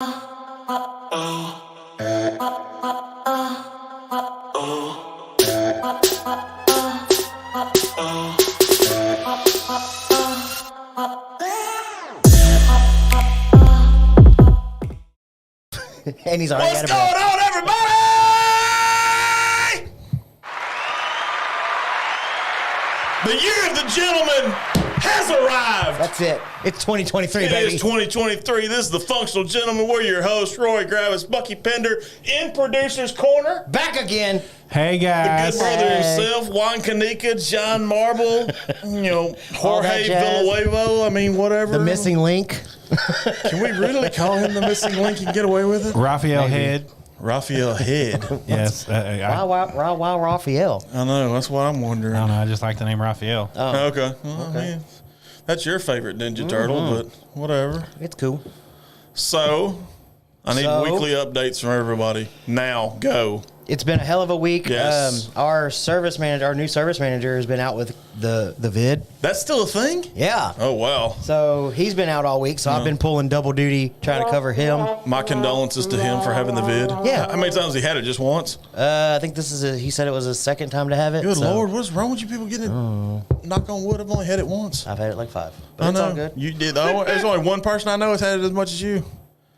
And he's already What's going on, everybody? The year of the gentleman has arrived. That's it. It's 2023, It baby. is 2023. This is the Functional Gentleman. We're your hosts, Roy Gravis, Bucky Pender, in Producer's Corner. Back again. Hey The guys. good brother Hey. himself, Juan Canica, John Marble, All that Jorge jazz. Villanueva. I mean, whatever. The missing link. Can we really call him the missing link and get away with it? Raphael Head. Raphael Head. Yes. Wow, Raphael. I know. That's what I'm wondering. I don't know. I just like the name Raphael. Okay. Well, man, that's your favorite Ninja Turtle, but whatever. It's cool. So, I need weekly updates from everybody. Now, go. It's been a hell of a week. Yes. Our new service manager, has been out with the vid. That's still a thing? Yeah. Oh, wow. So he's been out all week. So I've been pulling double duty trying to cover him. My condolences to him for having the vid. Yeah. How many times has he had it? Just once? I think he said it was his second time to have it. Good so Lord, what's wrong with you people getting it? Knock on wood, I've only had it once. I've had it like 5. But I it's know. all good. You did. There's only one person I know has had it as much as you.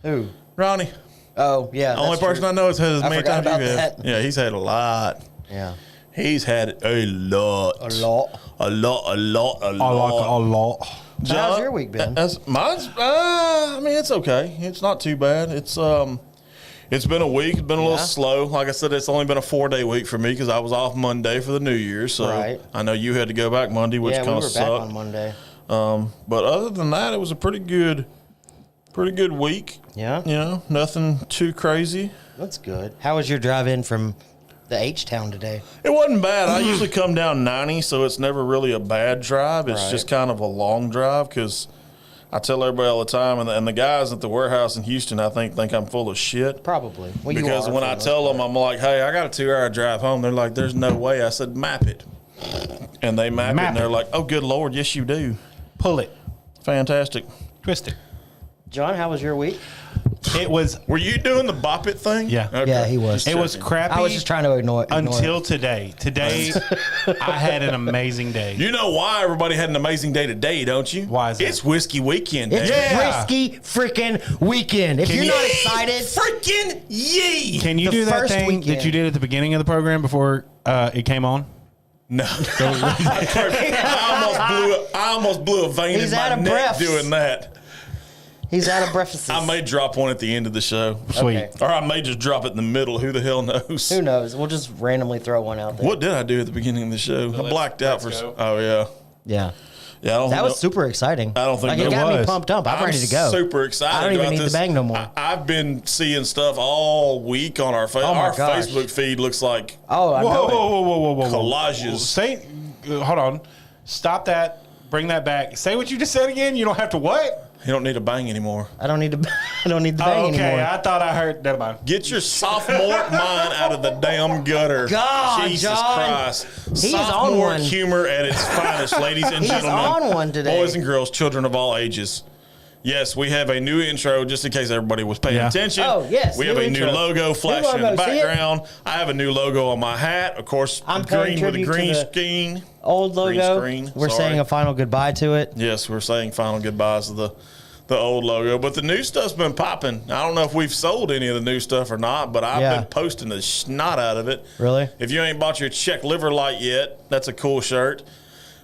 Who? Ronnie. Oh, yeah. The only person I know has had as I many forgot times you about have. that. Yeah, he's had a lot. Yeah. He's had it a lot. A lot. A lot. I like it a lot. So how's your week been? Mine's, I mean, it's okay. It's not too bad. It's been a week. It's been a little slow. Like I said, it's only been a 4-day week for me because I was off Monday for the New Year. So Right. I know you had to go back Monday, which Yeah, we kind were of back sucked. on Monday. But other than that, it was a pretty good week. Yeah? You know, nothing too crazy. That's good. How was your drive in from the H-Town today? It wasn't bad. I usually come down 90, so it's never really a bad drive. It's Right. just kind of a long drive because I tell everybody all the time, and the guys at the warehouse in Houston, I think I'm full of shit. Probably. Well, you Because are, when for I the tell most them, I'm like, hey, I got a 2-hour drive home. They're like, there's no way. I said, map it. And they map it, and they're like, oh, good Lord, yes, you do. Pull it. Fantastic. Twist it. part. John, how was your week? It was. Were you doing the bop it thing? Yeah. Okay. Yeah, he was. It was crappy. I was just trying to ignore it. until today. Today, I had an amazing day. You know why everybody had an amazing day today, don't you? Why is that? It's Whiskey Weekend It's day. Yeah. Risky freaking weekend. If you're not excited, Freaking yee! Can you The do that first thing weekend. that you did at the beginning of the program before it came on? No. I almost blew a vein He's in out my of neck breath. doing that. he's out of breath. I may drop one at the end of the show. Sweet. Okay. Or I may just drop it in the middle. Who the hell knows? Who knows? We'll just randomly throw one out there. What did I do at the beginning of the show? I blacked out for. let's go. Oh yeah, Yeah. yeah. I don't That think was super exciting. I don't think like that it got me was. pumped up. I'm ready to go. Super excited. I don't even about need this. the bang no more. I've been seeing stuff all week on our Oh, my our gosh. Facebook feed. Looks like Oh, I Whoa, know whoa, it. whoa, whoa, whoa, whoa, whoa. Collages. Say, hold on. Stop that. Bring that back. Say what you just said again. You don't have to what? you don't need a bang anymore. I don't need to. I don't need the bang Oh, okay, anymore. I thought I heard. Never mind. Get your sophomore mind out of the damn gutter. God, Jesus John. Christ. He's on sophomore one. humor at its finest, ladies and He's gentlemen. on one today. Boys and girls, children of all ages. Yes, we have a new intro, just in case everybody was paying Yeah. attention. Oh, yes, We have new a new intro. logo flashing in the logo, see it? background. I have a new logo on my hat. Of course, I'm paying green with a tribute to green the screen. Old Green logo. screen, We're sorry. saying a final goodbye to it. Yes, we're saying final goodbyes to the old logo. But the new stuff's been popping. I don't know if we've sold any of the new stuff or not, but I've Yeah. been posting the snot out of it. Really? If you ain't bought your Czech liver light yet, that's a cool shirt.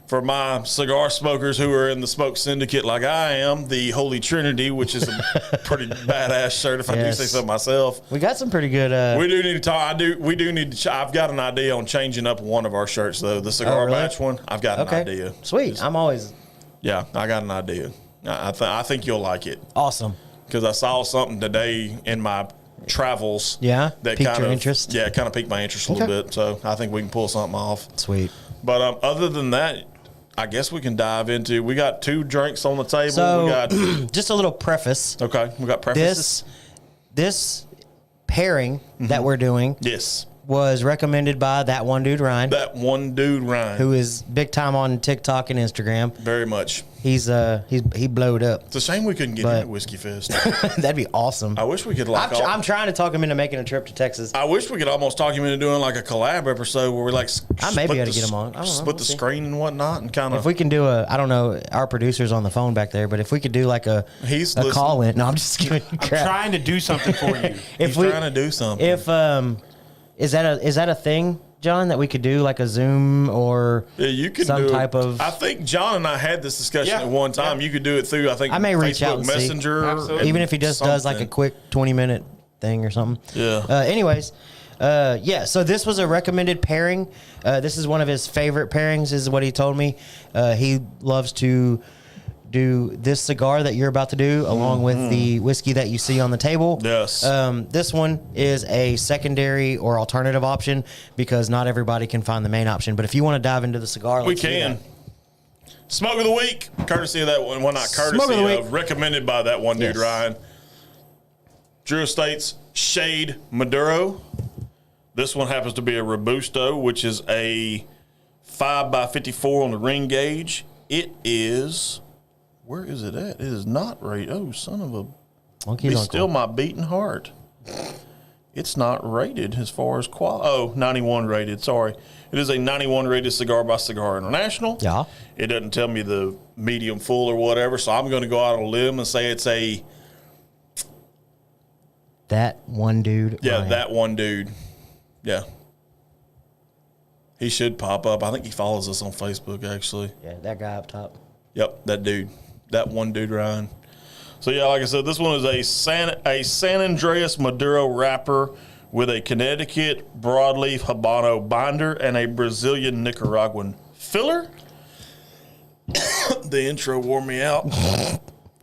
For my cigar smokers who are in the smoke syndicate like I am, the Holy Trinity, which is a pretty badass shirt if I Yes. do say so myself. We got some pretty good. We do need to talk. We do need to. I've got an idea on changing up one of our shirts though. The cigar really? batch one. I've got an okay. idea. Sweet. I'm always Yeah, I got an idea. I think you'll like it awesome. because I saw something today in my travels. Yeah? that Piqued kind your of interest? Yeah, kind of piqued my interest a little Okay. bit. So I think we can pull something off. Sweet. But other than that, I guess we can dive into. We got 2 drinks on the table. So, we got just a little preface. okay. We got prefaces. This pairing that we're doing, Yes. was recommended by that one dude, Ryan, That one dude, Ryan. who is big time on TikTok and Instagram. Very much. He blowed up. It's a shame we couldn't get But- him at Whiskey Fest. That'd be awesome. I wish we could like. I'm trying to talk him into making a trip to Texas. I wish we could almost talk him into doing like a collab episode where we like I may be able to get him on. I don't know. split We'll the see. screen and whatnot, and kind If of. we can do I don't know, our producer's on the phone back there, but if we could do like a He's call in. No, I'm just giving you I'm crap. trying to do something for you. If He's trying to do something. If is that a thing, John, that we could do like a Zoom or Yeah, you could some do type of? I think John and I had this discussion Yeah, at one time. yeah. You could do it through. I think I may reach Facebook out and see. Messenger, Absolutely. Even if he just does like a something. quick 20-minute thing or something. Yeah. Anyways, yeah. So this was a recommended pairing. This is one of his favorite pairings, is what he told me. He loves to do this cigar that you're about to do, along with the whiskey that you see on the table. Yes. This one is a secondary or alternative option because not everybody can find the main option. But if you want to dive into the cigar, We let's do can. that. Smoke of the week, courtesy of that one. Well, not courtesy Smoke of the week. recommended by that one dude, Yes. Ryan. Drew Estates Shade Maduro. This one happens to be a Robusto, which is a 5x54 on the ring gauge. It is. Where is it at? It is not rated. Oh, son of a. Monkey's Be uncle. still my beating heart. It's not rated as far as quality. Oh, 91 rated. Sorry. It is a 91 rated cigar by Cigar International. Yeah. It doesn't tell me the medium full or whatever, so I'm going to go out on a limb and say it's a, That one dude. yeah, Ryan. that one dude. Yeah. He should pop up. I think he follows us on Facebook, actually. Yeah, that guy up top. Yep, that dude. That one dude, Ryan. So, yeah, like I said, this one is a San Andreas Maduro wrapper with a Connecticut broadleaf Habano binder and a Brazilian Nicaraguan filler. The intro wore me out.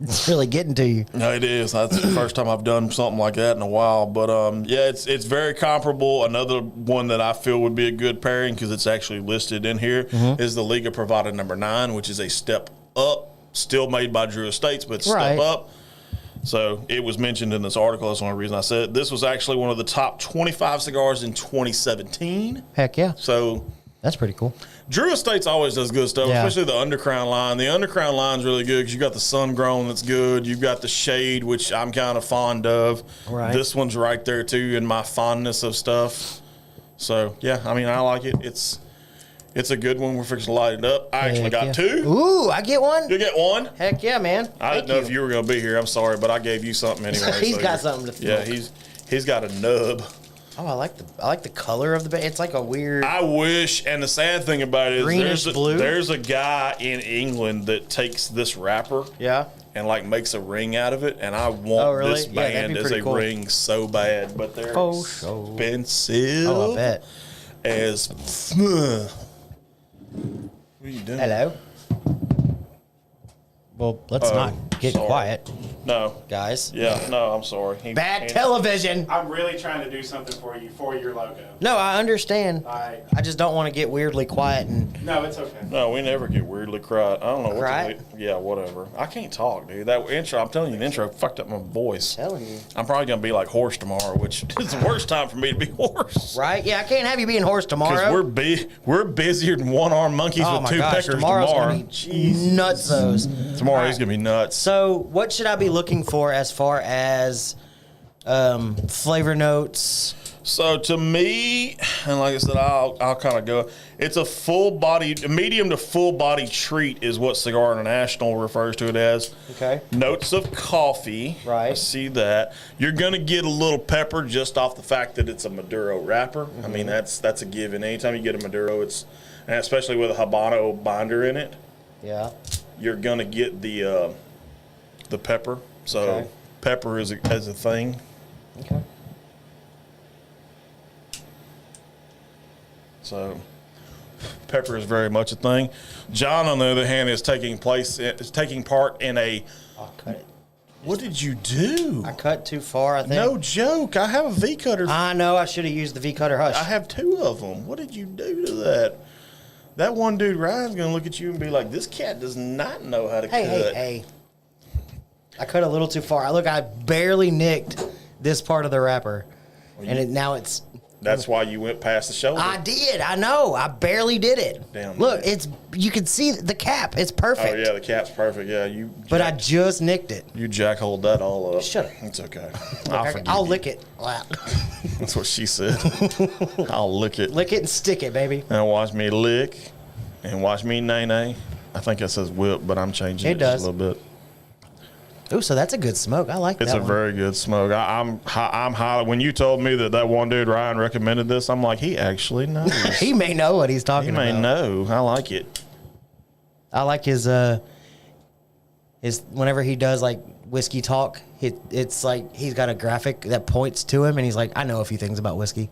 It's really getting to you. No, it is. That's the first time I've done something like that in a while. But yeah, it's very comparable. Another one that I feel would be a good pairing because it's actually listed in here is the Liga Privada number 9, which is a step up, still made by Drew Estates, but Right. step up. So it was mentioned in this article. That's the only reason I said it. This was actually one of the top 25 cigars in 2017. Heck yeah. So That's pretty cool. Drew Estates always does good stuff, Yeah. especially the Undercrown line. The Undercrown line's really good because you got the Sun Grown that's good. You've got the Shade, which I'm kind of fond of. Right. This one's right there, too, in my fondness of stuff. So, yeah, I mean, I like it. It's a good one. We're fixing to light it up. I actually Heck got yeah. 2. Ooh, I get one? You get 1. Heck yeah, man. I didn't know if you were going to be here. I'm sorry, but I gave you something anyway. He's so got you're- something to Yeah, smoke. he's got a nub. Oh, I like the color of the bag. It's like a weird. I wish, and the sad thing about it is Greenish blue? there's a guy in England that takes this wrapper Yeah. and like makes a ring out of it, and I want Oh, really? this Yeah, that'd band be as pretty a cool. ring so bad, but they're Oh, sure. expensive. Oh, I bet. As what are you doing? Hello. Well, let's Oh, not get sorry. quiet, No. guys. Yeah. No. I'm sorry. Bad television. I'm really trying to do something for you for your logo. No, I understand. I I just don't want to get weirdly quiet and. no, it's okay. No, we never get weirdly quiet. I don't know what. Quiet? Yeah, whatever. I can't talk, dude. That intro. I'm telling you, the intro fucked up my voice. Telling you. I'm probably gonna be like hoarse tomorrow, which is the worst time for me to be hoarse. Right? Yeah, I can't have you being hoarse tomorrow. Because we're busier than one-armed monkeys oh with my 2 gosh, peckers tomorrow's tomorrow. gonna be nutsos. Tomorrow is gonna be nuts. So, what should I be looking for as far as flavor notes? So to me, and like I said, I'll kind of go. It's a full body, medium to full body treat is what Cigar International refers to it as. Okay. Notes of coffee. Right. I see that. You're gonna get a little pepper just off the fact that it's a Maduro wrapper. I mean, that's a given. Anytime you get a Maduro, and especially with a Habano binder in it, Yeah. you're gonna get the pepper. So Okay. pepper is a thing. Okay. So pepper is very much a thing. John, on the other hand, is taking part in a. I'll cut it. What did you do? I cut too far, I think. No joke. I have a V cutter. I know. I should have used the V cutter hush. I have 2 of them. What did you do to that? That one dude, Ryan's gonna look at you and be like, "This cat does not know how to Hey, cut." hey. I cut a little too far. Look, I barely nicked this part of the wrapper, and now it's That's why you went past the shoulder. I did. I know. I barely did it. Damn, Look, man. you can see the cap. It's perfect. Oh, yeah, the cap's perfect. Yeah, you. But I just nicked it. You jackholed that all up. Shut up. It's okay. I'll lick it. That's what she said. I'll lick it. Lick it and stick it, baby. And watch me lick and watch me nay-nay. I think it says whip, but I'm changing it does. just a little bit. Ooh, so that's a good smoke. I like It's that a one. very good smoke. I'm high. When you told me that one dude, Ryan, recommended this, I'm like, he actually knows. He may know what he's He talking may about. know. I like it. I like his whenever he does like whiskey talk, it's like he's got a graphic that points to him and he's like, I know a few things about whiskey.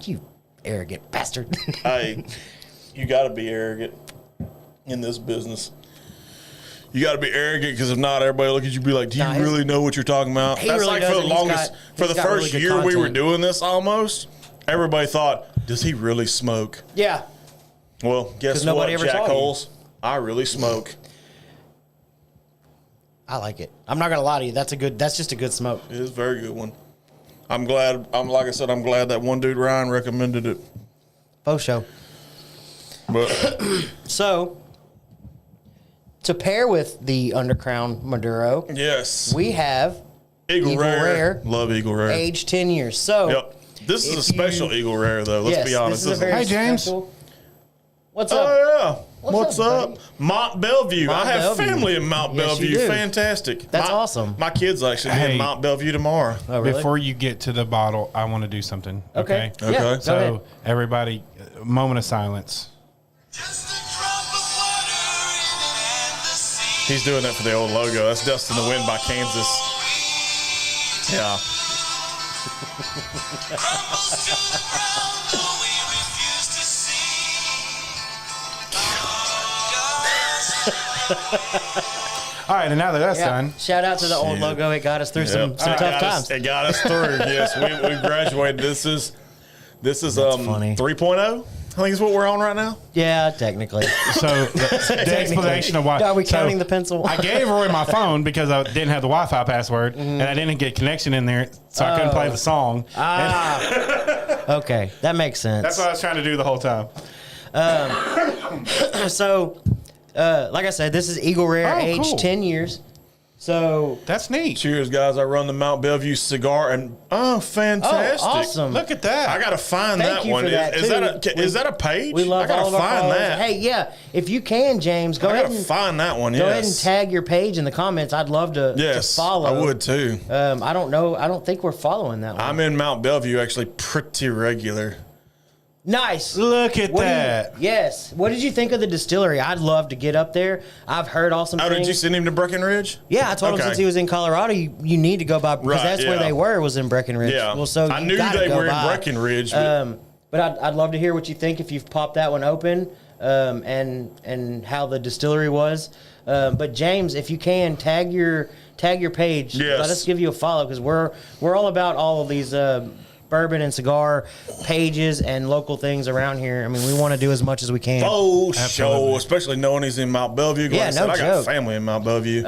You arrogant bastard. Hey, you got to be arrogant in this business. You got to be arrogant because if not, everybody look at you and be like, do you really know what you're talking about? He That's really like for the doesn't. longest, for the he's got first really good year we were content. doing this almost, everybody thought, does he really smoke? Yeah. Well, guess 'Cause what, nobody ever saw you. jackholes? I really smoke. I like it. I'm not gonna lie to you. That's just a good smoke. It is a very good one. I'm glad, like I said, I'm glad that one dude, Ryan, recommended it. Faux show. But So to pair with the Undercrown Maduro, yes, we have Eagle Rare. Rare. Love Eagle Rare. aged 10 years. So Yep. This is if a special you- Eagle Rare, though. Let's yes, be honest. This is a very Hey, James. special- What's up? Oh, yeah. What's What's up, up? buddy? Mount Bellevue. Mount I have Bellevue. family in Mount Yes, you Bellevue. do. Fantastic. That's awesome. My kids actually Hey. in Mount Bellevue tomorrow. Oh, really? Before you get to the bottle, I want to do something. Okay. Okay. Yeah, Okay. go So ahead. everybody, moment of silence. He's doing that for the old logo. That's Dust in the Wind by Kansas. Yeah. All right, and now that that's Yeah. done, Shout out to the old Shit. logo. It got us through some Yep. tough It got us- times. It got us through. Yes, we graduated. This is funny. 3.0. I think is what we're on right now. Yeah, technically. so the explanation of why. Are we so counting the pencil? I gave Roy my phone because I didn't have the Wi-Fi password and I didn't get connection in there, so I couldn't play the song. Okay, that makes sense. That's what I was trying to do the whole time. So, like I said, this is Eagle Rare, Oh, aged cool. 10 years. So, That's neat. Cheers, guys. I run the Mount Bellevue cigar, and fantastic! awesome. Look at that. I gotta find Thank that you one. for that, Is too. that a page? we love I gotta all of our find followers. that. Hey, yeah, if you can, James, go I ahead gotta and find that one. go ahead and Yes. tag your page in the comments. I'd love to follow. I would too. I don't know. I don't think we're following that one. I'm in Mount Bellevue actually pretty regular. Nice. Look at What do you- that. yes. What did you think of the distillery? I'd love to get up there. I've heard awesome Oh, things. did you send him to Breckenridge? Yeah, I told him Okay. since he was in Colorado, you need to go by because Right, that's where yeah. they were was in Breckenridge. Yeah. Well, so I you knew gotta they go were in by. Breckenridge. But I'd love to hear what you think if you've popped that one open, and how the distillery was. But James, if you can tag your page, Yes. let us give you a follow because we're all about all of these bourbon and cigar pages and local things around here. I mean, we want to do as much as we can. Oh, show, Absolutely. especially knowing he's in Mount Bellevue. Like Yeah, I said, no I got joke. family in Mount Bellevue.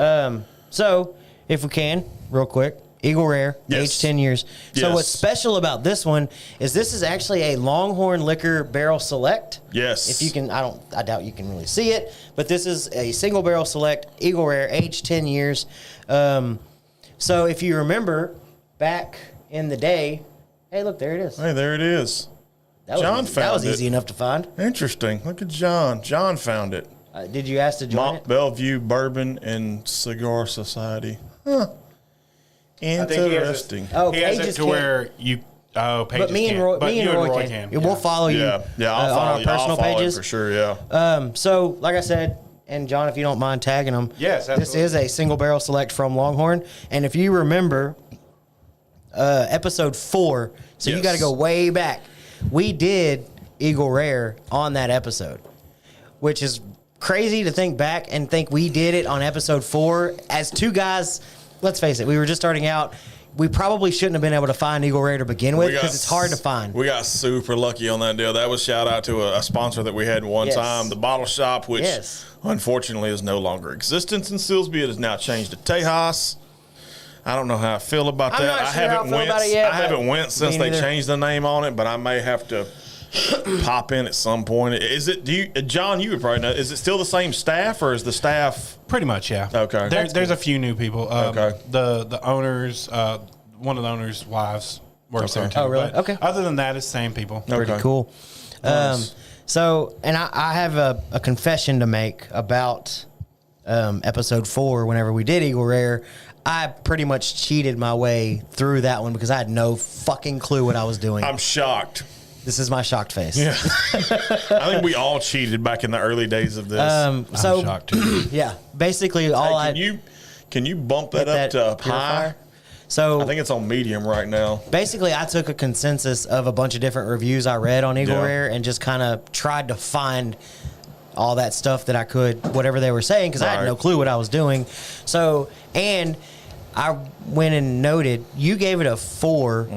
So, if we can, real quick, Eagle Rare, Yes. aged 10 years. So, Yes. what's special about this one is this is actually a Longhorn Liquor Barrel Select. Yes. If you can, I doubt you can really see it, but this is a single barrel select Eagle Rare, aged 10 years. So, if you remember back in the day, hey, look, there it is. Hey, there it is. That was John easy. That was found it. easy enough to find. Interesting. Look at John. John found it. Did you ask to join Mount it? Bellevue Bourbon and Cigar Society. Huh. think he has this- Interesting. Oh, He has it pages to can't- where you. Oh, pages But me and can't. Roy, But me and you Roy can. can. We'll follow you. Yeah, yeah. I'll on follow our you. personal I'll follow pages you for sure. Yeah. So, like I said, and John, if you don't mind tagging them, Yes, this absolutely. is a single barrel select from Longhorn. And if you remember, episode 4, so you Yes. got to go way back. We did Eagle Rare on that episode, which is crazy to think back and think we did it on episode 4 as two guys. Let's face it, we were just starting out. We probably shouldn't have been able to find Eagle Rare to begin with because it's hard to find. We got super lucky on that deal. That was shout out to a sponsor that we had one Yes. time, the Bottle Shop, which Yes. unfortunately is no longer in existence in Silsby. It has now changed to Tejas. I don't know how I feel about I'm that. not I sure how I haven't feel went. about it yet, I haven't but went since me they neither. changed the name on it, but I may have to pop in at some point. Is it? Do you, John? You would probably know. Is it still the same staff, or is the staff? Pretty much, yeah. Okay. There's a few new people. Okay. The owners, one of the owners' wives works there too. Oh, really? But Okay. Other than that, it's the same people. Okay. Pretty cool. Nice. So, and I have a confession to make about episode 4. Whenever we did Eagle Rare, I pretty much cheated my way through that one because I had no fucking clue what I was doing. I'm shocked. This is my shocked face. Yeah. I think we all cheated back in the early days of this. I'm shocked too. Yeah, basically all Hey, can you bump that up to high? So I think it's on medium right now. basically, I took a consensus of a bunch of different reviews I read on Eagle Yeah. Rare and just kind of tried to find all that stuff that I could, whatever they were saying, because I had Right. no clue what I was doing. So, and I went and noted you gave it a 4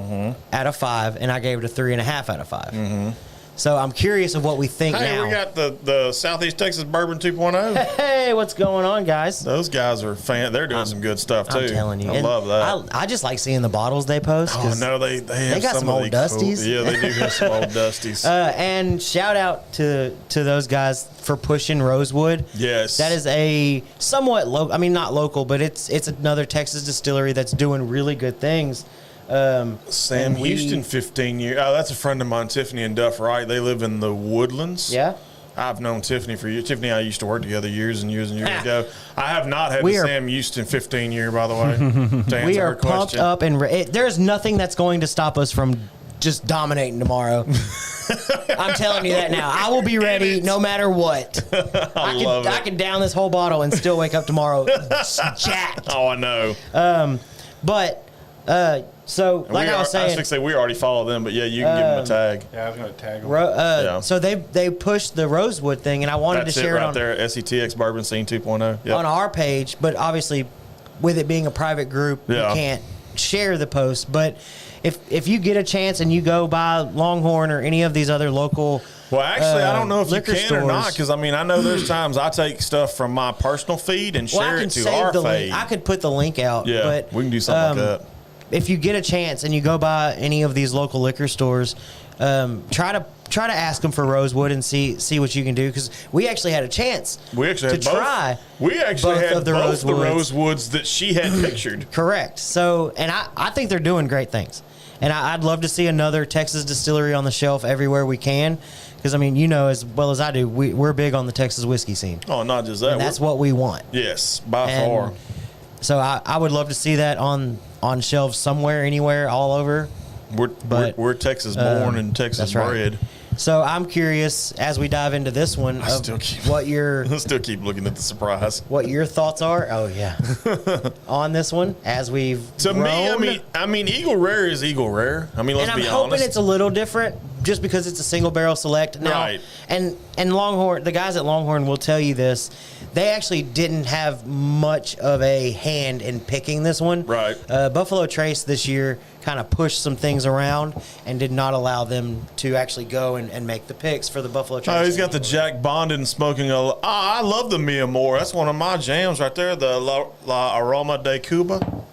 out of 5, and I gave it a 3.5 out of 5. So I'm curious of what we think Hey, now. we got the Southeast Texas Bourbon 2.0. Hey, what's going on, guys? Those guys are They're doing some good stuff too. I'm telling you, I And love that. I just like seeing the bottles they post. Oh 'cause- no, they have got some of old the cool- Dusties. Yeah, they do have some old Dusties. And shout out to those guys for pushing Rosewood. Yes. that is a somewhat local. I mean, not local, but it's another Texas distillery that's doing really good things. Sam and we- Houston, 15 years. Oh, that's a friend of mine, Tiffany and Duff Wright. They live in the Woodlands. Yeah. I've known Tiffany for years. Tiffany and I used to work together years and years and years ago. I have not had We the are- Sam Houston 15 year, by the way, to answer We her are pumped question. up, and there's nothing that's going to stop us from just dominating tomorrow. I'm telling you that now. I will be ready no matter what. I love it. can down this whole bottle and still wake up tomorrow jacked. Oh, I know. But so like I was I was saying, going to say, we already follow them, but yeah, you can give them a tag. Yeah, I was going to tag them. Yeah. so they pushed the Rosewood thing, and I wanted That's to it share right it on there, SETX Bourbon Scene 2.0. Yep. on our page, but obviously with it being a private group, Yeah. you can't share the post. But if you get a chance and you go by Longhorn or any of these other local, Well, actually, I don't know if you liquor can or not, stores- because I mean, I know there's times I take stuff from my personal feed and well, I share can it to save our the feed. link. I could put the link out. Yeah, but, we can do something like that. If you get a chance and you go by any of these local liquor stores, try to ask them for Rosewood and see what you can do, because we actually had a chance. We actually had to both. try. We actually both had of the both the Rosewoods. Rosewoods that she had pictured. Correct. So, and I think they're doing great things. And I'd love to see another Texas distillery on the shelf everywhere we can. Because, I mean, you know as well as I do, we're big on the Texas whiskey scene. Oh, not just that. And that's what we want. Yes, by And far. So I would love to see that on shelves somewhere, anywhere, all over. We're Texas born and Texas that's right. bred. So I'm curious, as we dive into this one, I still keep- what your I still keep looking at the surprise. what your thoughts are. Oh yeah, on this one as we've To grown. me, I mean, Eagle Rare is Eagle Rare. I mean, let's and I'm be hoping honest. it's a little different, just because it's a single barrel select. Now, Right. And Longhorn, the guys at Longhorn will tell you this. They actually didn't have much of a hand in picking this one. Right. Buffalo Trace this year kind of pushed some things around and did not allow them to actually go and make the picks for the Buffalo Trace. Oh, he's got the Jack Bonded and smoking I love the Mia Moore. That's one of my jams right there. The La Aroma de Cuba.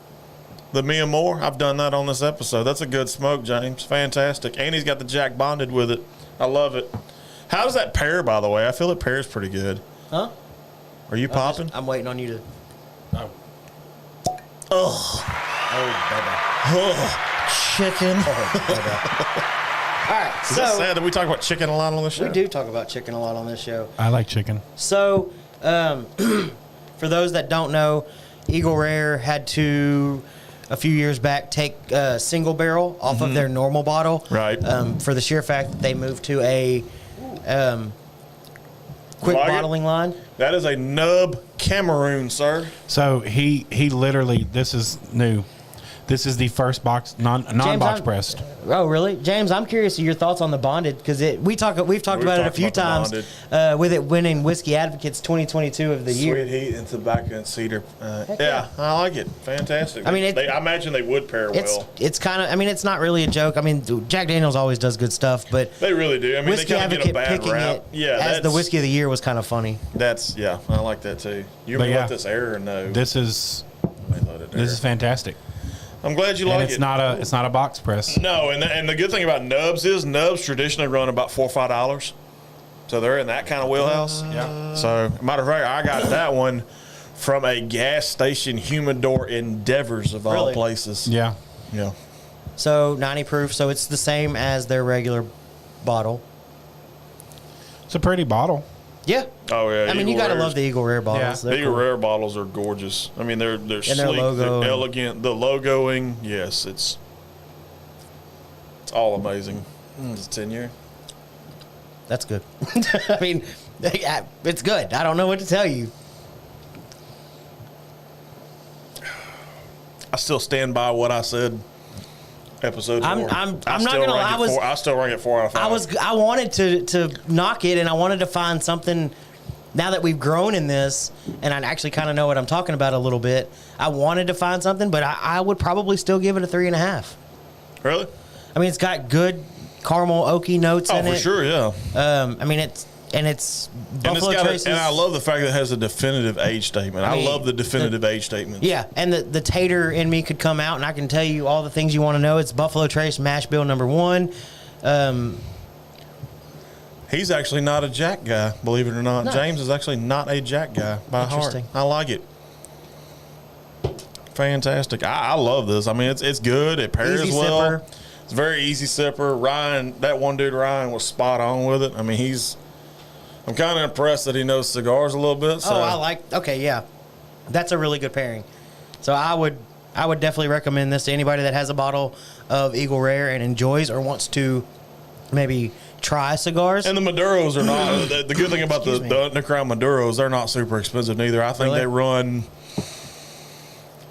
The Mia Moore. I've done that on this episode. That's a good smoke, James. Fantastic. And he's got the Jack Bonded with it. I love it. How does that pair, by the way? I feel it pairs pretty good. Huh? Are you popping? I'm waiting on you to. Oh. Oh, Chicken. All right, Is that so sad that we talk about chicken a lot on the show? we do talk about chicken a lot on this show. I like chicken. So, for those that don't know, Eagle Rare had to, a few years back, take a single barrel off of their normal bottle. Right. For the sheer fact that they moved to a quick Like it? bottling line. That is a nub Cameroon, sir. So he literally, this is new. This is the first box non-box I'm- pressed. Oh, really, James? I'm curious of your thoughts on the bonded, because we've talked about it a talked few about times the with it winning Whiskey Advocates 2022 of the year. Sweet heat and tobacco and cedar. yeah. Yeah, I like it. Fantastic. I mean, I imagine they would pair well. It's kind of, I mean, it's not really a joke. I mean, Jack Daniels always does good stuff, but They really do. I mean, Whiskey they kind of get a Advocate bad picking rap. it Yeah, as the that's- Whiskey of the Year was kind of funny. I like that too. You But may yeah. let this air know. This is Let me let it. This is fantastic. I'm glad you And like it's it. not a box press. No, and the good thing about nubs is nubs traditionally run about $4 or $5. So they're in that kind of wheelhouse. Yeah. So, matter of fact, I got that one from a gas station humidor Endeavors of all Really? places. Yeah. Yeah. So 90 proof. So it's the same as their regular bottle. It's a pretty bottle. Yeah. Oh yeah. I mean, you Eagle gotta Rares. love the Eagle Rare bottles. Yeah. They're Eagle cool. Rare bottles are gorgeous. I mean, they're their sleek, logo. they're elegant. The logoing, yes, it's all amazing. It's a 10-year. That's good. I mean, it's good. I don't know what to tell you. I still stand by what I said. Episode 4. I'm not still gonna lie, rank it I still rank it 4 out of 5. I wanted to knock it, and I wanted to find something. Now that we've grown in this, and I actually kind of know what I'm talking about a little bit, I wanted to find something, but I would probably still give it a 3.5. Really? I mean, it's got good caramel oaky notes Oh, in for it. sure, yeah. I mean, it's Buffalo Traces. And I love the fact that it has a definitive age statement. I mean, love the definitive age statements. Yeah, and the tater in me could come out, and I can tell you all the things you want to know. It's Buffalo Trace Mash Bill number 1. He's actually not a Jack guy, believe it or not. No. James is actually not a Jack guy by heart. Interesting. I like it. Fantastic. I love this. I mean, it's good. It pairs Easy well. sipper. It's a very easy sipper. Ryan, that one dude, Ryan, was spot on with it. I mean, I'm kind of impressed that he knows cigars a little bit. So. Okay, yeah. That's a really good pairing. So I would definitely recommend this to anybody that has a bottle of Eagle Rare and enjoys or wants to maybe try cigars. And the Maduros are not, the good thing about the Excuse me. Underground Maduros, they're not super expensive neither. I think Really? they run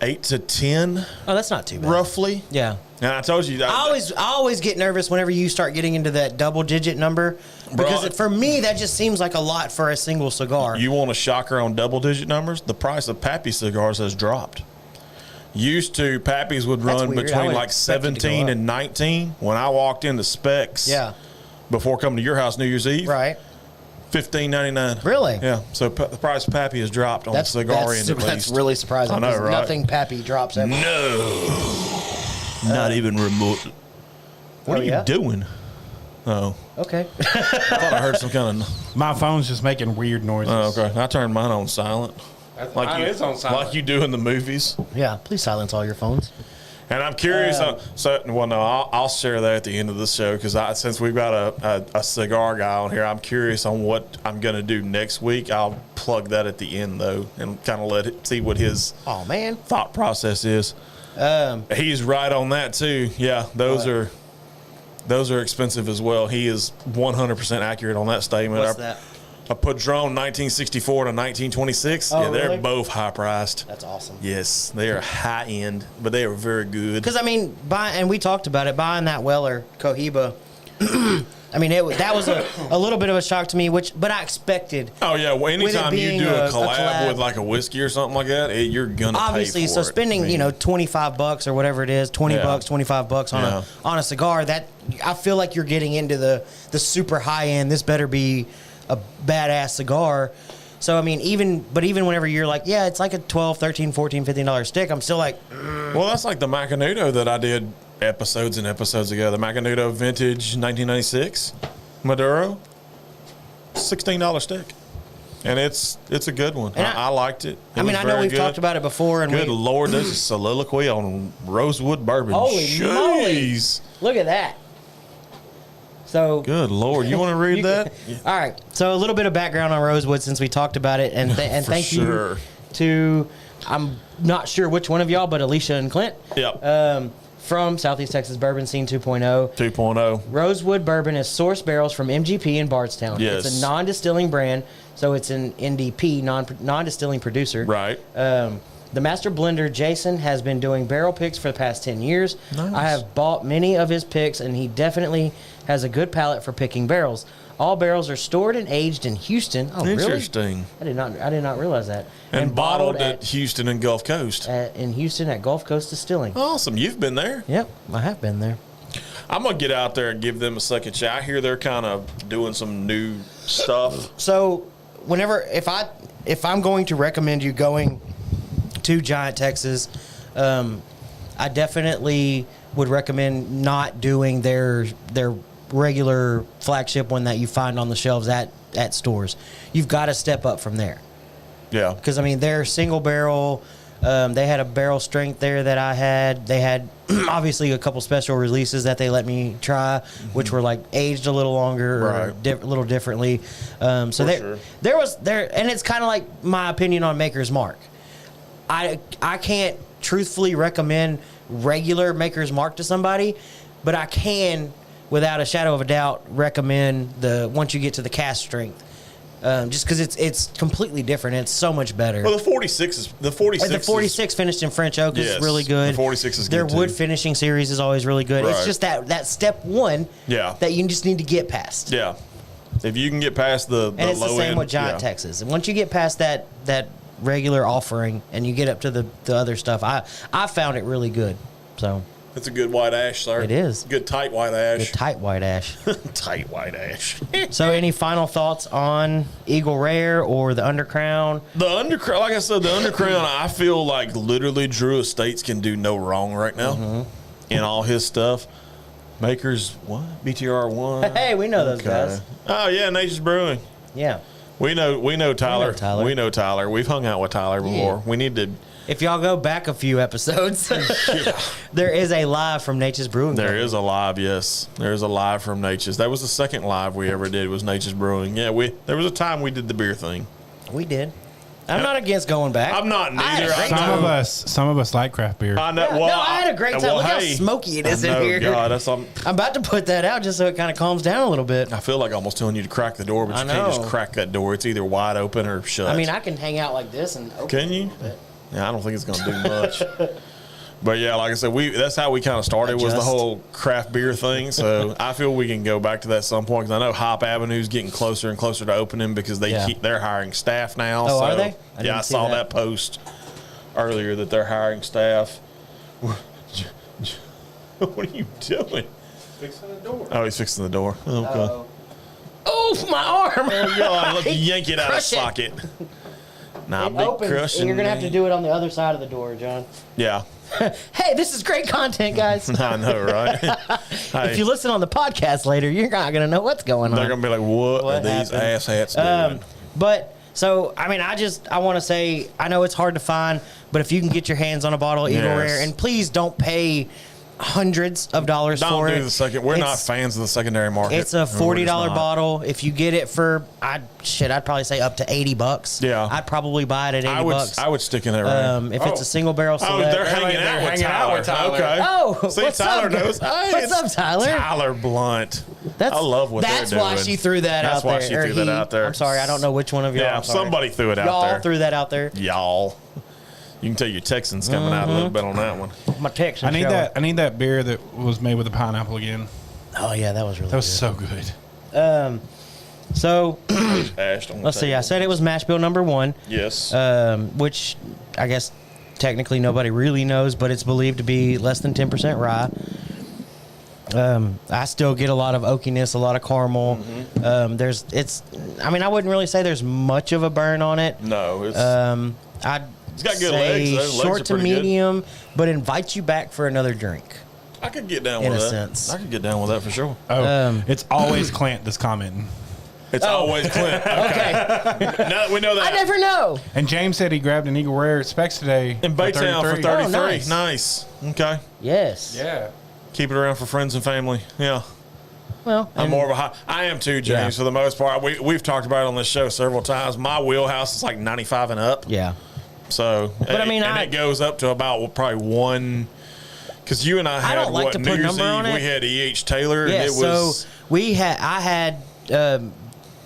8 to 10 Oh, that's not too bad. roughly. Yeah. And I told you that. I always get nervous whenever you start getting into that double digit number because Bro, for me that just seems like a lot for a single cigar. You want a shocker on double digit numbers? The price of Pappy cigars has dropped. Used to, Pappy's would That's run weird. I between would like expect it to go 17 up. and 19. When I walked into Specs Yeah. before coming to your house New Year's Eve, Right. $15.99. Really? Yeah. So the price of Pappy has dropped on the cigar end at that's least. really surprising. I know, 'cause right? Nothing Pappy drops ever. No. Not even remote. What are you yeah? doing? Oh, Okay. I thought I heard some kind of. My phone's just making weird noises. Oh, okay. I turned mine on silent. Mine is on silent. Like you do in the movies. Yeah. Please silence all your phones. And I'm curious. I'll share that at the end of the show because since we've got a cigar guy on here, I'm curious on what I'm going to do next week. I'll plug that at the end though, and kind of see what his Oh man. thought process is. He's right on that too. Yeah, those are expensive as well. He is 100% accurate on that statement. What's that? A Padron 1964 to 1926. Oh, yeah, they're really? both high priced. That's awesome. Yes, they are high end, but they are very good. Because I mean, and we talked about it, buying that Weller Cohiba. I mean, that was a little bit of a shock to me, but I expected. Oh yeah, well, anytime you being do a a collab, collab- with like a whiskey or something like that, you're gonna Obviously, pay for so it. spending I mean, $25 or whatever it is, $20, Yeah. $25 on a cigar, that I feel like you're getting into the super high end. This better be a badass cigar. So I mean, even whenever you're like, yeah, it's like a $12, $13, $14, $15 stick, I'm still like, well, that's like the Macanudo that I did episodes and episodes ago. The Macanudo Vintage 1996 Maduro, $16 stick, and it's a good one. And I liked it. I mean, I know we've talked about it before, and Good Lord, there's a soliloquy on Rosewood bourbon. Holy moly. Jeez. look at that. So Good Lord, you want to read that? All right. So a little bit of background on Rosewood since we talked about it, and For thank sure. you to I'm not sure which one of y'all, but Alicia and Clint. Yep. From Southeast Texas Bourbon Scene 2.0. 2.0. Rosewood Bourbon is sourced barrels from MGP in Bardstown. Yes. It's a non-distilling brand, so it's an NDP, non-distilling producer. Right. The master blender, Jason, has been doing barrel picks for the past 10 years. Nice. I have bought many of his picks, and he definitely has a good palate for picking barrels. All barrels are stored and aged in Houston. Oh, really? Interesting. I did not realize that. And bottled at Houston and Gulf Coast. in Houston at Gulf Coast Distilling. Awesome. You've been there. Yep, I have been there. I'm going to get out there and give them a second shot. I hear they're kind of doing some new stuff. So, if I'm going to recommend you going to Giant Texas, I definitely would recommend not doing their regular flagship one that you find on the shelves at stores. You've got to step up from there. Yeah. Because, I mean, they're single barrel. They had a barrel strength there that I had. They had, obviously, a couple special releases that they let me try, which were, like, aged a little longer or a little differently. So there was, and it's kind of like my opinion on Maker's Mark. I can't truthfully recommend regular Maker's Mark to somebody, but I can, without a shadow of a doubt, recommend once you get to the cast strength. Just because it's completely different. It's so much better. Well, the 46 finished in French oak is really good. The 46 is Their good wood too. finishing series is always really good. Right. It's just that step one that you just need to get past. Yeah. If you can get past the And it's low the same end, with Giant Texas. And once you get past that regular offering and you get up to the other stuff, I found it really good. So it's a good white ash, sir. It is. Good tight white ash. good tight white ash. Tight white ash. So any final thoughts on Eagle Rare or the Undercrown? The Undercrown, like I said, the Undercrown, I feel like literally Drew Estates can do no wrong right now in all his stuff. Makers, what? BTR 1. Hey, we know those guys. Oh, yeah, Nature's Brewing. Yeah. We know Tyler. Tyler. We know Tyler. We've hung out with Tyler before. Yeah. We need to. If y'all go back a few episodes, there is a live from Nature's Brewing. There is a live, yes. There is a live from Nature's. That was the second live we ever did. Was Nature's Brewing. Yeah, there was a time we did the beer thing. We did. I'm not against going back. I'm not neither. Some of us like craft beer. I know. Yeah, Well, no, I had a great time. well, Look how hey, smoky it is I in know, here. God, I'm about to put that out just so it kind of calms down a little bit. I feel like almost telling you to crack the door, but I you can't just know. crack that door. It's either wide open or shut. I mean, I can hang out like this and open Can you? it a little bit. Yeah, I don't think it's going to do much. But yeah, like I said, that's how we kind of started was the Adjust. whole craft beer thing. So I feel we can go back to that at some point because I know Hop Avenue's getting closer and closer to opening because they're hiring staff now. Oh, so, are they? I I didn't see saw that. that post earlier that they're hiring staff. What are you doing? Fixing the door. Oh, he's fixing the door. Okay. Uh-oh. Oh, my arm! Oh God! Look, yank it out of Crush it. socket. Nah, It big opens, crushing. and you're gonna have to do it on the other side of the door, John. Yeah, Hey, this is great content, guys. I know, right? Hey, If you listen on the podcast later, you're not gonna know what's going they're on. gonna be like, "What, What are these happened? asshats doing?" But so, I mean, I want to say, I know it's hard to find, but if you can get your hands on a bottle of Eagle Yes. Rare, and please don't pay hundreds of dollars Don't for do it. the second. We're not It's- fans of the secondary market. It's a We're just $40 not. bottle. If you get it for, I'd probably say up to $80. Yeah. I'd probably buy it at $80. I would stick in that range. If it's a single barrel Oh, select. they're hanging out with Tyler. Okay. Oh, See, what's Tyler up, knows. guys? Hey, What's up, it's Tyler? Tyler Blunt. That's, I love what that's they're doing. why she threw that That's out there. why she or threw that he. out there. I'm sorry, I don't know which one of y'all. Yeah, I'm sorry. somebody threw it out Y'all there. threw that out there. Y'all. You can tell your Texans coming out a little bit on that one. My text. I need that beer that was made with a pineapple again. Oh yeah, that was really That was good. so good. So Ash on the let's see. table. I said it was mash bill number 1, Yes. which I guess technically nobody really knows, but it's believed to be less than 10% rye. I still get a lot of oakiness, a lot of caramel. Mm-hmm. I mean, I wouldn't really say there's much of a burn on it. no, it's I'd It's got good say legs. Those legs short are to pretty good. medium, but invites you back for another drink. I could get down in with a that. sense. I could get down with that for sure. Oh, it's always Clint that's commenting. It's always Clint. Okay, Now that we know that. I never know. And James said he grabbed an Eagle Rare at Specs today. In Baytown for 33. Oh, nice. Nice. Okay. Yes. Yeah. Keep it around for friends and family. Yeah. Well, I'm and- more of a high. I am too, James, Yeah. for the most part. We've talked about it on this show several times. My wheelhouse is like 95 and up. Yeah. So, But I mean, and it goes up to about probably one. Because you and I had don't like what to New put a Year's number on Eve, it. we had E.H. Taylor. Yeah. and it was, So I had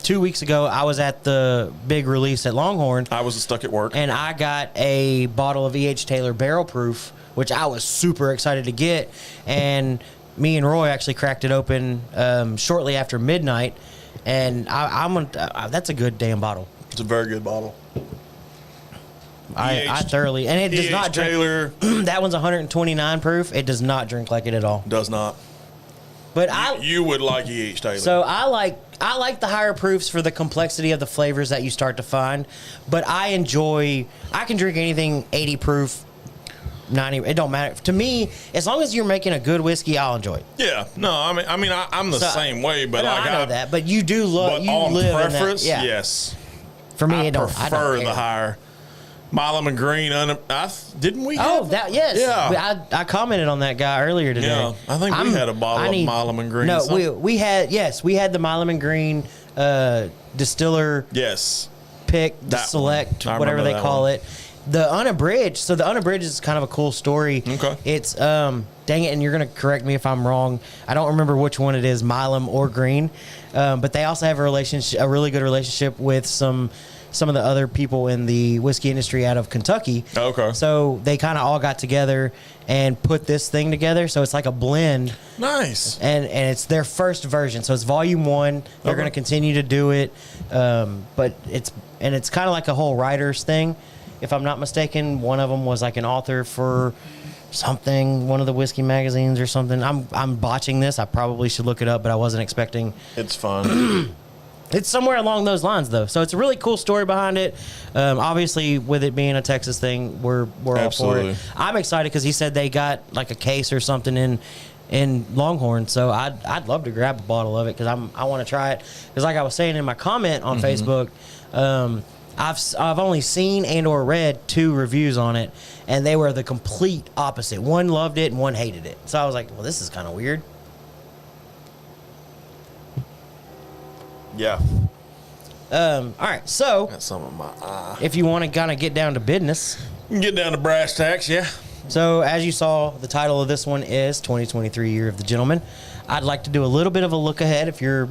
2 weeks ago. I was at the big release at Longhorn, I was stuck at work. and I got a bottle of E.H. Taylor Barrel Proof, which I was super excited to get. And me and Roy actually cracked it open shortly after midnight, and that's a good damn bottle. It's a very good bottle. I thoroughly, and it does E.H. not drink. Taylor That one's 129 proof. It does not drink like it at all. does not. But You would like E.H. Taylor. So I like the higher proofs for the complexity of the flavors that you start to find, but I can drink anything 80 proof 90. It don't matter to me as long as you're making a good whiskey. I'll enjoy it. Yeah, no, I'm the same way, but No, like I know that, but you do love. but You on live preference, in that. Yeah. yes. For me, I I don't prefer care. the higher Milam and Green. Didn't we? Oh, have that yes. Yeah. I commented on that guy earlier today. Yeah, I think we had a bottle of Milam and Green. No, something. we had the Milam and Green distiller Yes. pick, That select, one. I whatever remember they that call one. it. The unabridged. So the unabridged is kind of a cool story. Okay. It's dang it, and you're gonna correct me if I'm wrong. I don't remember which one it is, Milam or Green, but they also have a really good relationship with some of the other people in the whiskey industry out of Kentucky. Okay. So they kind of all got together and put this thing together. So it's like a blend. Nice. And it's their first version, so it's volume 1. They're Okay. going to continue to do it, but it's kind of like a whole writers thing, if I'm not mistaken. One of them was like an author for something, one of the whiskey magazines or something. I'm botching this. I probably should look it up, but I wasn't expecting. It's fun. It's somewhere along those lines, though. So it's a really cool story behind it. Obviously, with it being a Texas thing, we're all for Absolutely. it. I'm excited because he said they got like a case or something in Longhorn. So I'd love to grab a bottle of it because I want to try it. Because like I was saying in my comment on Facebook, I've only seen and or read 2 reviews on it, and they were the complete opposite. One loved it and one hated it. So I was like, well, this is kind of weird. Yeah. All right, so Got some of my eye. if you want to kind of get down to business. You can get down to brass tacks, yeah. So, as you saw, the title of this one is 2023 Year of the Gentleman. I'd like to do a little bit of a look ahead if you're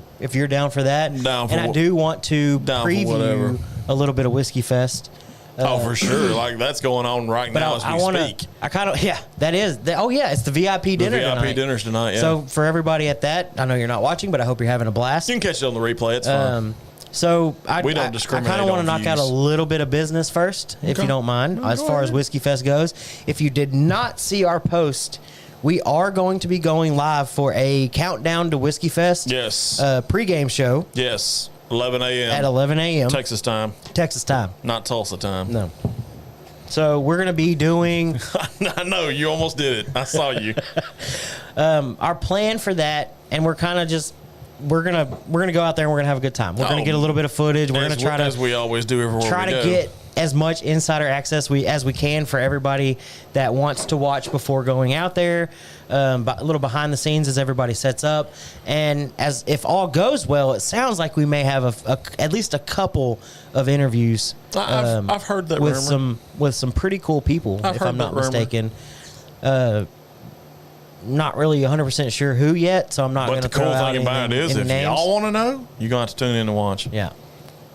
down for that. Down for and I do want to down for whatever. preview a little bit of Whiskey Fest. Oh, for sure. Like, that's going on right But now as we speak. I kind of, yeah, that is. Oh, yeah, it's the VIP The dinner VIP tonight. dinners tonight, yeah. So, for everybody at that, I know you're not watching, but I hope you're having a blast. You can catch it on the replay. It's fine. So We don't I discriminate kind of want to on knock out a views. little bit of business first, if you don't mind, No, as go far as ahead. Whiskey Fest goes. If you did not see our post, we are going to be going live for a countdown to Whiskey Fest. Yes. Pregame show Yes. 11 a.m. at 11 a.m. Texas time, Texas time. not Tulsa time. No. So we're going to be doing I know. You almost did it. I saw you. our plan for that, and we're kind of just we're gonna go out there and we're gonna have a good time. We're gonna Oh. get a little bit of footage. We're gonna try to as we always do everywhere try we to go. get as much insider access as we can for everybody that wants to watch before going out there. But a little behind the scenes as everybody sets up, and as if all goes well, it sounds like we may have at least a couple of interviews. I've heard that with rumor. some pretty cool people, I've if heard I'm not that rumor. mistaken. Not really 100% sure who yet, so I'm not going But to the cool throw out thing about it anything- is, any if names. y'all want to know, you're going to have to tune in and watch. Yeah,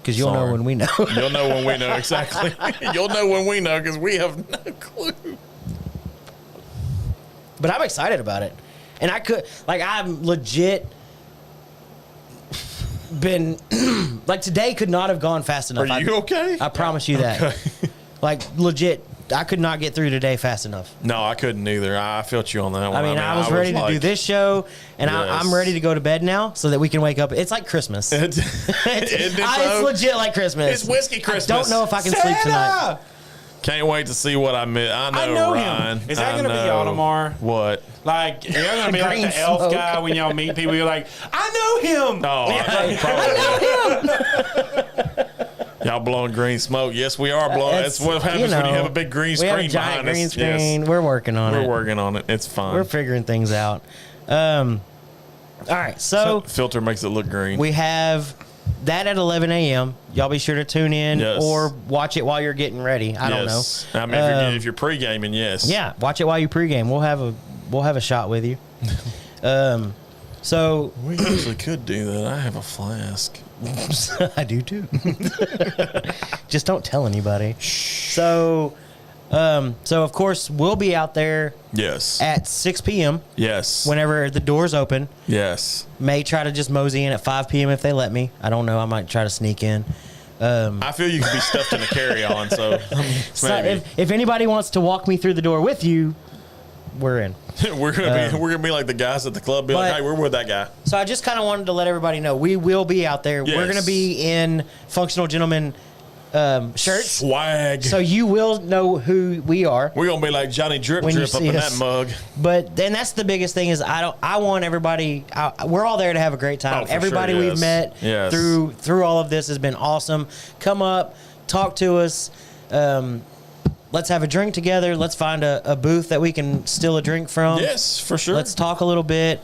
because you'll know Sorry. when we know. You'll know when we know, exactly. You'll know when we know because we have no clue. But I'm excited about it. And I'm legit been, like today could not have gone fast enough. Are you okay? I promise you that. Like legit, I could not get through today fast enough. No, I couldn't either. I felt you on that one. I mean, I was ready to do like- this show, and Yes. I'm ready to go to bed now so that we can wake up. It's like Christmas. Isn't it It's though? legit like Christmas. It's whiskey Christmas. I don't know if I can sleep tonight. Can't wait to see what I miss. I know him. Ryan. Is that I going to be know. y'all tomorrow? What? Like, you're going to be like Green the elf smoke. guy when y'all meet people. You're like, I know him. Oh, y'all blowing green smoke. Yes, we are blowing. That's what happens when you have a big green we screen have a giant behind us. green screen. Yes. We're working on it. We're working on it. It's fun. We're figuring things out. All right, so Filter makes it look green. we have that at 11 a.m. Y'all be sure to tune in Yes. or watch it while you're getting ready. I don't know. Yes. I mean, if you're pre-gaming, yes. Yeah, watch it while you pregame. We'll have a shot with you. So We actually could do that. I have a flask. I do too. Just don't tell anybody. So of course we'll be out there Yes. at 6 p.m. Yes. whenever the doors open. Yes. May try to just mosey in at 5 p.m. if they let me. I don't know. I might try to sneak in. I feel you could be stuffed in a carry-on, so So maybe if anybody wants to walk me through the door with you, we're in. we're gonna be like the guys at the club. Be like, but- hey, we're with that guy. So I just kind of wanted to let everybody know we will be out there. Yes. We're going to be in Functional Gentleman shirts. Swag. So you will know who we are. We're gonna be like Johnny Drip When you Drip up see in us. that mug. But then that's the biggest thing is I want everybody. We're all there to have a great time. Oh, for Everybody sure, we've yes. met Yes. through all of this has been awesome. Come up, talk to us. Let's have a drink together. Let's find a booth that we can steal a drink from. Yes, for sure. Let's talk a little bit.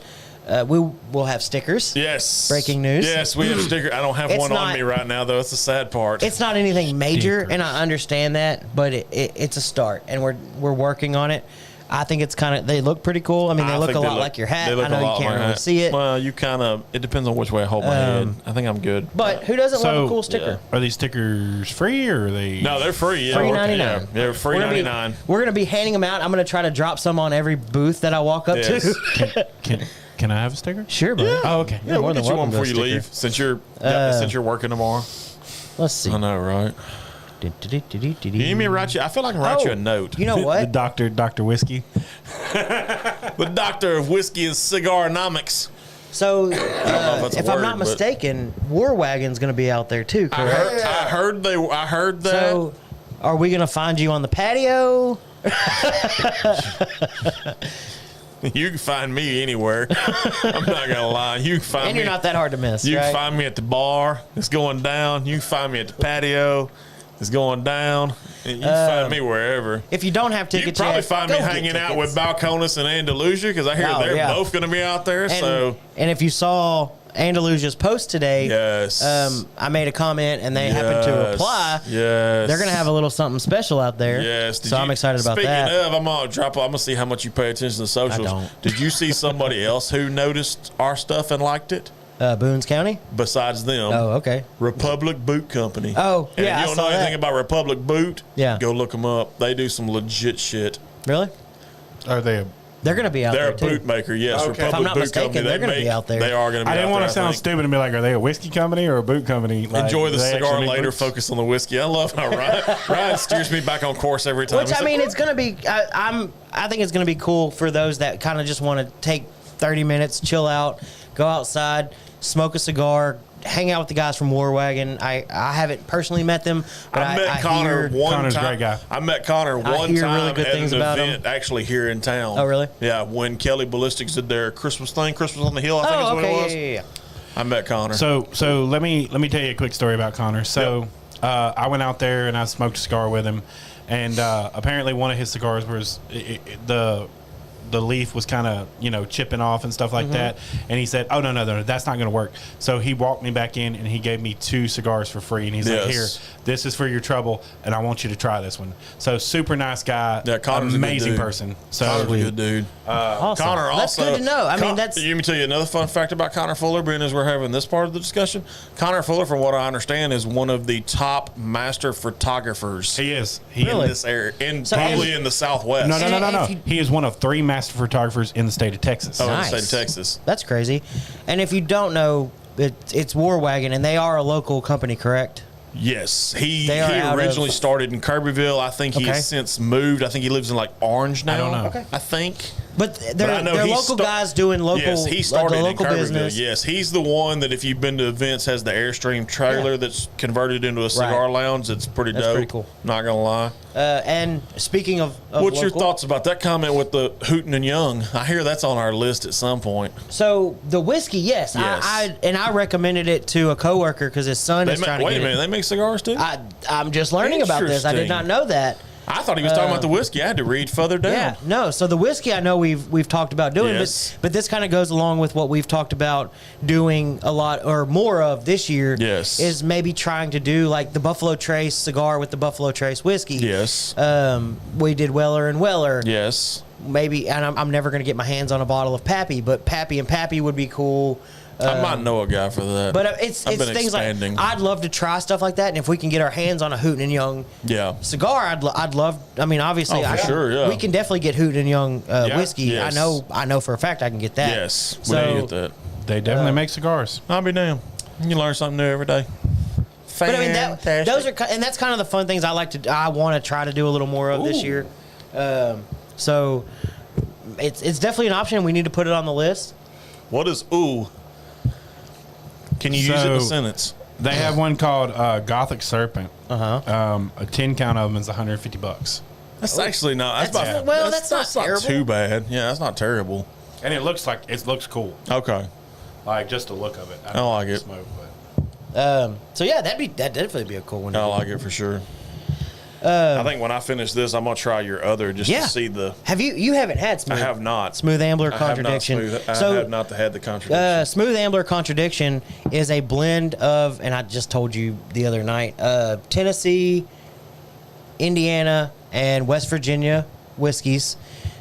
We'll have stickers. Yes. Breaking news. Yes, we have a sticker. I don't have It's one on not- me right now, though. It's the sad part. It's not anything major, Stickers. and I understand that, but it's a start, and we're working on it. I think it's kind of they look pretty cool. I mean, they I look think a lot like your hat. They look I know a lot you can't like really that. see it, Well, you kind of. It depends on which way I hold my head. I think I'm good. but who doesn't love a So- cool sticker? Are these stickers free or are they? No, they're free. Yeah, Free okay, 99. Yeah, they're free We're gonna be- 99. We're gonna be handing them out. I'm gonna try to drop some on every booth that I walk up Yes. to. Can I have a sticker? Sure, buddy. Yeah. Oh, okay. Yeah, more we'll than get you one welcome to before a you sticker. leave. Since you're working tomorrow. Let's see. I know, right? You need me to write you? I feel like I can write you a note. You know The what? Dr. Whiskey. The doctor of whiskey and cigaronomics. So, that's a if I'm word, not but- mistaken, War Wagon's gonna be out there too, I correct? heard that. So, are we gonna find you on the patio? You can find me anywhere. I'm not gonna lie. You can find And me. you're not that hard to miss, You right? can find me at the bar. It's going down. You can find me at the patio. It's going down. You can find me wherever. If you don't have You tickets, can probably yet, find me go get hanging out tickets. with Balcones and Andalusia because I hear Oh, they're yeah. both going to be out there. And, So and if you saw Andalusia's post today, yes, I made a comment and they happened to Yes. reply. Yes, They're gonna have a little something special out there. Yes, so I'm excited about speaking that. of, I'm gonna see how much you pay attention to socials. don't. Did you see somebody else who noticed our stuff and liked it Boones County. besides them? Oh, okay. Republic Boot Company. Oh, and yeah, if I you don't saw know anything that. about Republic Boot, Yeah. go look them up. They do some legit shit. Really? Are they? They're gonna be out They're there a too. boot maker, yes. Okay. Republic If I'm not Boot mistaken, Company. they're gonna be make- out there. They are going to be I out didn't want there, to sound think. stupid and be like, are they a whiskey company or a boot company? Like, Enjoy the do they cigar actually make later. boots? Focus on the whiskey. I love how Ryan steers me back on course every time. Which He's I like, mean, it's gonna be. I think it's gonna be cool for those that kind of just want to take 30 minutes, chill out, go outside, smoke a cigar, hang out with the guys from War Wagon. I haven't personally met them, but I met Connor hear- one Connor's a time. great guy. I met Connor one hear time really good at things an about him. event actually here in town. Oh, really? Yeah, when Kelly Ballistics did their Christmas thing, Christmas on the Hill, I think is Oh, what okay, it was. yeah. I met Connor. So let me tell you a quick story about Connor. So I went out there and I smoked a cigar with him, and apparently one of his cigars was the leaf was kind of chipping off and stuff like that. And he said, "Oh no, that's not going to work." So he walked me back in and he gave me 2 cigars for free. And he's like, "Here, Yes. this is for your trouble, and I want you to try this one." So super nice guy, Yeah, Connor's a good amazing dude. person. So Connor's a good dude. Awesome. Connor That's also. good to know. I mean, that's Let me tell you another fun fact about Connor Fuller, being as we're having this part of the discussion. Connor Fuller, from what I understand, is one of the top master photographers he is. in Really? this area, So- probably in the Southwest. No. And if you- He is one of 3 master photographers in the state of Texas. Oh, in the Nice. state of Texas. That's crazy. And if you don't know, it's War Wagon, and they are a local company, correct? Yes, he They are out originally of- started in Kirbyville. I think he Okay. has since moved. I think he lives in like Orange now. I don't know. Okay. I think. But they're, I know they're he local sta- guys doing local. Yes, he like started the in local Kirbyville. business. Yes, he's the one that if you've been to events has the Airstream trailer Yeah. that's converted into a cigar Right. lounge. It's pretty That's dope. pretty cool. Not gonna lie. And speaking of What's your local- thoughts about that comment with the Hooten and Young? I hear that's on our list at some point. So the whiskey, yes, Yes. I recommended it to a coworker because his son is trying to Wait get a minute, it. they make cigars too? I'm just learning about this. I did Interesting. not know that. I thought he was talking about the whiskey. I had to read further down. Yeah, no. So the whiskey, I know we've talked about doing, Yes. but this kind of goes along with what we've talked about doing a lot or more of this year. Yes. Is maybe trying to do like the Buffalo Trace cigar with the Buffalo Trace whiskey. Yes. We did Weller and Weller. Yes. Maybe, and I'm never going to get my hands on a bottle of Pappy, but Pappy and Pappy would be cool. I might know a guy for that. But it's I've been things expanding. like I'd love to try stuff like that, and if we can get our hands on a Hooten and Young Yeah. cigar, I'd love. I mean, obviously, Oh, for sure, yeah. we can definitely get Hooten and Young whiskey. Yes. I know for a fact I can get that. Yes. We So need to get that. They definitely make cigars. I'll be damned. You learn something new every day. but I mean, those are and that's kind of the fun things I want to try to do a little more of this Ooh. year. So it's definitely an option. We need to put it on the list. What is ooh? Can you use it in a sentence? They have one called Gothic Serpent. Uh-huh. A 10 count of them is $150. That's actually not. That's not terrible. too bad. Yeah, that's not terrible. And it looks cool. Okay. Like just the look of it. I like it. Smoke, but. So yeah, that'd definitely be a cool one. I like it for sure. I think when I finish this, I'm gonna try your other just to see the. Have you haven't had smooth? I have not. Smooth Ambler Contradiction. I have not had the contradiction. Smooth Ambler Contradiction is a blend of, and I just told you the other night, Tennessee, Indiana, and West Virginia whiskeys.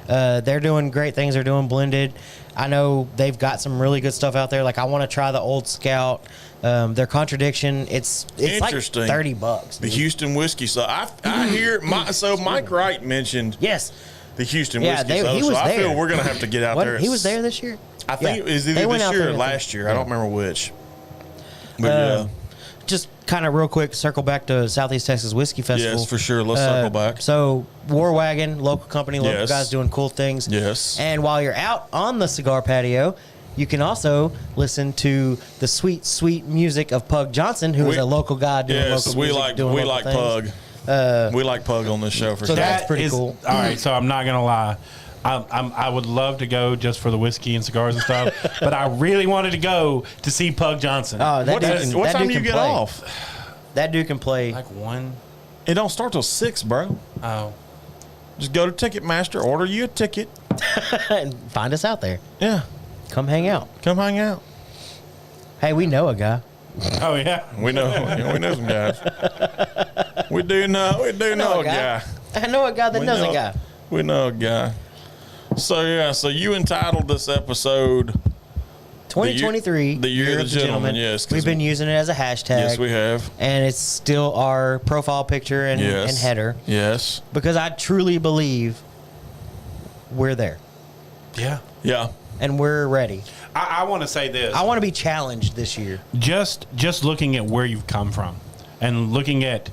They're doing great things. They're doing blended. I know they've got some really good stuff out there. Like I want to try the Old Scout. Their Contradiction. It's like $30. The Houston whiskey. So I hear Mike Wright mentioned the Houston whiskey. He was I there. feel we're gonna have to get out there. He was there this year. I think it was either this year or last year. I don't remember which. But just kind of real quick, circle back to Southeast Texas Whiskey Festival. Yes, for sure. Let's circle back. So, War Wagon, local company, local guys doing cool things. Yes. And while you're out on the cigar patio, you can also listen to the sweet, sweet music of Pug Johnson, who is a local guy doing local music. We like Pug. We like Pug on this show for sure. That's pretty cool. All right, so I'm not gonna lie. I would love to go just for the whiskey and cigars and stuff, but I really wanted to go to see Pug Johnson. Oh, what time do you get off? That dude can play. Like 1. It don't start till 6, bro. Oh. Just go to Ticketmaster, order you a ticket, and find us out there. Yeah. Come hang out. Come hang out. Hey, we know a guy. Oh yeah, we know some guys. We do know a guy. I know a guy that knows a guy. We know a guy. So you entitled this episode 2023, the year of the gentleman. Yes, we've been using it as a hashtag. Yes, we have, and it's still our profile picture and header. Yes, because I truly believe we're there. Yeah, and we're ready. I want to say this. I want to be challenged this year. Just looking at where you've come from, and looking at,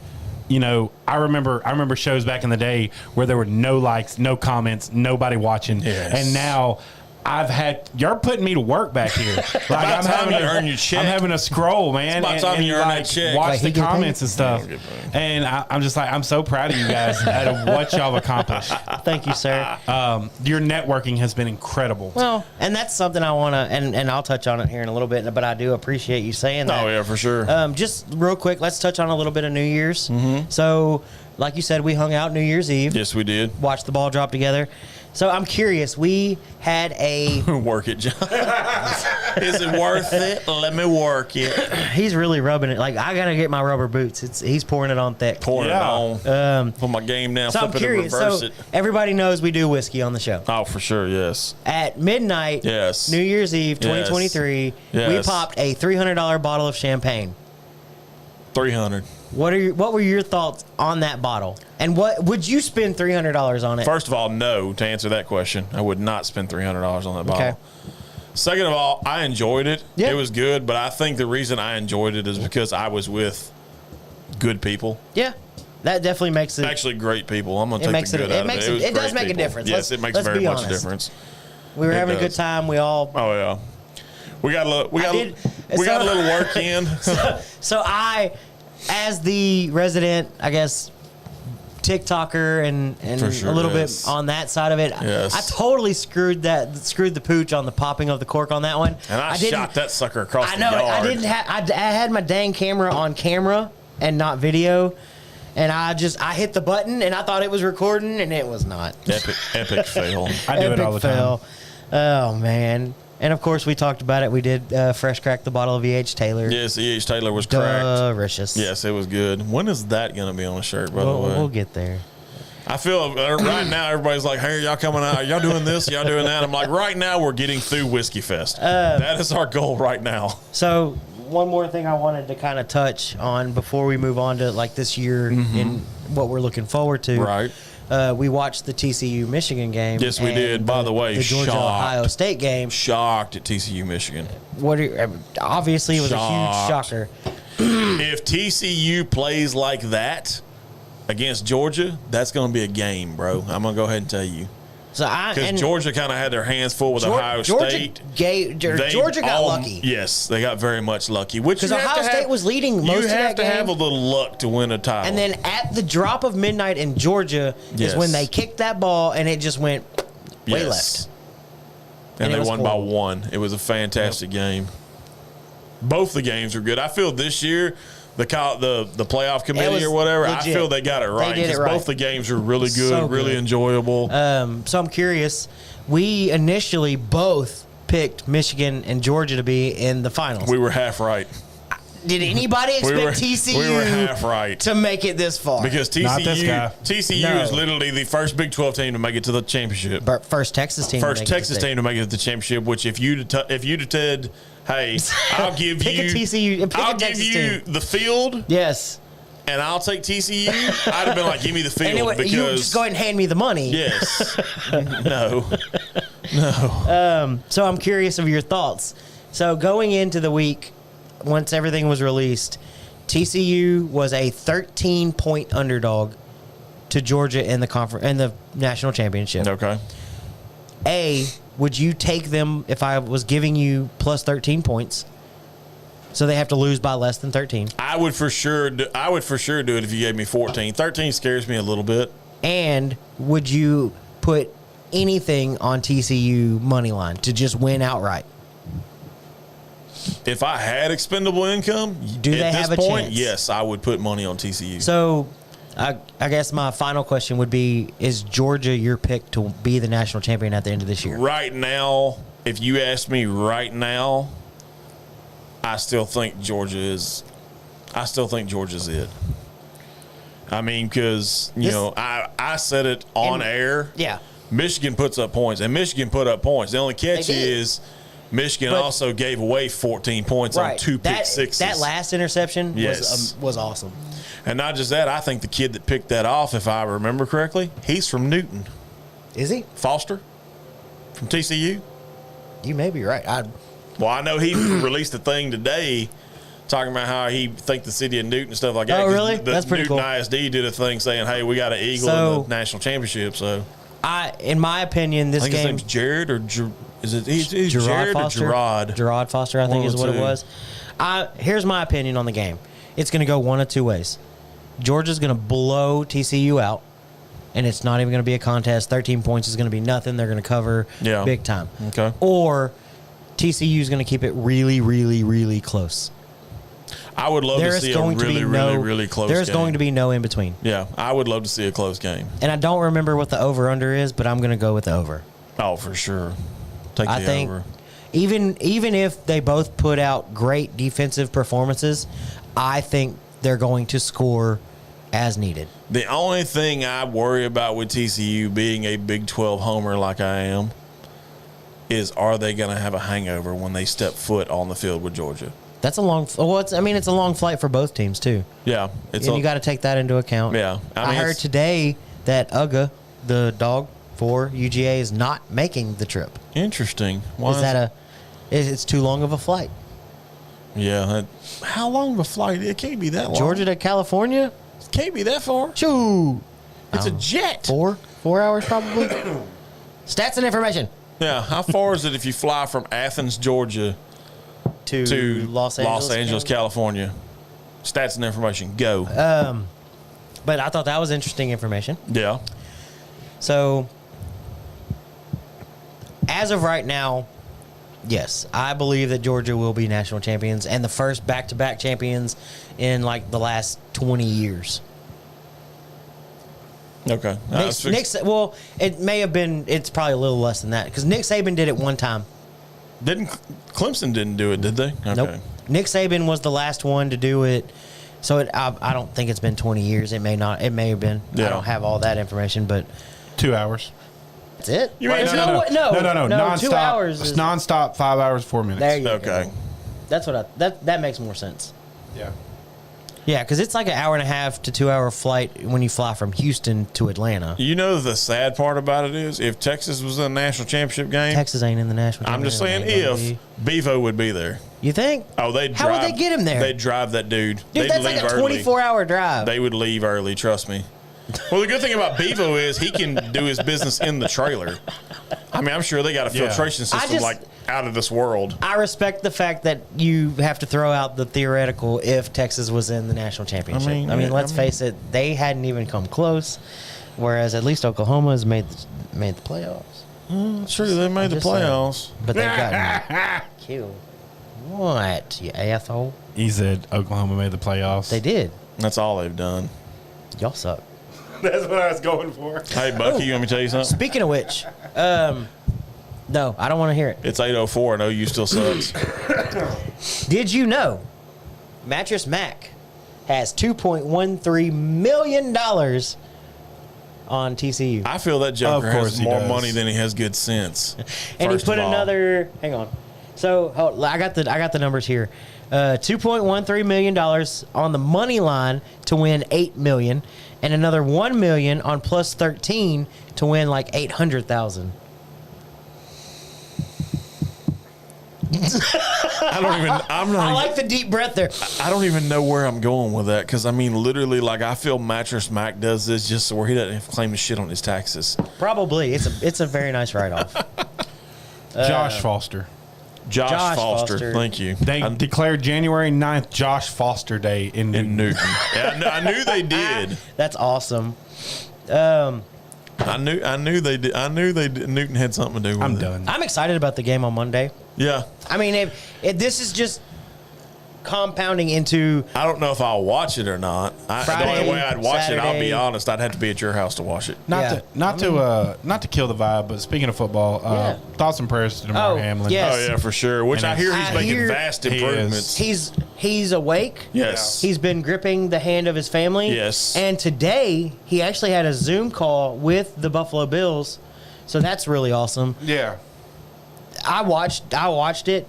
I remember shows back in the day where there were no likes, no comments, nobody watching, and now you're putting me to work back here. Like I'm having to earn your check. I'm having to scroll, man, and you earn that check. Watch the comments and stuff. And I'm just like, I'm so proud of you guys out of what y'all have accomplished. Thank you, sir. Your networking has been incredible. Well, and that's something I want to, and I'll touch on it here in a little bit, but I do appreciate you saying that. Oh yeah, for sure. Just real quick, let's touch on a little bit of New Year's. Mm-hmm. So, like you said, we hung out New Year's Eve. Yes, we did. Watched the ball drop together. So I'm curious. We had a work it, John. Is it worth it? Let me work it. He's really rubbing it. Like I gotta get my rubber boots. He's pouring it on thick. Pouring it on. Put my game down. So flip I'm curious. it and reverse it. Everybody knows we do whiskey on the show. Oh, for sure. Yes. At midnight. Yes. New Year's Eve, 2023. Yes. We popped a $300 bottle of champagne. 300. What were your thoughts on that bottle? And what would you spend $300 on it? First of all, no. To answer that question, I would not spend $300 on that bottle. Okay. Second of all, I enjoyed it. Yeah. It was good, but I think the reason I enjoyed it is because I was with good people. Yeah. That definitely makes it. Actually, great people. I'm going to take the good out of it. It does make a difference. Yes, it makes very much a difference. We were having a good time. We all. Oh yeah. We got a little work in. So I, as the resident, I guess, TikToker and sure, a little bit on that side of it, I totally screwed the pooch on the popping of the cork on that one. And I shot that sucker across the yard. I didn't have. I had my dang camera on camera and not video. And I hit the button and I thought it was recording and it was not. Epic fail. I do it all the time. Oh man. And of course we talked about it. We did fresh crack the bottle of E.H. Taylor. Yes, E.H. Taylor was cracked. Delicious. Yes, it was good. When is that going to be on a shirt, by the way? We'll get there. I feel right now everybody's like, hey, are y'all coming out? Are y'all doing this? Y'all doing that? I'm like, right now we're getting through Whiskey Fest. That is our goal right now. So one more thing I wanted to kind of touch on before we move on to like this year and what we're looking forward to. Right. We watched the TCU Michigan game. Yes, we did. By the way, the Georgia Ohio State game. Shocked at TCU Michigan. Obviously, it was a huge shocker. If TCU plays like that against Georgia, that's going to be a game, bro. I'm going to go ahead and tell you. So because Georgia kind of had their hands full with Ohio State. Georgia got lucky. Yes, they got very much lucky. Because Ohio State was leading most of that game. You have to have a little luck to win a title. And then at the drop of midnight in Georgia is when they kicked that ball and it just went way left. And they won by 1. It was a fantastic game. Both the games were good. I feel this year the playoff committee or whatever, legit. I feel they got it right because both the games were really good, really enjoyable. So I'm curious. We initially both picked Michigan and Georgia to be in the finals. We were half right. Did anybody expect TCU we were half right. to make it this far? Because TCU is literally the first Big 12 team to make it to the championship. First Texas team. First Texas team to make it to the championship. Which if you'd said, "Hey, I'll give pick you a TCU, I'll give you the field," yes, and I'll take TCU, I'd have been like, "Give me the field." Because you just go ahead and hand me the money. Yes. No. So I'm curious of your thoughts. So going into the week, once everything was released, TCU was a 13-point underdog to Georgia in the national championship. Okay. Would you take them if I was giving you plus 13 points? So they have to lose by less than 13. I would for sure do it if you gave me 14. 13 scares me a little bit. And would you put anything on TCU money line to just win outright? If I had expendable income, yes, I would put money on TCU. So I guess my final question would be, is Georgia your pick to be the national champion at the end of this year? Right now, if you ask me right now, I still think Georgia's it. I mean, because, I said it on air. Yeah. Michigan puts up points, and Michigan put up points. The only catch is Michigan also gave away 14 points on 2 pick sixes. That last interception was awesome. And not just that, I think the kid that picked that off, if I remember correctly, he's from Newton. Is he? Foster from TCU. You may be right. I know he released a thing today talking about how he thinks the city of Newton and stuff like that. Oh, really? That's pretty Newton cool. ISD did a thing saying, "Hey, we got an eagle in the national championship." So, in my opinion, this game. His name's Jared or is it? He's Jared Foster? Or Gerard? Gerard Foster, I think, is what it was. Here's my opinion on the game. It's going to go one of two ways. Georgia's going to blow TCU out, and it's not even going to be a contest. 13 points is going to be nothing. They're going to cover big time. Okay. Or TCU is going to keep it really, really, really close. I would love to see a really close game. There's going to be no in between. Yeah, I would love to see a close game. And I don't remember what the over-under is, but I'm going to go with the over. Oh, for sure. Take the over. Even if they both put out great defensive performances, I think they're going to score as needed. The only thing I worry about with TCU being a Big 12 homer like I am is, are they going to have a hangover when they step foot on the field with Georgia? That's a long. Well, it's a long flight for both teams too. Yeah, you got to take that into account. Yeah, I heard today that Uga, the dog for UGA, is not making the trip. Interesting. Why it's too long of a flight. Yeah. How long of a flight? It can't be that long. Georgia to California? It can't be that far. Shoo. It's a jet. 4 hours probably. Stats and information. Yeah. How far is it if you fly from Athens, Georgia, to Los Angeles, California? Stats and information. Go. But I thought that was interesting information. Yeah. So, as of right now, yes, I believe that Georgia will be national champions and the first back-to-back champions in like the last 20 years. Okay. It may have been. It's probably a little less than that because Nick Saban did it one time. Clemson didn't do it, did they? Okay. Nope. Nick Saban was the last one to do it. So I don't think it's been 20 years. It may not. It may have been. Yeah. I don't have all that information, but 2 hours. That's it. No. Non-stop, 2 hours. It's nonstop. 5 hours 4 minutes. There you go. That's what that makes more sense. Yeah. Yeah, because it's like an 1.5 to 2 hour flight when you fly from Houston to Atlanta. You know the sad part about it is, if Texas was in the national championship game, Texas ain't in the national championship. I'm just saying if Bevo would be there. You think? Oh, How would they get him there? They'd drive that dude. Dude, that's like a 24-hour drive. They would leave early. Trust me. Well, the good thing about Bevo is he can do his business in the trailer. I mean, I'm sure they got a filtration system like out of this world. I respect the fact that you have to throw out the theoretical if Texas was in the national championship. I mean, let's face it, they hadn't even come close, whereas at least Oklahoma has made the playoffs. True, they made the playoffs. But they've gotten killed. What, you asshole? He said Oklahoma made the playoffs. They did. That's all they've done. Y'all suck. That's what I was going for. Hey, Bucky, you want me to tell you something? Speaking of which, no, I don't want to hear it. It's 8:04 and OU still sucks. Did you know Mattress Mac has $2.13 million on TCU? I feel that Joker Of course has he more does. money than he has good sense. And he First put of all. another. Hang on. So I got the numbers here. $2.13 million on the money line to win $8 million, and another $1 million on plus 13 to win like $800,000. I like the deep breath there. I don't even know where I'm going with that because I mean, literally, like I feel Mattress Mac does this just so where he doesn't have to claim his shit on his taxes. Probably it's a very nice write off. Josh Foster. Josh Foster, thank you. They declared January 9th Josh Foster Day in Newton. Yeah, I knew they did. That's awesome. I knew they did. I knew they did. Newton had something to do with it. I'm done. I'm excited about the game on Monday. Yeah. I mean, if this is just compounding into I don't know if I'll watch it or not. The Friday, only way I'd watch it, I'll be Saturday. honest, I'd have to be at your house to watch it. Not to kill the vibe, but speaking of football, Yeah. thoughts and prayers to DeMar Oh, Hamlin. yes. Oh yeah, for sure. Which And I hear I he's making hear vast he is. improvements. he's awake. Yes. He's been gripping the hand of his family. Yes. And today he actually had a Zoom call with the Buffalo Bills. So that's really awesome. Yeah. I watched it.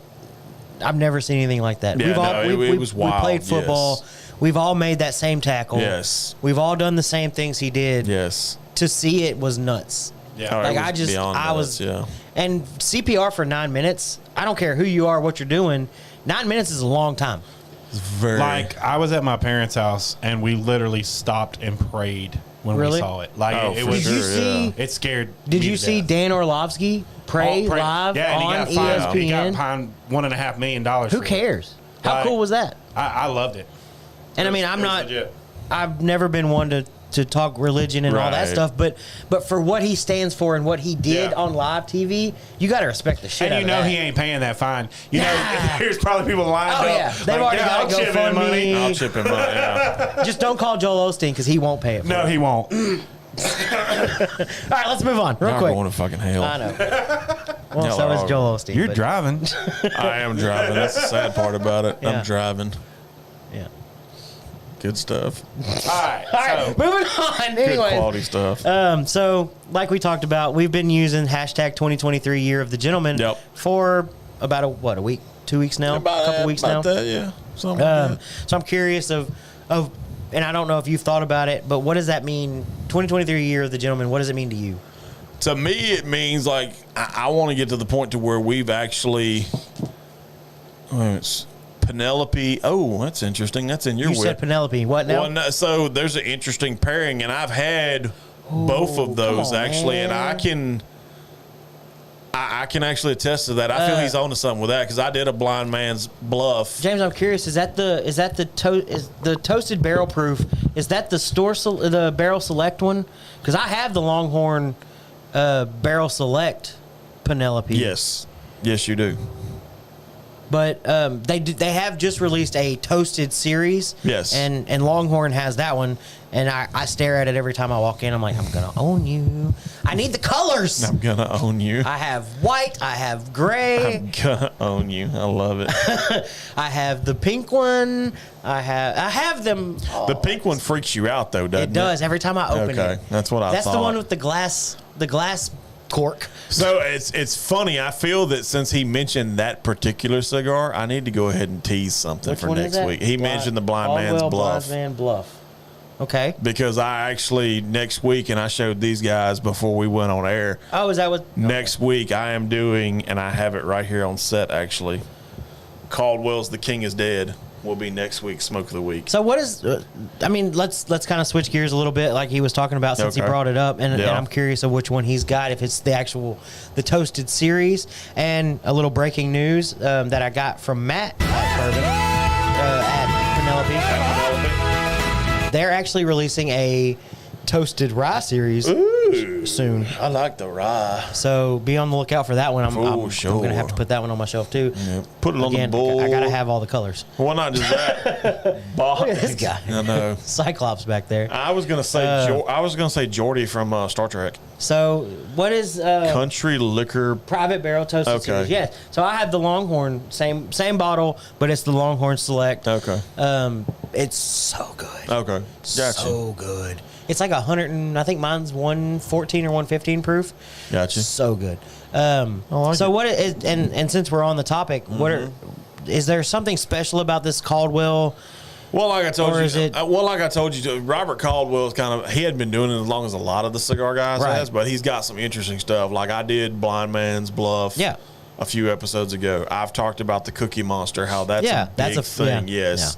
I've never seen anything like that. Yeah, it was wild, We played football. yes. We've all made that same tackle. Yes. We've all done the same things he did. Yes. To see it was nuts. Yeah. Oh, it Like was beyond nuts, yeah. And CPR for 9 minutes. I don't care who you are, what you're doing. 9 minutes is a long time. It's very Like, I was at my parents' house, and we literally stopped and prayed when Really? we saw it. Like, Oh, it for was. Did you sure, see? yeah. It scared. Did me you to see death. Dan Orlovsky pray Oh, live yeah, and on he got fined. He got ESPN? fined $1.5 million. Who cares? How Like, cool was that? I loved it. And I mean, It was legit. I've never been one to talk religion and all that Right. stuff, but for what he stands for and what he did Yeah. on live TV, you got to respect the shit And out you of know that. he ain't paying that fine. You Nah. know, there's probably people lined Oh, up. yeah. They've already got I'll to chip in money. GoFundMe. I'll chip him up, yeah. Just don't call Joel Osteen because he won't pay it for No, it. he won't. All right, let's move on real Y'all quick. going to fucking hell. I know. Well, Y'all so are is all- Joel Osteen. You're but- driving. I am driving. That's the sad part about it. Yeah. I'm driving. Yeah. Good stuff. All right. All right, So, moving on. Good Anyway, quality stuff. so like we talked about, we've been using hashtag 2023 Year of the Gentleman Yep. for about a week, 2 weeks now, a couple weeks now. That, yeah. Something like that. So I'm curious of, and I don't know if you've thought about it, but what does that mean? 2023 Year of the Gentleman. What does it mean to you? To me, it means like I want to get to the point to where we've actually. It's Penelope. Oh, that's interesting. That's in your You said whip. Penelope. What now? Well, no, so there's an interesting pairing, and I've had both of those come on, actually, and I man. can. I can actually attest to that. I feel he's onto something with that because I did a blind man's bluff. James, I'm curious. Is the toasted barrel proof? Is that the barrel select one? Because I have the Longhorn barrel select Penelope. Yes, yes, you do. But they have just released a toasted series. Yes. And Longhorn has that one, and I stare at it every time I walk in. I'm like, I'm gonna own you. I need the colors. I'm gonna own you. I have white. I have gray. I'm gonna own you. I love it. I have the pink one. I have them. The pink one freaks you out though, doesn't it? It does every time I open it. Okay, that's what I That's thought. the one with the glass cork. So it's funny. I feel that since he mentioned that particular cigar, I need to go ahead and tease something Which for one is next that? week. He mentioned the blind man's Caldwell bluff. Blind Man Bluff. Okay. Because I actually next week, and I showed these guys before we went on air. Oh, is that what? Next week I am doing, and I have it right here on set actually. Caldwell's "The King Is Dead." will be next week's smoke of the week. So what is? I mean, let's kind of switch gears a little bit, like he was talking about since he Okay. brought it up, and Yeah. I'm curious of which one he's got. If it's the toasted series, and a little breaking news that I got from Matt at Bourbon at Penelope. They're actually releasing a toasted rye series soon. I like the rye. So be on the lookout for that one. I'm going sure. to have to put that one on my shelf too. Yeah. Put it on Again, the bowl. I got to have all the colors. Well, not just that. Look at this guy. I know. Cyclops back there. I was gonna say Geordie from Star Trek. So what is Country liquor. Private Barrel Toasted Okay. Series? Yes. So I have the Longhorn, same bottle, but it's the Longhorn Select. Okay. It's so good. Okay. Gotcha. So good. It's like 100 and I think mine's 114 or 115 proof. Gotcha. So good. like so it. what is and since we're on the topic, is there something special about this Caldwell? Well, like I told Or you, is it- Robert Caldwell is kind of, he had been doing it as long as a lot of the cigar guys Right. has, but he's got some interesting stuff. Like I did Blind Man's Bluff. Yeah. A few episodes ago, I've talked about the Cookie Monster, how that's Yeah, a big that's a- thing. yeah, Yes.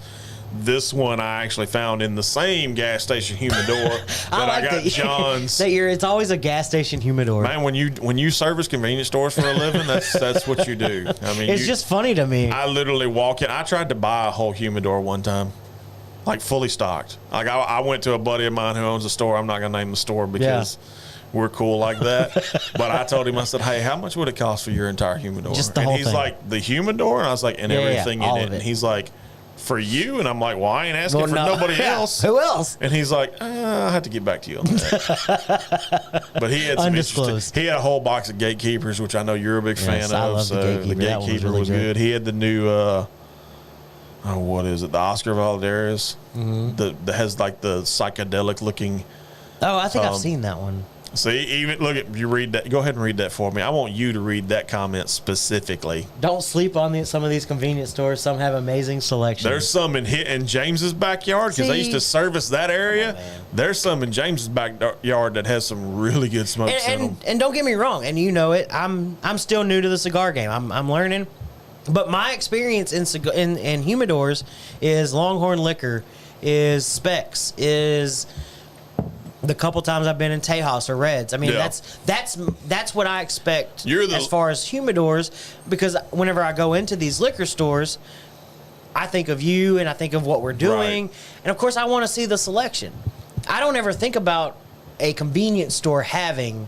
This one I actually found in the same gas station humidor that I got that John's. it's always a gas station humidor. Man, when you service convenience stores for a living, that's what you do. I mean, It's just funny to me. I literally walk in. I tried to buy a whole humidor one time, like fully stocked. Like I went to a buddy of mine who owns a store. I'm not gonna name the store because we're cool like that. But I told him, I said, "Hey, how much would it cost for your entire humidor?" Just the and whole he's thing. like, "The humidor," and I was like, "And Yeah, everything all in of it." it. And he's like, "For you?" And I'm like, "Well, I ain't asking Well, for no. nobody Yeah. else." Who else? And he's like, "I have to get back to you on that." But he had some Undisclosed. interesting. He had a whole box of Gatekeepers, which I know you're a big fan Yes, of. I love the So Gatekeeper. That one was Gatekeeper really was good. good. He had the new. What is it? The Oscar Valdez. That has like the psychedelic looking. Oh, I think I've seen that one. See, even look at you read that. Go ahead and read that for me. I want you to read that comment specifically. Don't sleep on some of these convenience stores. Some have amazing selections. There's some in James's backyard because they used to service that area. man. There's some in James's backyard that has some really good smokes in them. and don't get me wrong, and you know it. I'm still new to the cigar game. I'm learning, but my experience in humidors is Longhorn Liquor, is Specs, is the couple times I've been in Tejas or Reds. I mean, Yeah. that's what I expect You're the- as far as humidors, because whenever I go into these liquor stores, I think of you and I think of what we're doing, Right. and of course I want to see the selection. I don't ever think about a convenience store having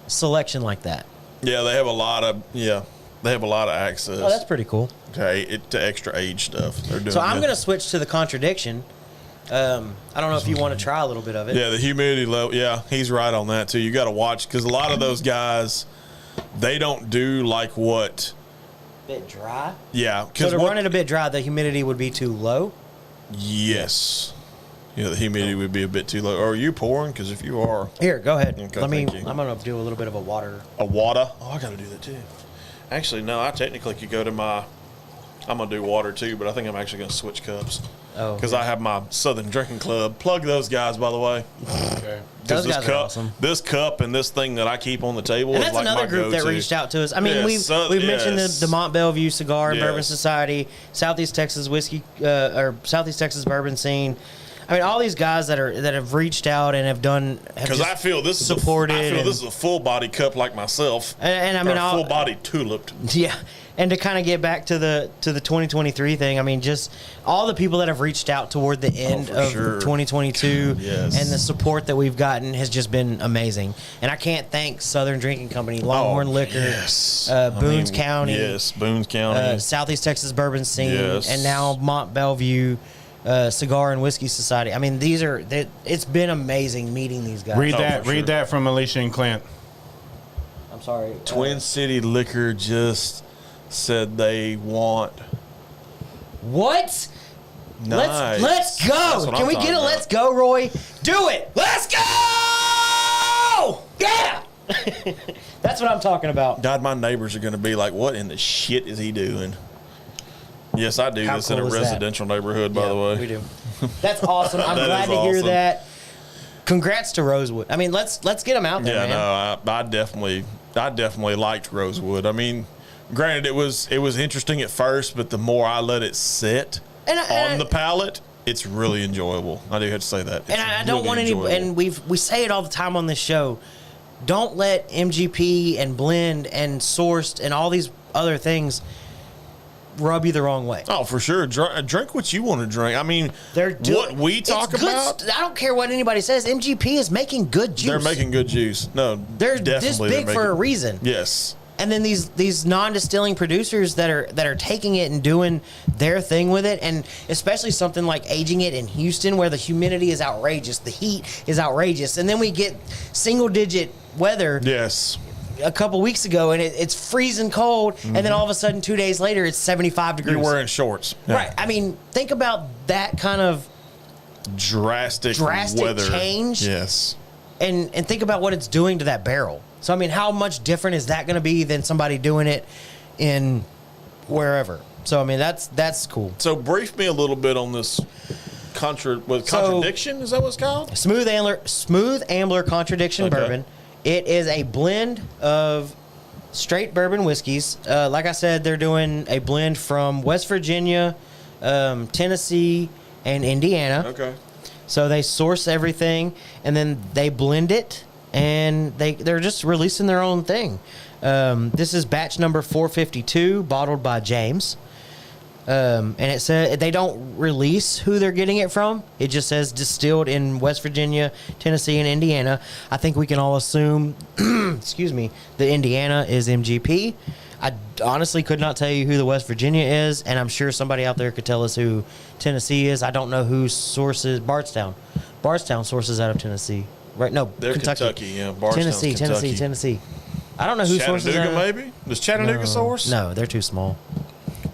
selection like that. Yeah, they have a lot of access. Oh, that's pretty cool. to extra age stuff. They're doing. So I'm good. going to switch to the contradiction. I don't know if you want to try a little bit of it. Yeah, the humidity level. Yeah, he's right on that too. You got to watch because a lot of those guys, they don't do like what. Bit dry. Yeah, So because to run it a bit dry, the humidity would be too low. Yes. Yeah, the humidity would be a bit too low. Are you pouring? Because if you are, Here, go ahead. Okay, Let me. thank you. I'm going to do a little bit of a water. a water. Oh, I got to do that too. Actually, no. I technically could go to my. I'm gonna do water too, but I think I'm actually gonna switch cups. Oh, Because I have my Southern Drinking Club. Plug those guys, by the way. Okay. Those This guys are cup, awesome. this cup, and this thing that I keep on the table And is that's like another my group go-to. that reached out to us. I mean, Yes, we've mentioned yes. the Mont Bellevue Cigar and Bourbon Yes. Society, Southeast Texas whiskey or Southeast Texas bourbon scene. I mean, all these guys that have reached out and have done. Because I feel this is supported. I feel this is a full body cup like myself, and I mean, full body tulip. yeah. And to kind of get back to the 2023 thing, I mean, just all the people that have reached out toward the end for of sure. 2022 Yes. and the support that we've gotten has just been amazing. And I can't thank Southern Drinking Company, Longhorn Liquor, Yes. Boones I mean, County, Yes, Boones County. Southeast Texas Bourbon Scene, Yes. and now Mont Bellevue Cigar and Whiskey Society. I mean, it's been amazing meeting these guys. Read Oh, that. for Read sure. that from Alicia and Clint. I'm sorry. Twin City Liquor just said they want. What? Nice. Let's That's go. what Can I'm we talking get a about. let's go, Roy? Do it. Let's go. Yeah. That's what I'm talking about. God, my neighbors are going to be like, "What in the shit is he doing?" Yes, I do How this in a cool is that? residential neighborhood, by the way. We do. That's awesome. I'm That glad is to hear awesome. that. Congrats to Rosewood. I mean, let's get them out there, Yeah, man. no, I definitely liked Rosewood. I mean, Granted, it was interesting at first, but the more I let it sit on the palate, it's really enjoyable. I do have to say that. It's I don't really want any, enjoyable. and we say it all the time on this show. Don't let MGP and blend and sourced and all these other things rub you the wrong way. Oh, for sure. Drink what you want to drink. I mean, what we talk it's good about. I don't care what anybody says. MGP is making good juice. They're making good juice. No, They're definitely this big for a reason. Yes. And then these non-distilling producers that are taking it and doing their thing with it, and especially something like aging it in Houston where the humidity is outrageous, the heat is outrageous, and then we get single-digit weather. Yes. A couple weeks ago, and it's freezing cold, and then all of a sudden 2 days later it's 75 degrees. You're wearing shorts. Yeah. Right. I mean, think about that kind of drastic weather change. Yes. And think about what it's doing to that barrel. So, I mean, how much different is that going to be than somebody doing it in wherever? So, I mean, that's cool. So, brief me a little bit on this contradiction. Is that what it's called? Smooth Ambler Contradiction Bourbon. It is a blend of straight bourbon whiskeys. Like I said, they're doing a blend from West Virginia, Tennessee, and Indiana. Okay. So they source everything, and then they blend it, and they're just releasing their own thing. This is batch number 452, bottled by James. And it says they don't release who they're getting it from. It just says distilled in West Virginia, Tennessee, and Indiana. I think we can all assume, excuse me, the Indiana is MGP. I honestly could not tell you who the West Virginia is, and I'm sure somebody out there could tell us who Tennessee is. I don't know who sources Bardstown. Bardstown sources out of Tennessee, right? No, They're Kentucky. Yeah, Bardstown's Tennessee. I don't know who sources Chattanooga, out of, maybe? Does Chattanooga source? No, they're too small.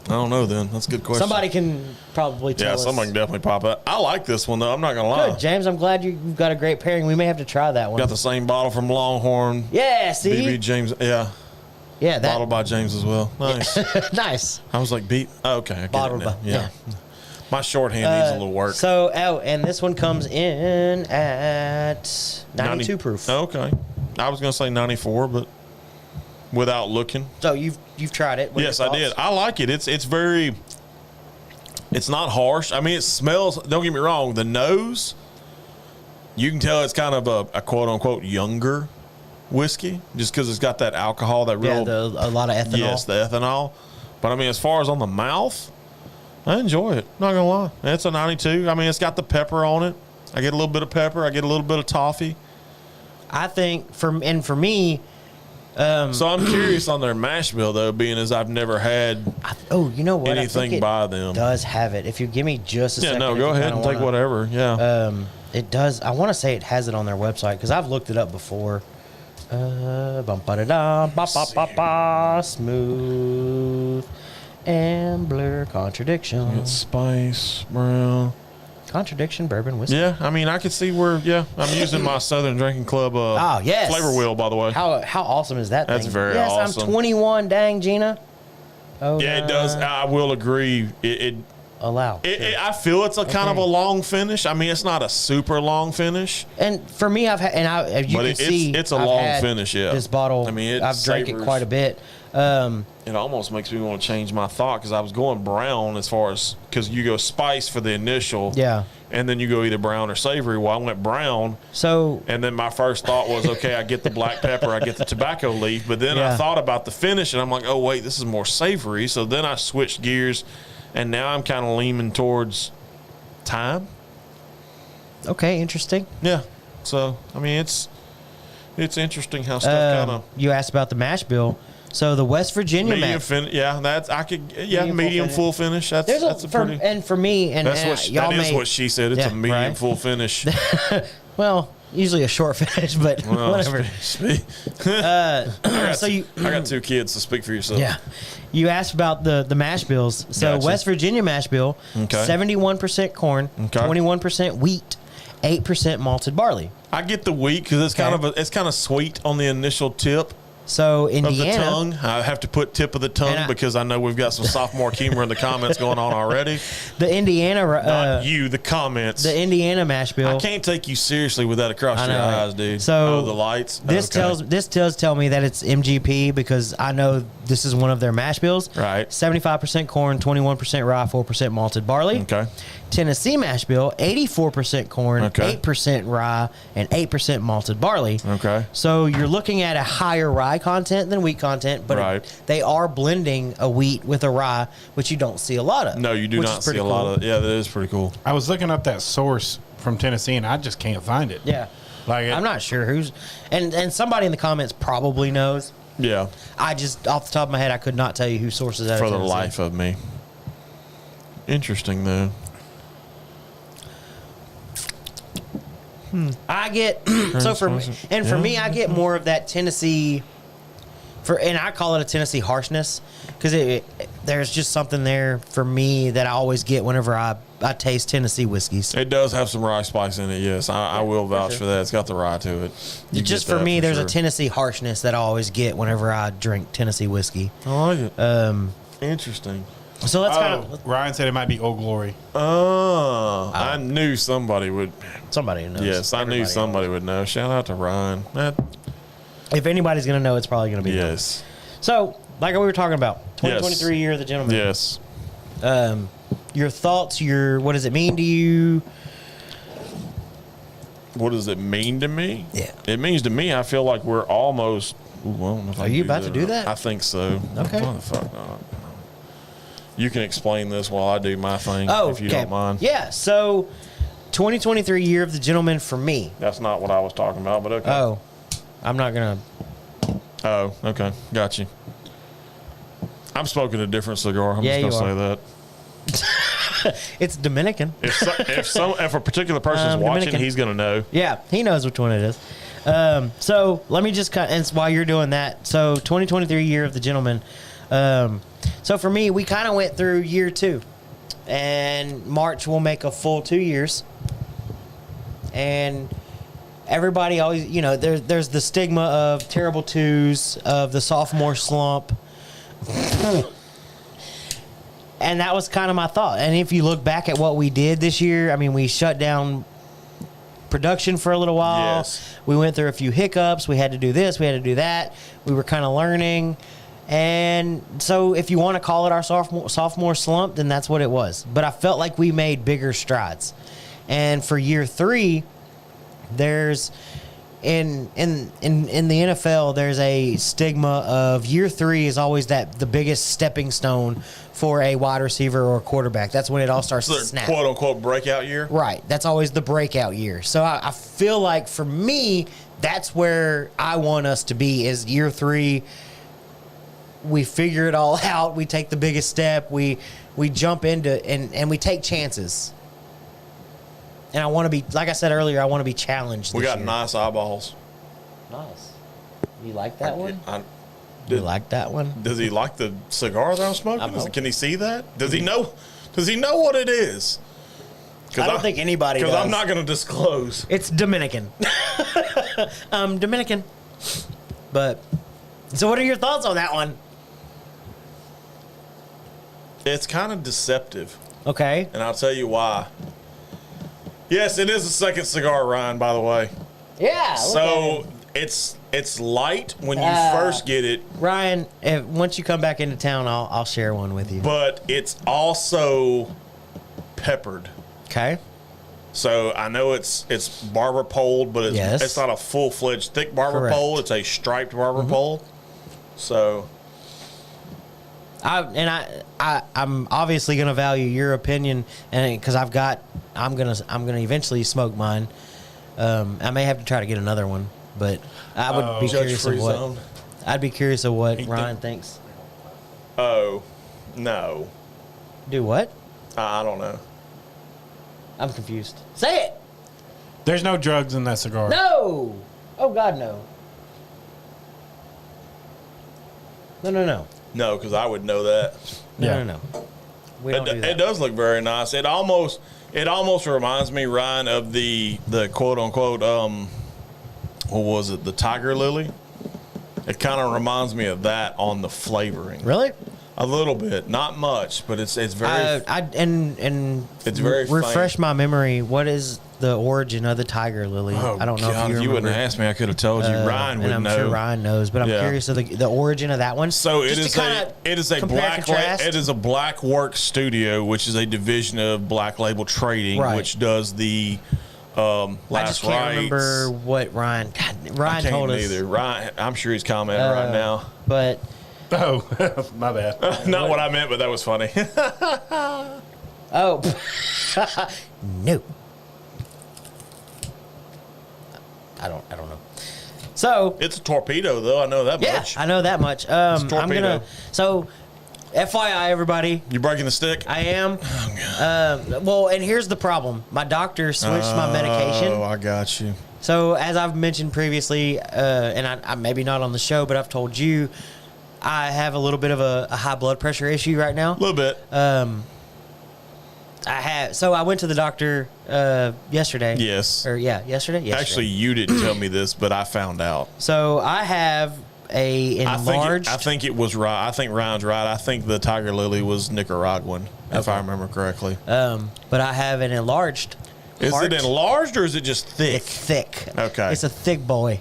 I don't know then. That's a good question. Somebody can probably tell us. Yeah, somebody can definitely pop up. I like this one, though. I'm not going to lie. Good, James. I'm glad you've got a great pairing. We may have to try that one. Got the same bottle from Longhorn. Yeah, see? BB James. Yeah. Yeah, that. Bottled by James as well. Nice. Nice. I was like, okay. I get Bottled it now. by, yeah. My shorthand needs a little work. So, and this one comes in at 92 proof. Okay. I was going to say 94, but without looking. So you've tried it. What are Yes, your I did. thoughts? I like it. It's very. It's not harsh. I mean, it smells. Don't get me wrong. The nose, you can tell it's kind of a quote unquote younger whiskey, just because it's got that alcohol, that real. Yeah, a lot of ethanol. Yes, the ethanol. But I mean, as far as on the mouth, I enjoy it. Not gonna lie, it's a 92. I mean, it's got the pepper on it. I get a little bit of pepper. I get a little bit of toffee. I think for me. So I'm curious on their mash bill though, being as I've never had you know what? anything by them. Does have it? If you give me just a Yeah, second. no, if go you ahead kinda and take wanna- whatever. Yeah. It does. I want to say it has it on their website because I've looked it up before. Smooth Ambler Contradiction. It's spice, brown. Contradiction bourbon whiskey. Yeah, I mean, I could see where. Yeah, I'm using my Southern Drinking Club. Yes. Flavor wheel, by the way. How awesome is that? That's thing? very yes, awesome. I'm 21. Dang, Gina. Oh, Yeah, it does. I will agree. Allow. I feel it's a kind of a long finish. I mean, it's not a super long finish. And for me, you But can see it's a I've long had finish. Yeah, this bottle. I mean, I've drank it savors- quite a bit. It almost makes me want to change my thought because I was going brown as far as because you go spice for the initial. Yeah. And then you go either brown or savory. Well, I went brown. So And then my first thought was, okay, I get the black pepper, I get the tobacco leaf. But then Yeah. I thought about the finish, and I'm like, oh, wait, this is more savory. So then I switched gears, and now I'm kind of leaning towards thyme. okay, interesting. Yeah. So, I mean, it's interesting how stuff kind of. You asked about the mash bill. So the West Virginia Medium mash. finish. Yeah, that's, I could, yeah, Medium full medium finish. full finish. That's a pretty. And for me, and That's and what y'all that is may, what she said. It's Yeah, a medium right. full finish. Well, usually a short finish, but Well, whatever. So you, I got two kids, so speak for yourself. yeah, you asked about the mash bills. So Gotcha. West Virginia mash bill, Okay. 71% corn, Okay. 21% wheat, 8% malted barley. I get the wheat because it's Okay. kind of sweet on the initial tip. So Of the Indiana, tongue, I have to put tip of the tongue because I know we've got some sophomore humor in the comments going on already. the Indiana, Not you, the comments. the Indiana mash bill. I can't take you seriously with that across I your know. eyes, dude. So the lights. This does tell me that it's MGP because I know this is one of their mash bills. Right. 75% corn, 21% rye, 4% malted barley. Okay. Tennessee mash bill, 84% corn, Okay. 8% rye, and 8% malted barley. Okay. So you're looking at a higher rye content than wheat content, but Right. they are blending a wheat with a rye, which you don't see a lot of. No, you do which not is see pretty a cool. lot of. Yeah, that is pretty cool. I was looking up that source from Tennessee, and I just can't find it. Yeah. Like I'm not sure who's, and somebody in the comments probably knows. Yeah, I just, off the top of my head, I could not tell you who sources that. for the life of me. Interesting though. I get so for me, and for me, I get more of that Tennessee. And I call it a Tennessee harshness because there's just something there for me that I always get whenever I taste Tennessee whiskeys. It does have some rye spice in it. Yes, I will vouch for that. It's got the rye to it. You Just get for that me, there's sure. a Tennessee harshness that I always get whenever I drink Tennessee whiskey. I like it. Um, Interesting. so let's kind Oh, of Ryan said it might be Old Glory. Oh, I knew somebody would. somebody who knows. Yes, I knew Everybody somebody would know. Shout out to Ryan. That, knows. If anybody's gonna know, it's probably gonna be. yes. So, like we were talking about, 2023 year of the gentleman. Yes. Your thoughts. What does it mean to you? What does it mean to me? Yeah. It means to me, I feel like we're almost. Ooh, I don't know if I Are can you about to or do not. that? I think so. Okay. Why the fuck not? You can explain this while I do my thing, Oh, if you okay. don't mind. Yeah. So, 2023 year of the gentleman for me. That's not what I was talking about, but okay. Oh, I'm not gonna. Oh, okay. Got you. I'm smoking a different cigar. I'm Yeah, just you going to say that. It's Dominican. If a particular person's watching, Dominican. he's going to know. Yeah, he knows which one it is. So let me just and while you're doing that, so 2023 year of the gentleman. So for me, we kind of went through year 2, and March will make a full 2 years. And everybody always, there's the stigma of terrible twos, of the sophomore slump. And that was kind of my thought. And if you look back at what we did this year, I mean, we shut down production for a little while. Yes. We went through a few hiccups. We had to do this. We had to do that. We were kind of learning. And so if you want to call it our sophomore slump, then that's what it was. But I felt like we made bigger strides. And for year 3, there's in the NFL, there's a stigma of year 3 is always the biggest stepping stone for a wide receiver or a quarterback. That's when it all starts to It's snap. the quote unquote breakout year. Right. That's always the breakout year. So I feel like for me, that's where I want us to be is year 3. We figure it all out. We take the biggest step. We jump into and we take chances. And I want to be, like I said earlier, I want to be challenged. We this got year. nice eyeballs. Nice. You like that one? Did- You like that one? Does he like the cigar that I'm smoking? I'm hoping. Can he see that? Does he know? Does he know what it is? I don't think anybody does. Because I'm not going to disclose. It's Dominican. Dominican. But, so what are your thoughts on that one? It's kind of deceptive, Okay. and I'll tell you why. Yes, it is a second cigar, Ryan, by the way. Yeah. So it's light when you Ah. first get it, Ryan, once you come back into town, I'll share one with you. but it's also peppered. Okay. So I know it's barber pole, but Yes. it's not a full-fledged thick barber Correct. pole. It's a striped barber pole. So I'm obviously gonna value your opinion, and because I'm gonna eventually smoke mine. I may have to try to get another one, but I would be curious of judge-free what zone. I'd be curious of what Ryan thinks. Oh, no. Do what? I don't know. I'm confused. Say it. There's no drugs in that cigar. No. Oh God, no. No. No, because I would know that. No. We don't do It that. does look very nice. It almost reminds me, Ryan, of the quote unquote what was it? The Tiger Lily. It kind of reminds me of that on the flavoring. Really? A little bit, not much, but it's very. It's very refresh faint. my memory. What is the origin of the tiger lily? I don't know if you remember. You wouldn't ask me. I could have told you. Ryan would and I'm know. sure Ryan knows, but I'm curious of the origin of that one. So Just it is a Black Work Studio, which is a division of Black Label Trading, Right. which does the I last just can't rights. remember what Ryan. God, Ryan I can't told us. either. Ryan, I'm sure he's commenting right now. But Oh, my bad. Not what I meant, but that was funny. oh no, I don't know. So It's a torpedo, though. I know that yeah, much. I know that much. I'm torpedo. gonna. So, FYI, everybody, You breaking the stick? I am. Well, and here's the problem. My doctor switched my medication. Oh, I got you. So, as I've mentioned previously, and I maybe not on the show, but I've told you, I have a little bit of a high blood pressure issue right now. A little bit. So I went to the doctor yesterday. Yes. Yesterday. Actually, you didn't tell me this, but I found out. So I have a enlarged. I think it was right. I think Ryan's right. I think the tiger lily was Nicaraguan, if I remember correctly. But I have an enlarged. Is heart. it enlarged or is it just thick? It's thick. Okay. It's a thick boy.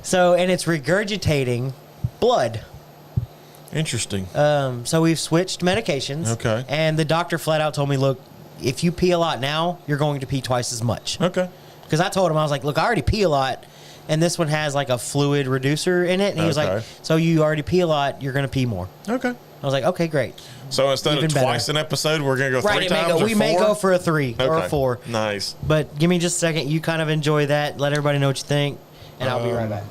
So, and it's regurgitating blood. Interesting. So we've switched medications. Okay. And the doctor flat out told me, look, if you pee a lot now, you're going to pee twice as much. Okay. Because I told him, I was like, look, I already pee a lot, and this one has like a fluid reducer in it. And he was like, Okay. so you already pee a lot, you're going to pee more. Okay. I was like, okay, great. So instead Even of better. twice an episode, we're going to go three times or we may four? go for a 3 or a Okay. 4. Nice. But give me just a second. You kind of enjoy that. Let everybody know what you think, and I'll be right back.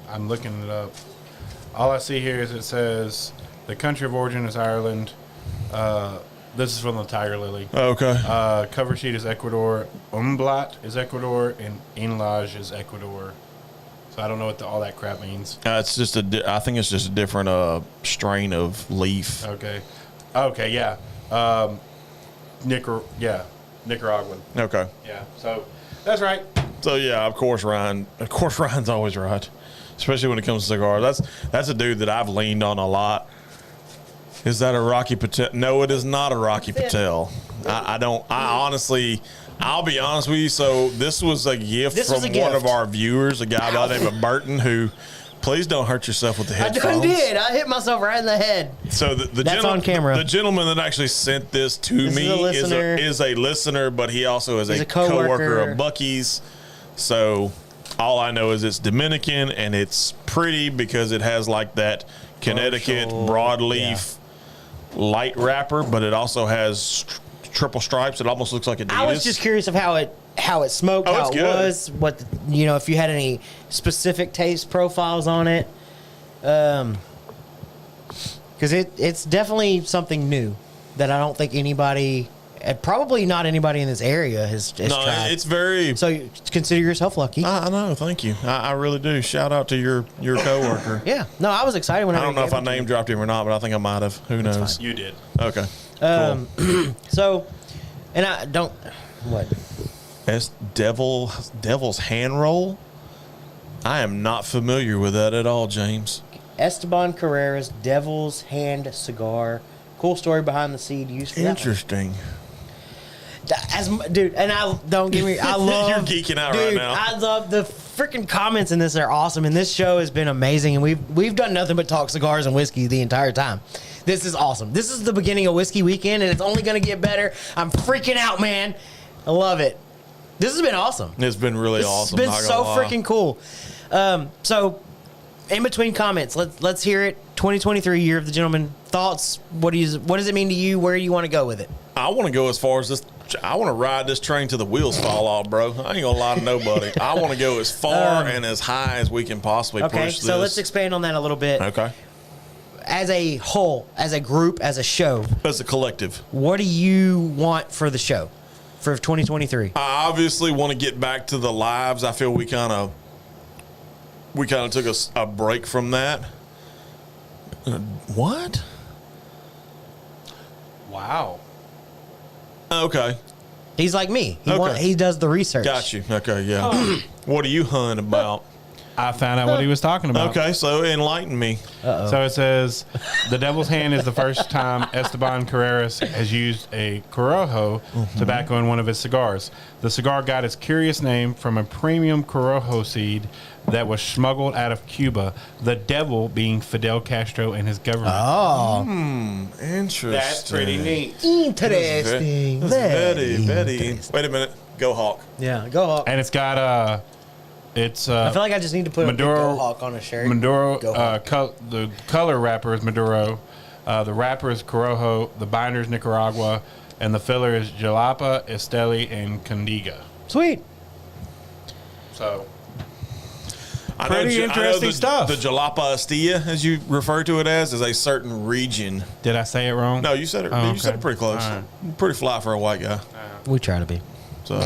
I'm looking it up. All I see here is it says the country of origin is Ireland. This is from the tiger lily. Okay. Cover sheet is Ecuador. Umblat is Ecuador, and Inlage is Ecuador. So I don't know what all that crap means. It's just I think it's just a different strain of leaf. Okay, yeah. Nicaraguan. Okay. Yeah, so that's right. So yeah, of course Ryan's always right, especially when it comes to cigars. That's a dude that I've leaned on a lot. Is that a Rocky Patel? No, it is not a Rocky Patel. I honestly, I'll be honest with you. So this was a gift from one of our viewers, a guy by the name of Burton, who, please don't hurt yourself with the headphones. I done did. I hit myself right in the head. So That's on camera. The gentleman that actually sent this to me is a listener, but he also is a coworker of Bucky's. So all I know is it's Dominican and it's pretty because it has like that Connecticut broadleaf light wrapper, but it also has triple stripes. It almost looks like Adidas. I was just curious of how it smoked, how it was, what if you had any specific taste profiles on it, because it's definitely something new that I don't think anybody, probably not anybody in this area has tried. It's very. So you consider yourself lucky. I know, thank you. I really do. Shout out to your coworker. Yeah, no, I was excited when I don't know if I name dropped him or not, but I think I might have. Who knows? You did. Okay. Cool. So, and I don't what. That's Devil's Hand Roll? I am not familiar with that at all, James. Esteban Carrera's Devil's Hand cigar. Cool story behind the seed used for that one. Interesting. Dude, and I don't get me. I love. You're geeking out dude, right now. I love the freaking comments in this. Are awesome, and this show has been amazing. And we've done nothing but talk cigars and whiskey the entire time. This is awesome. This is the beginning of Whiskey Weekend, and it's only going to get better. I'm freaking out, man. I love it. This has been awesome. It's been really awesome. It's been so freaking cool. So, in between comments, let's hear it. 2023 Year of the Gentleman. Thoughts? What does it mean to you? Where do you want to go with it? I want to go as far as this. I want to ride this train till the wheels fall off, bro. I ain't gonna lie to nobody. I want to go as far and as high as we can possibly push this. So let's expand on that a little bit. Okay. As a whole, as a group, as a show, As a collective, what do you want for the show for 2023? I obviously want to get back to the lives. I feel we kind of took a break from that. What? Wow. Okay. He's like me. Okay. He does the research. Got you. Okay, yeah. What are you hunting about? I found out what he was talking about. Okay, so enlighten me. So it says, the Devil's Hand is the first time Esteban Carreras has used a Corojo tobacco in one of his cigars. The cigar got its curious name from a premium Corojo seed that was smuggled out of Cuba, the devil being Fidel Castro and his government. Oh, Interesting. That's pretty neat. interesting. Very. Interesting. Wait a minute. Go Hawk. Yeah, go Hawk. And it's got it's I feel like I just need to put a big Maduro- Go Hawk on a shirt. Maduro. Go Hawk. The color wrapper is Maduro. The wrapper is Corojo. The binder is Nicaragua, and the filler is Jalapa, Esteli, and Candiga. Sweet. So I Pretty know interesting stuff. The Jalapa Estilla, as you refer to it as a certain region. did I say it wrong? No, you said it. Oh, You said okay. it pretty close. All Pretty fly for a white guy. We try to be. So,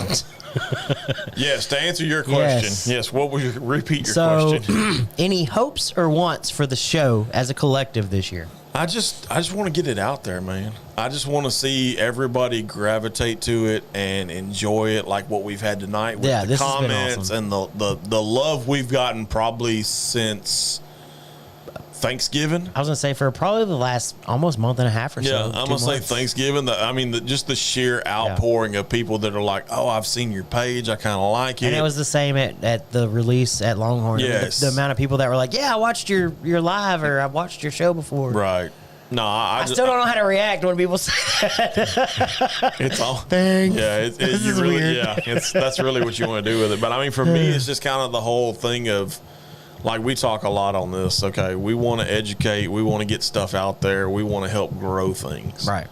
yes, to answer your question, yes. What was your repeat your So, question? any hopes or wants for the show as a collective this year? I just want to get it out there, man. I just want to see everybody gravitate to it and enjoy it like what we've had tonight with the This has been comments awesome. and the love we've gotten probably since Thanksgiving. I was gonna say for probably the last almost month and a half or so. Yeah, I'm 2 gonna say months. Thanksgiving. Just the sheer outpouring of people that are like, "Oh, I've seen your page. I kind of like it." And it was the same at the release at Longhorn. Yes. The amount of people that were like, "Yeah, I watched your live or I watched your show before." right. No, I Still don't know how to react when people say that. It's all Thanks. Yeah, This you is really, weird. yeah. That's really what you want to do with it. But I mean, for me, it's just kind of the whole thing of, like, we talk a lot on this. Okay, we want to educate, we want to get stuff out there, we want to help grow things. Right.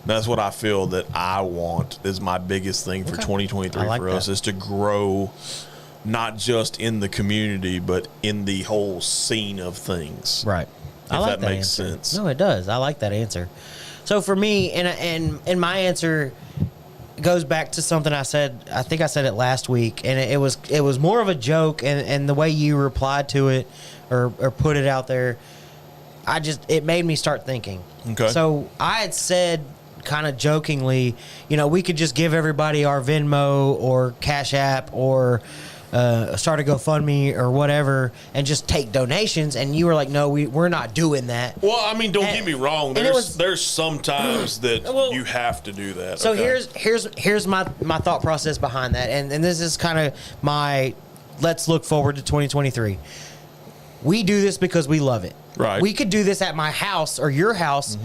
That's what I feel that I want is my biggest thing for 2023 I like for us that. is to grow, not just in the community, but in the whole scene of things. Right. I If like that that makes answer. sense. No, it does. I like that answer. So for me, and my answer goes back to something I said. I think I said it last week, and it was more of a joke. And the way you replied to it, or put it out there, it made me start thinking. Okay. So I had said, kind of jokingly, we could just give everybody our Venmo or Cash App or start a GoFundMe or whatever and just take donations. And you were like, no, we're not doing that. Well, I mean, don't get me wrong. and it was- There's some times that Well, you have to do that. So okay? here's my thought process behind that. And this is kind of my, let's look forward to 2023. We do this because we love it. Right. We could do this at my house or your house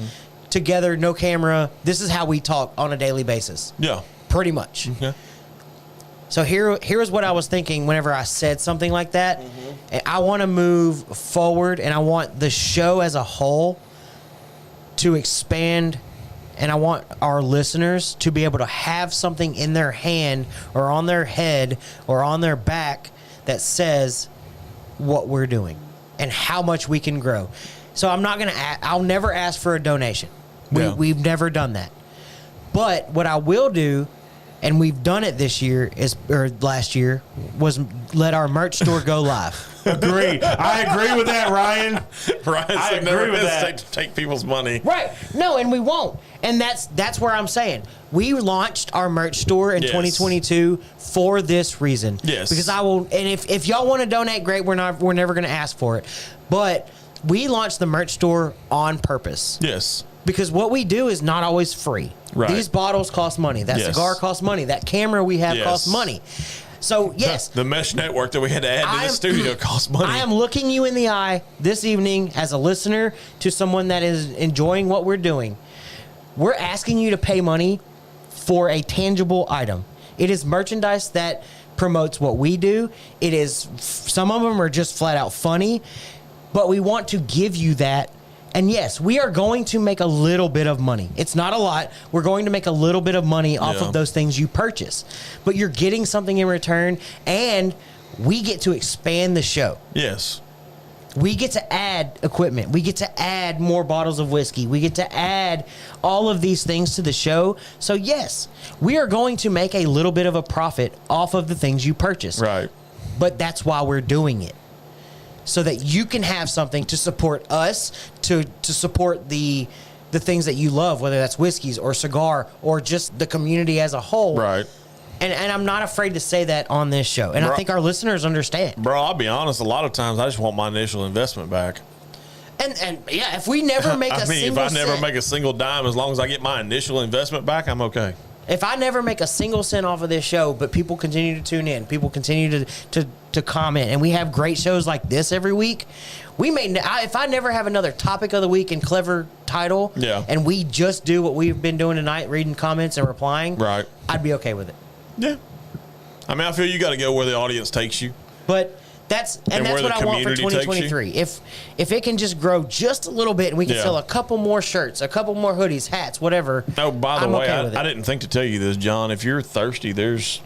together, no camera. This is how we talk on a daily basis. Yeah. Pretty much. Okay. So here's what I was thinking whenever I said something like that. And I want to move forward, and I want the show as a whole to expand, and I want our listeners to be able to have something in their hand or on their head or on their back that says what we're doing and how much we can grow. So I'll never ask for a donation. Yeah. We've never done that. But what I will do, and we've done it this year or last year, was let our merch store go live. Agree. I agree with that, Ryan. Ryan I said agree never with that. hesitate to take people's money. Right. No, and we won't. And that's where I'm saying. We launched our merch store in Yes. 2022 for this reason. Yes. Because I will, and if y'all want to donate, great. We're never going to ask for it. But we launched the merch store on purpose. Yes. Because what we do is not always free. Right. These bottles cost money. That Yes. cigar costs money. That camera we have Yes. costs money. So, yes. The mesh network that we had to add to the studio costs money. I am looking you in the eye this evening as a listener to someone that is enjoying what we're doing. We're asking you to pay money for a tangible item. It is merchandise that promotes what we do. It is, some of them are just flat out funny, but we want to give you that. And yes, we are going to make a little bit of money. It's not a lot. We're going to make a little bit of money off Yeah. of those things you purchase. But you're getting something in return, and we get to expand the show. Yes. We get to add equipment. We get to add more bottles of whiskey. We get to add all of these things to the show. So yes, we are going to make a little bit of a profit off of the things you purchase. Right. But that's why we're doing it. So that you can have something to support us, to support the the things that you love, whether that's whiskeys or cigar or just the community as a whole. Right. And I'm not afraid to say that on this show. And I think our listeners understand. Bro, I'll be honest, a lot of times I just want my initial investment back. And yeah, if we never make if I never make a single dime, as long as I get my initial investment back, I'm okay. If I never make a single cent off of this show, but people continue to tune in, people continue to comment, and we have great shows like this every week, if I never have another topic of the week and clever title, and we just do what we've been doing tonight, reading comments and replying, right, I'd be okay with it. Yeah. I mean, I feel you got to go where the audience takes you. But that's what I want for 2023. If it can just grow just a little bit and we can sell a couple more shirts, a couple more hoodies, hats, whatever. Oh, by the way, I didn't think to tell you this, John. If you're thirsty, there's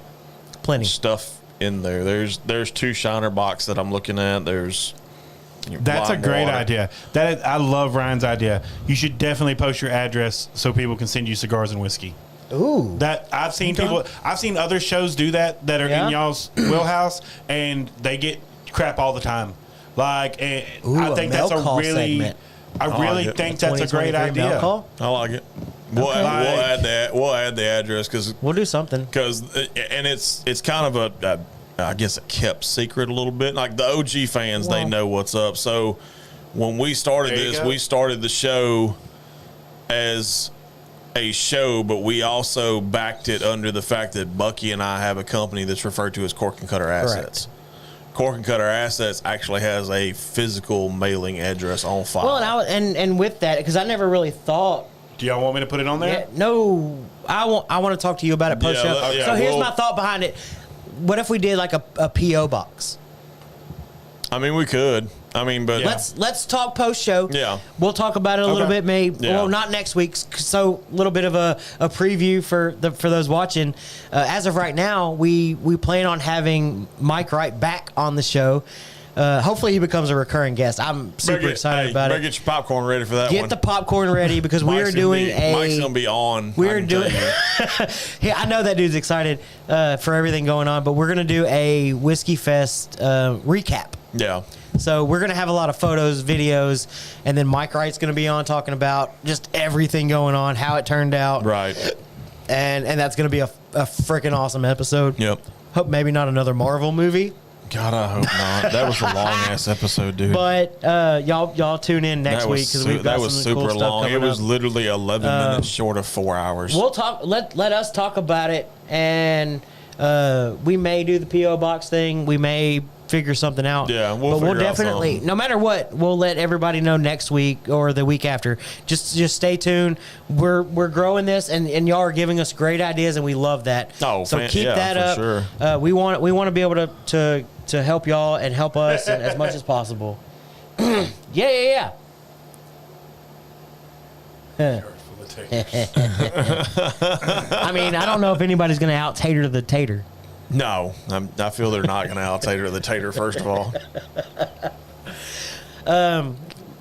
plenty stuff in there. There's 2 Shiner box that I'm looking at. That's a great idea. I love Ryan's idea. You should definitely post your address so people can send you cigars and whiskey. Ooh, that I've seen people. I've seen other shows do that are in y'all's wheelhouse, and they get crap all the time. Like, I think that's a really, segment. I really think that's a great idea. I like it. We'll add the address because we'll do something. And it's kind of I guess a kept secret a little bit. Like the OG fans, they know what's up. So when we started we started the show as a show, but we also backed it under the fact that Bucky and I have a company that's referred to as Cork and Cutter Assets. Correct. Cork and Cutter Assets actually has a physical mailing address on file. Well, and with that, because I never really thought. Do y'all want me to put it on there? Yeah, no, I want to talk to you about it post show. So here's my thought behind it. What if we did like a PO box? I mean, we could. I mean, but let's talk post show. Yeah, we'll talk about it a little bit. Maybe well, not next week. So a little bit of a preview for those watching. As of right now, we plan on having Mike Wright back on the show. Hopefully, he becomes a recurring guest. I'm super excited about it. Get your popcorn ready for that. Get the popcorn ready because we are doing Mike's gonna be on. We're doing. Yeah, I know that dude's excited for everything going on, but we're gonna do a Whiskey Fest recap. Yeah. So we're going to have a lot of photos, videos, and then Mike Wright's going to be on talking about just everything going on, how it turned out. Right. And that's going to be a freaking awesome episode. Yep. Hope maybe not another Marvel movie. God, I hope not. That was a long-ass episode, dude. But y'all tune in next week because we've got some cool stuff coming up. It was literally 11 minutes short of 4 hours. We'll talk. Let us talk about it, and we may do the P.O. box thing. We may figure something out. Yeah, we'll definitely, no matter what, we'll let everybody know next week or the week after. Just stay tuned. We're growing this, and y'all are giving us great ideas, and we love that. Oh, so keep that up. Sure. We want to be able to help y'all and help us as much as possible. Yeah. I mean, I don't know if anybody's going to out-tater the tater. No, I feel they're not going to out-tater the tater, first of all.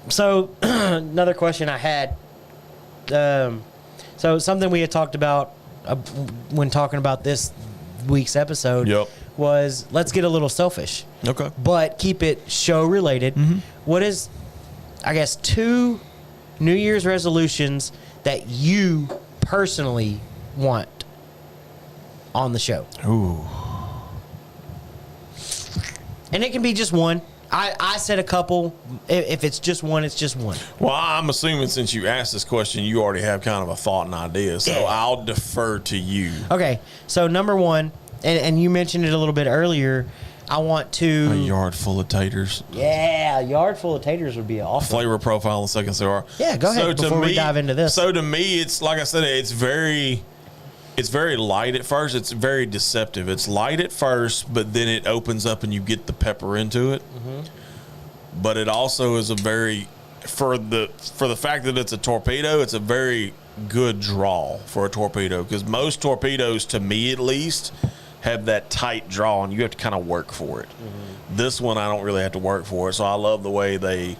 So, another question I had. So, something we had talked about when talking about this week's episode was let's get a little selfish. Okay. But keep it show-related. Mm-hmm. What is, I guess, 2 New Year's resolutions that you personally want on the show? Ooh. And it can be just one. I said a couple. If it's just one, it's just one. Well, I'm assuming since you asked this question, you already have kind of a thought and idea. So I'll defer to you. Okay. So number one, and you mentioned it a little bit earlier, I want to... A yard full of taters. Yeah, a yard full of taters would be awesome. Flavor profile on the second cigar. Yeah, go ahead before we dive into this. So to me, it's like I said, it's very light at first. It's very deceptive. It's light at first, but then it opens up and you get the pepper into it. Mm-hmm. But it also is a very, for the fact that it's a torpedo, it's a very good draw for a torpedo, because most torpedoes, to me at least, have that tight draw and you have to kind of work for it. Mm-hmm. This one, I don't really have to work for it. So I love the way they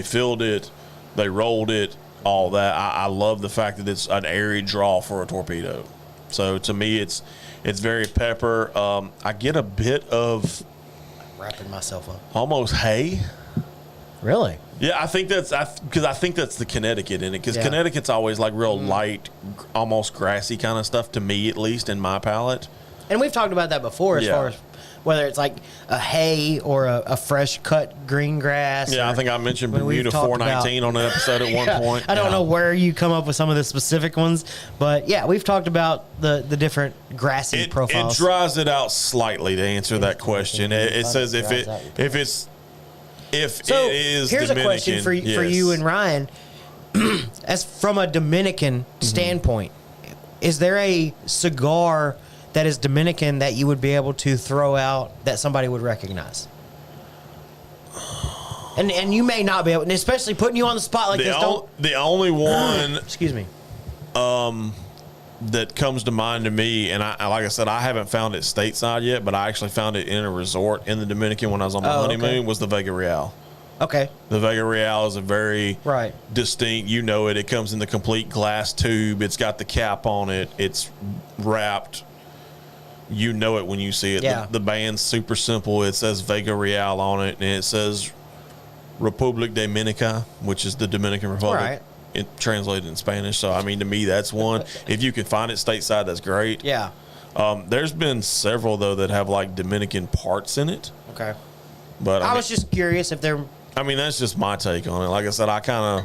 filled it, they rolled it, all that. I love the fact that it's an airy draw for a torpedo. So to me, it's very pepper. I get a bit of wrapping myself up. Almost hay. Really? Yeah, I think that's because I think that's the Connecticut in it. Because Yeah. Connecticut's always like real light, almost grassy kind of stuff to me, at least in my palate. And we've talked about that before, as Yeah. far as whether it's like a hay or a fresh cut green grass. Yeah, or I think I mentioned when we've Bermuda talked 419 on an episode at one Yeah, point. I don't Yeah. know where you come up with some of the specific ones, but yeah, we've talked about the different grassy It profiles. dries it out slightly to answer that question. It says if Dries it out your if So it is here's Dominican, a question for you yes. and Ryan. As from a Dominican standpoint, is there a cigar that is Dominican that you would be able to throw out that somebody would recognize? And you may not be able, and especially putting you on the spot like this. The only one Excuse me. that comes to mind to me, and I like I said, I haven't found it stateside yet, but I actually found it in a resort in the Dominican when I was on my honeymoon. okay. Was the Vega Real. Okay. The Vega Real is a very Right. distinct. You know it. It comes in the complete glass tube. It's got the cap on it. It's wrapped. You know it when you see it. Yeah. The band's super simple. It says Vega Real on it, and it says Republic Dominica, which is the Dominican Republic. Right. It translated in Spanish. So, I mean, to me, that's one. If you can find it stateside, that's great. Yeah. There's been several, though, that have, like, Dominican parts in it. Okay. But I was just curious if they're. I mean, that's just my take on it. Like I said, I kind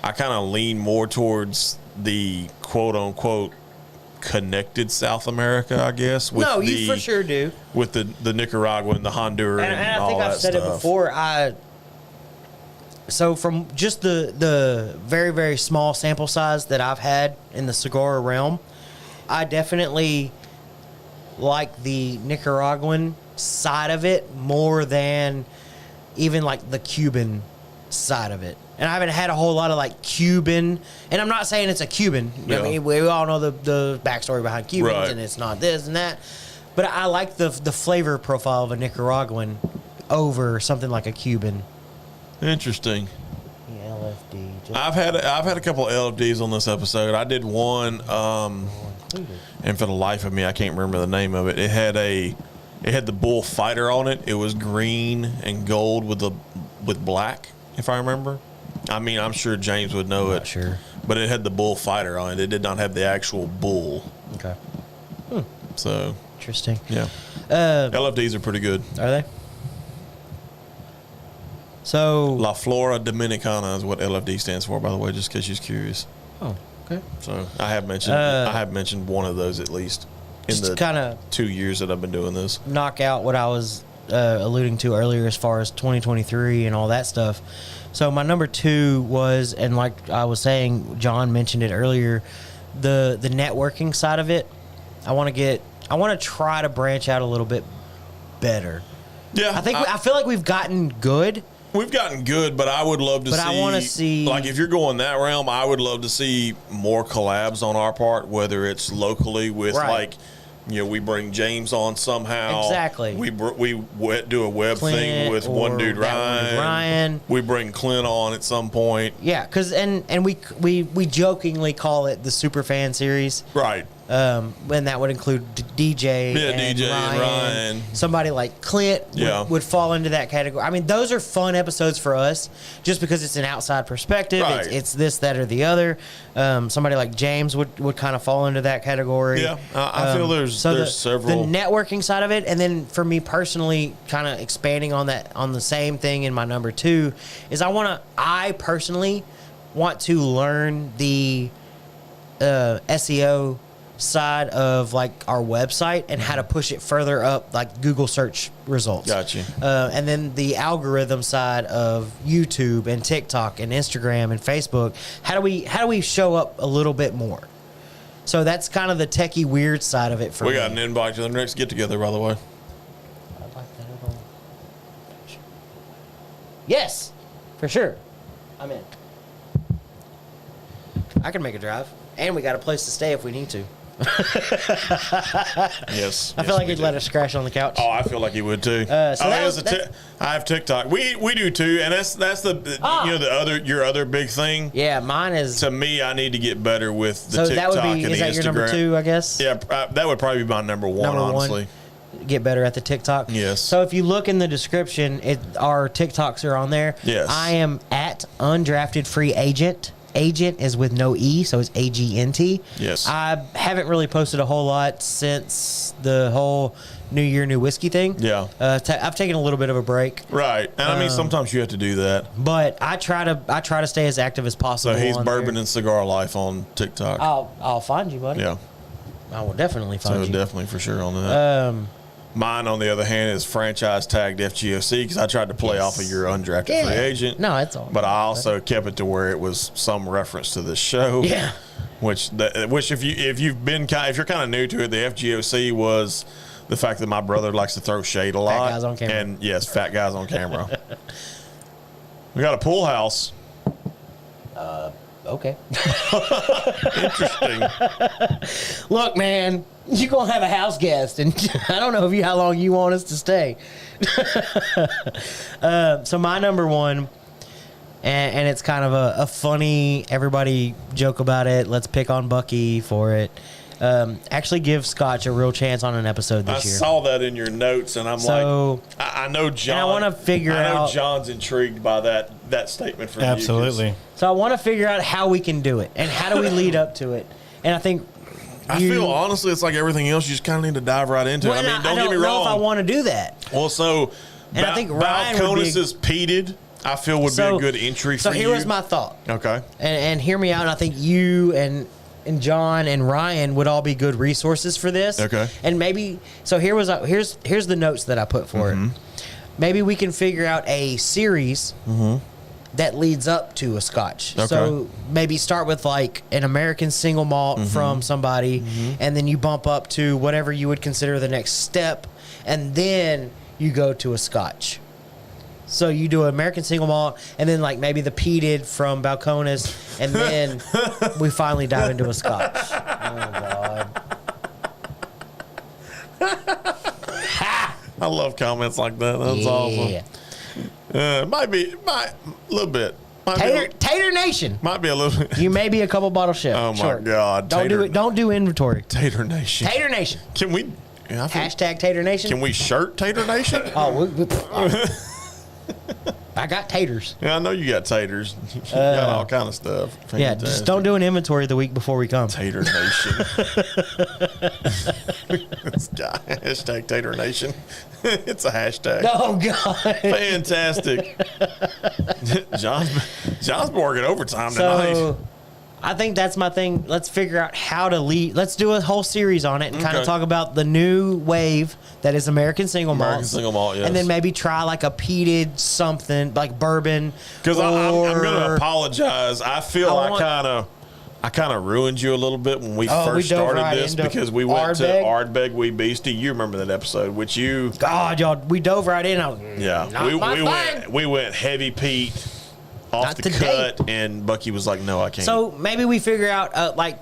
of lean more towards the quote unquote connected South America, I guess. With No, you for sure do. With the Nicaragua and the Honduran And I all think that I've said stuff. it before. So from just the very, very small sample size that I've had in the cigar realm, I definitely like the Nicaraguan side of it more than even like the Cuban side of it. And I haven't had a whole lot of like Cuban, and I'm not saying it's a Cuban. Yeah. I mean, we all know the backstory behind Cubans, Right. and it's not this and that. But I like the flavor profile of a Nicaraguan over something like a Cuban. Interesting. Yeah, LFD. I've had a couple of LFDs on this episode. I did one, and for the life of me, I can't remember the name of it. It had the bullfighter on it. It was green and gold with black, if I remember. I mean, I'm sure James would know it. Not sure. But it had the bullfighter on it. It did not have the actual bull. Okay. So, Interesting. yeah. Uh, LFDs are pretty good. are they? So. La Flora Dominicana is what LFD stands for, by the way, just in case you're curious. Oh, okay. So I have mentioned one of those at least in Just to the kind of 2 years that I've been doing this. knock out what I was alluding to earlier as far as 2023 and all that stuff. So my number 2 was, and like I was saying, John mentioned it earlier, the networking side of it. I want to try to branch out a little bit better. Yeah, I feel like we've gotten good. we've gotten good, but I would love to But see. I wanna see- like if you're going that realm, I would love to see more collabs on our part, whether it's locally with Right. like. You know, we bring James on somehow. Exactly. We do a web Clint thing with one or dude, that one dude, Ryan. Ryan. We bring Clint on at some point. Yeah, because and we jokingly call it the Super Fan Series. Right. And that would include DJ, Yeah, and DJ and Ryan. Somebody like Clint Yeah. would fall into that category. I mean, those are fun episodes for us just because it's an outside perspective. Right. It's this, that, or the other. Somebody like James would kind of fall into that category. Yeah, I feel there's several. The networking side of it, and then for me personally, kind of expanding on that, on the same thing in my number 2, is I personally want to learn the SEO side of like our website and how to push it further up like Google search results. Gotcha. And then the algorithm side of YouTube and TikTok and Instagram and Facebook. How do we show up a little bit more? So that's kind of the techie weird side of it for We me. got an invite to the next get together, by the way. I like that at all. Yes, for sure. I'm in. I can make a drive, and we got a place to stay if we need to. Yes. I feel like he'd let us crash on the couch. Oh, I feel like he would too. I have TikTok. We do too, and that's the your other big thing. Yeah, mine is. To me, I need to get better with the So TikTok that would be. and Is the that Instagram. your number 2? I guess. Yeah, that would probably be my number one. Number one. Honestly, Get better at the TikTok. Yes. So if you look in the description, our TikToks are on there. Yes. I am at at undrafted free agent. Agent is with no E, so it's AGNT. Yes. I haven't really posted a whole lot since the whole New Year, New Whiskey thing. Yeah. I've taken a little bit of a break. Right. And I mean, sometimes you have to do that. But I try to stay as active as possible. So he's on Bourbon there. and Cigar Life on TikTok. I'll find you, buddy. Yeah. I will definitely find So you. definitely for sure on that. Mine, on the other hand, is franchise tagged FGOC because I tried to play off of your undrafted free agent. No, it's all. But I also kept it to where it was some reference to the show. Yeah. Which if you're kind of new to it, the FGOC was the fact that my brother likes to throw shade a lot. Fat guys on camera. And yes, fat guys on camera. We got a pool house. Okay. Interesting. Look, man, you're going to have a house guest, and I don't know how long you want us to stay. So my number one, and it's kind of a funny, everybody joke about it, let's pick on Bucky for it. Actually give Scotch a real chance on an episode this year. I saw that in your notes, and I'm like, I know John. And I want to figure out. I know John's intrigued by that statement from Absolutely. you. So I want to figure out how we can do it, and how do we lead up to it. And I think I feel honestly, it's like everything else. You just kind of need to dive right into it. I mean, don't get me wrong. I don't know if I want to do that. Well, so And I think Ryan would be Balcones' peated, I feel would be a good entry for you. So here was my thought. Okay. And hear me out. And I think you and John and Ryan would all be good resources for this. Okay. And maybe here's the notes that I put for it. Maybe we can figure out a series that leads up to a Scotch. Okay. So maybe start with like an American single malt from somebody, and then you bump up to whatever you would consider the next step, and then you go to a Scotch. So you do an American single malt, and then like maybe the peated from Balcones, and then we finally dive into a Scotch. Oh God! I love comments like that. That's awesome. Might be a little bit. Tater Nation. Might be a little bit. You may be a couple bottles short. Oh my God! Don't do it. Don't do inventory. Tater Nation. Tater Nation. Can we? Hashtag Tater Nation. Can we shirt Tater Nation? I got taters. Yeah, I know you got taters. You got all kind of stuff. Yeah, just don't do an inventory the week before we come. Tater Nation. This guy, hashtag Tater Nation. It's a hashtag. Oh God! Fantastic. John's been working overtime tonight. So, I think that's my thing. Let's figure out how to lead. Let's do a whole series on it and kind of talk about the new wave that is American single malt. American single malt, yes. And then maybe try like a peated something like bourbon. Because I'm going to apologize. I feel I kind of ruined you a little bit when we first started this because we went to Ardbeg Wee Beastie. You remember that episode, which you... God, y'all, we dove right in. We went heavy peat off the cut, and Bucky was like, no, I can't. So maybe we figure out like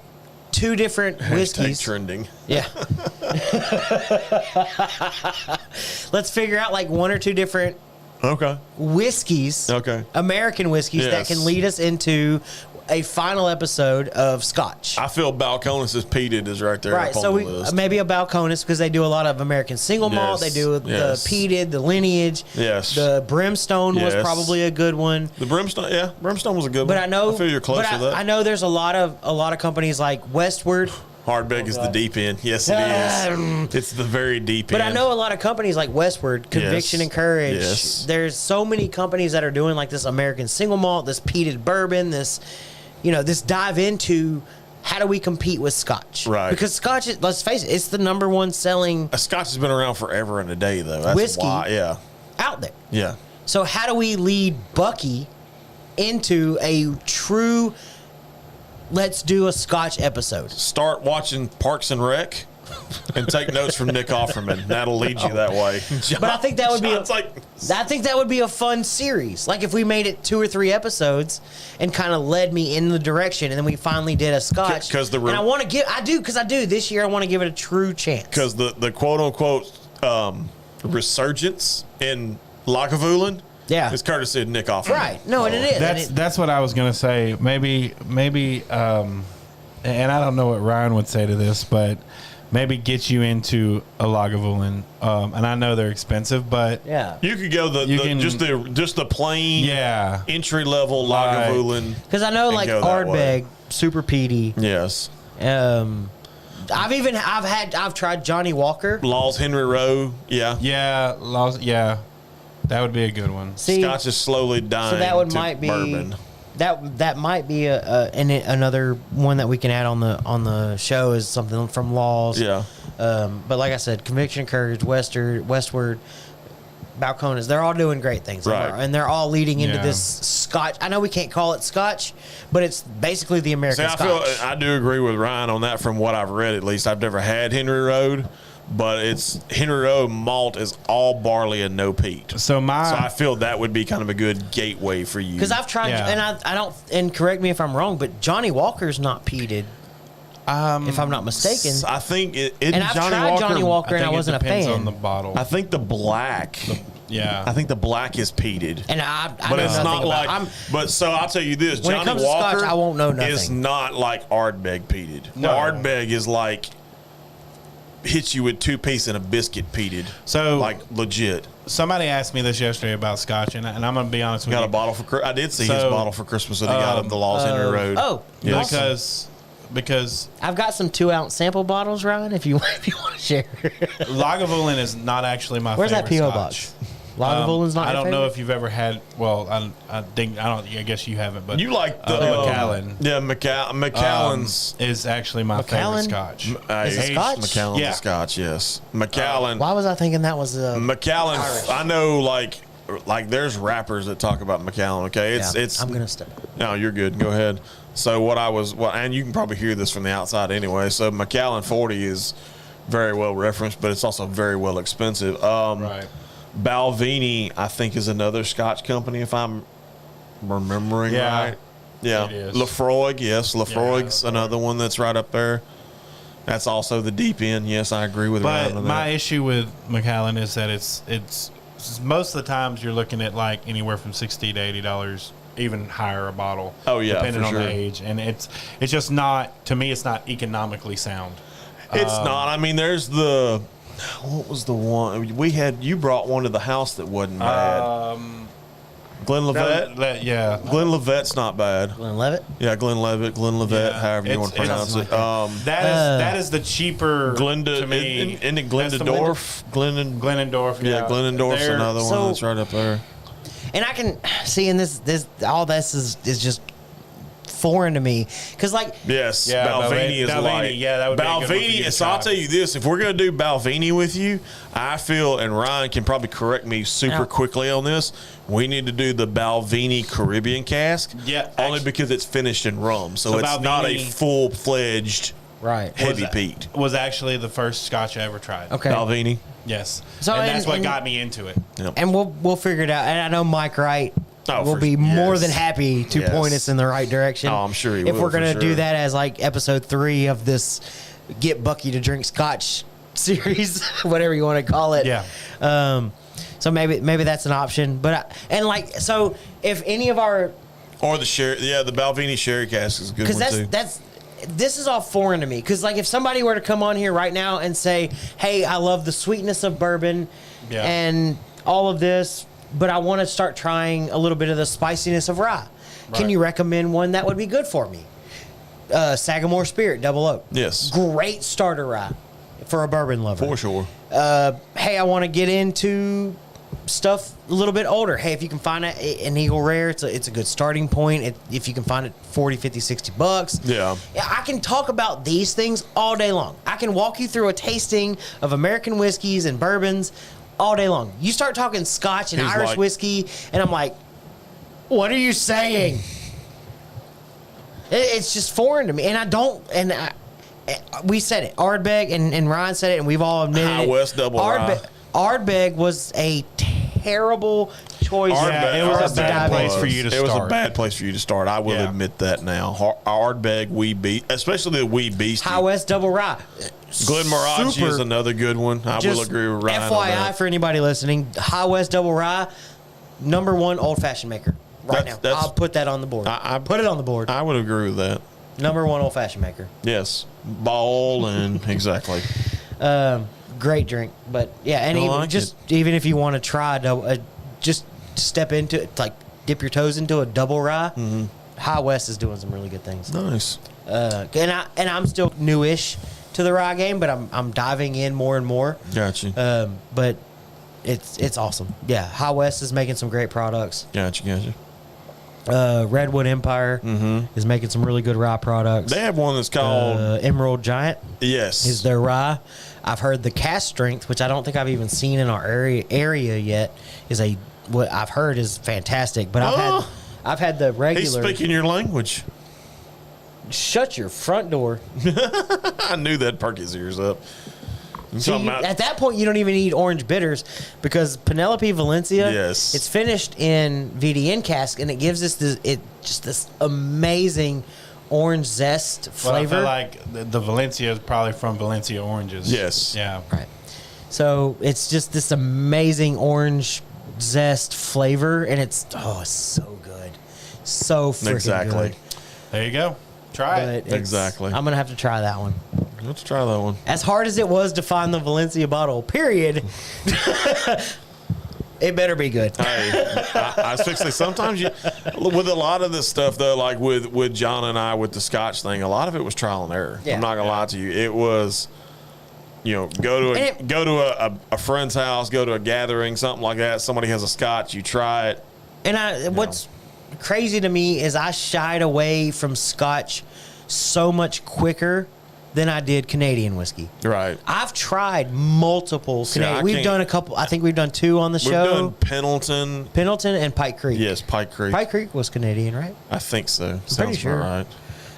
two different whiskeys. Trending. Yeah. Let's figure out like one or two different whiskeys. Okay. American whiskeys that can lead us into a final episode of Scotch. I feel Balcones' peated is right there. Right, so maybe a Balcones because they do a lot of American single malt. They do the peated, the lineage. Yes. The Brimstone was probably a good one. The Brimstone was a good but one. I know, I feel you're close to that. I know there's a lot of companies like Westward. Ardbeg is the deep end. Yes, it is. It's the very deep end. But I know a lot of companies like Westward, Conviction and Courage. Yes. There's so many companies that are doing like this American single malt, this peated bourbon, this dive into how do we compete with Scotch? Right. Because Scotch, let's face it, it's the number one selling a Scotch has been around forever and a day, though. That's whiskey why, out there. Yeah. So how do we lead Bucky into a true let's do a Scotch episode? Start watching Parks and Rec and take notes from Nick Offerman. That'll lead you that way. But I think that would be a fun series. Like if we made it 2 or 3 episodes and kind of led me in the direction, and then we finally did a Scotch. And I want to give, this year I want to give it a true chance. Because the quote unquote resurgence in Lagavulin. Yeah, it's courtesy of Nick Offerman. Right? No, and it is. That's what I was gonna say. Maybe, and I don't know what Ryan would say to this, but maybe get you into a Lagavulin. And I know they're expensive, but Yeah. You could go just the plain entry level Lagavulin. Because I know like Ardbeg, super peaty. Yes. I've tried Johnny Walker. Laws Henry Rowe. Yeah. Yeah, that would be a good one. See, Scotch is slowly dying. so that to might be bourbon. that might be another one that we can add on the show is something from Laws. Yeah. But like I said, Conviction, Courage, Westward, Balcones, they're all doing great things. Right. And they're all leading into this Scotch. I know we can't call it Scotch, but it's basically the American Scotch. I do agree with Ryan on that from what I've read, at least. I've never had Henry Road, but it's Henry Road malt is all barley and no peat. So I feel that would be kind of a good gateway for you. Because I've tried, and I don't, and correct me if I'm wrong, but Johnny Walker's not peated. If I'm not mistaken, I think and I've tried Johnny Walker, and I wasn't a fan. On the bottle. I think the black. I think the black is peated. And I but know it's nothing not like. about, But so I'll tell you this: when Johnny it comes Walker to Scotch, I won't know nothing. is not like Ardbeg peated. No. Ardbeg is like hits you with 2 pieces and a biscuit peated. So like legit. Somebody asked me this yesterday about Scotch, and I'm going to be honest with you. Got a bottle for. I did see his bottle for Christmas that he got of the Laws Henry Road. Oh, yes. Because I've got some 2-ounce sample bottles, Ryan. If you want to share. Lagavulin is not actually my Where's favorite that PO Scotch. box? Lagavulin's not. I don't your know favorite? if you've ever had. Well, I think I don't. I guess you haven't. But You like the Macallan. Yeah, Macallan's is actually my Macallan? favorite Scotch. Is it aged Scotch? Macallan's Yeah. a Scotch, yes. Macallan. Why was I thinking that was Macallan. Irish? I know, like there's rappers that talk about Macallan. Okay, it's. I'm gonna step. No, you're good. Go ahead. So and you can probably hear this from the outside anyway. So Macallan 40 is very well referenced, but it's also very well expensive. Right. Balvenie, I think, is another Scotch company, if I'm remembering right. Yeah, it is. Lafroig, yes, Lafroig's another one that's right up there. That's also the deep end. Yes, I agree with Ryan But on my that. issue with Macallan is that it's most of the times you're looking at like anywhere from $60 to $80, even higher a bottle. Oh, yeah, depending for on sure. the age, and it's just not, to me, it's not economically sound. It's not. I mean, there's what was the one we had? You brought one to the house that wasn't bad. Glenlivet. Yeah. Glenlivet's not bad. Glenlivet. Yeah, Glenlivet, Yeah. however you want to pronounce it. That is the cheaper to me. Isn't it That's the Glendendorf? Glendendorf. Yeah, Glendendorf's They're- another one that's right up there. And I can see in this all this is just foreign to me because like Yes, Yeah, Balvenie is Balvenie, like yeah, that would be a good one for you to So I'll try. tell you this: if we're gonna do Balvenie with you, I feel, and Ryan can probably correct me super Now- quickly on this. We need to do the Balvenie Caribbean cask, Yeah, only actually- because it's finished in rum, so So it's not a Balvenie- full fledged right. heavy peat. was actually the first Scotch I ever tried. Okay. Balvenie. Yes. So, and that's what and- got me into it. And we'll figure it out. And I know Mike Wright will for- be more yes. than happy to Yes. point us in the right direction. Oh, I'm sure he if will, we're gonna for do sure. that as like episode 3 of this Get Bucky to Drink Scotch series, whatever you want to call it. Yeah. So maybe that's an option. But so if any of our Or the sherry, the Balvenie sherry cask is a good because one too. this is all foreign to me. Because like if somebody were to come on here right now and say, "Hey, I love the sweetness of bourbon and all of this, but I want to start trying a little bit of the spiciness of rye. Can Right. you recommend one that would be good for me?" Sagamore Spirit Double Oak. Yes. Great starter rye for a bourbon lover. For sure. Hey, I want to get into stuff a little bit older. Hey, if you can find an Eagle Rare, it's a good starting point. If you can find it $40, $50, $60. Yeah. I can talk about these things all day long. I can walk you through a tasting of American whiskeys and bourbons all day long. You start talking Scotch and He's Irish like- whiskey, and I'm like, what are you saying? It's just foreign to me. And I don't, we said it. Ardbeg and Ryan said it, and we've all admitted High it. West Double Rye. Ardbeg was a terrible choice. Yeah, it was a bad place for you to It was a start. bad place for you to start. I will Yeah. admit that now. Ardbeg, especially the Wee Beastie. High West Double Rye. Glen Mirage Super. is another good one. I will Just agree with Ryan on FYI that. for anybody listening, High West Double Rye, #1 old fashioned maker right now. That's- I'll put that on the board. I put it on the board. I would agree with that. Number one old fashioned maker. Yes, ball and exactly. Great drink, but yeah, and I even like even if you want to try to just step into it, like dip your toes into a double rye. High West is doing some really good things. Nice. And I'm still newish to the rye game, but I'm diving in more and more. Gotcha. But it's awesome. Yeah, High West is making some great products. Gotcha. Redwood Empire is making some really good rye products. They have one that's called Emerald Giant. Yes. Is their rye. I've heard the cast strength, which I don't think I've even seen in our area yet, is what I've heard is fantastic. But I've had the regular. He's speaking your language. Shut your front door. I knew that'd perk his ears up. See, at that point, you don't even need orange bitters because Penelope Valencia, Yes. it's finished in VDN cask, and it gives us this amazing orange zest flavor. Well, I feel like the Valencia is probably from Valencia oranges. Yes. Yeah. Right. So it's just this amazing orange zest flavor, and it's so good, so freaking good. There you go. Try it. Exactly. I'm gonna have to try that one. Let's try that one. As hard as it was to find the Valencia bottle, period, it better be good. Hey, I was fixing to say, sometimes with a lot of this stuff though, like with John and I with the Scotch thing, a lot of it was trial and error. Yeah. I'm not gonna lie to you. It was, go to a friend's house, go to a gathering, something like that. Somebody has a Scotch, you try it. And what's crazy to me is I shied away from Scotch so much quicker than I did Canadian whiskey. Right. I've tried multiple Canadian. We've done a couple. I think we've done 2 on the show. We've done Pendleton and Pike Creek. Yes, Pike Creek. Pike Creek was Canadian, right? I think so. pretty Sounds sure. about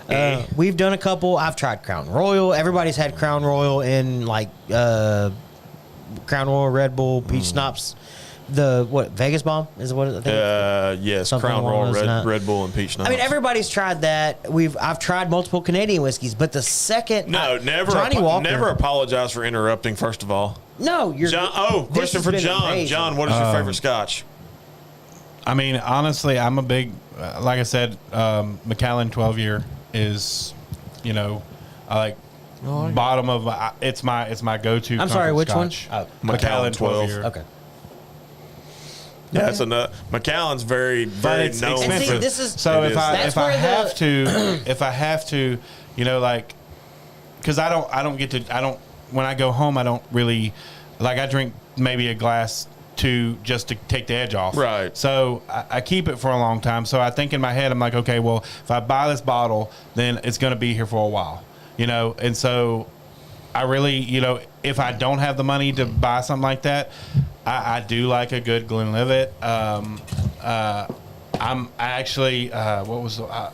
right. We've done a couple. I've tried Crown Royal. Everybody's had Crown Royal in like Crown Royal, Red Bull, Peach Schnapps. Vegas Bomb is what I think. Yes, Something Crown along Royal, those Red Bull, and Peach Schnapps. I mean, everybody's tried that. I've tried multiple Canadian whiskeys, but the second never Johnny Walker. Never apologize for interrupting. First of all, No, you're John. this Question has for been John. amazing. John, what is your favorite Scotch? I mean, honestly, I'm a big, like I said, Macallan 12 year is, I like bottom of my. It's my go-to. I'm sorry, which Scotch. one? Macallan 12 year. Okay. Yeah, that's enough. Macallan's very it's known. And see, for- this is So It if is. I That's if I where have to like, because I don't when I go home I don't really like I drink maybe a glass just to take the edge off. Right. So I keep it for a long time. So I think in my head I'm like, okay, well if I buy this bottle, then it's going to be here for a while, and so I really, if I don't have the money to buy something like that, I do like a good Glenlivet. I'm actually, what was I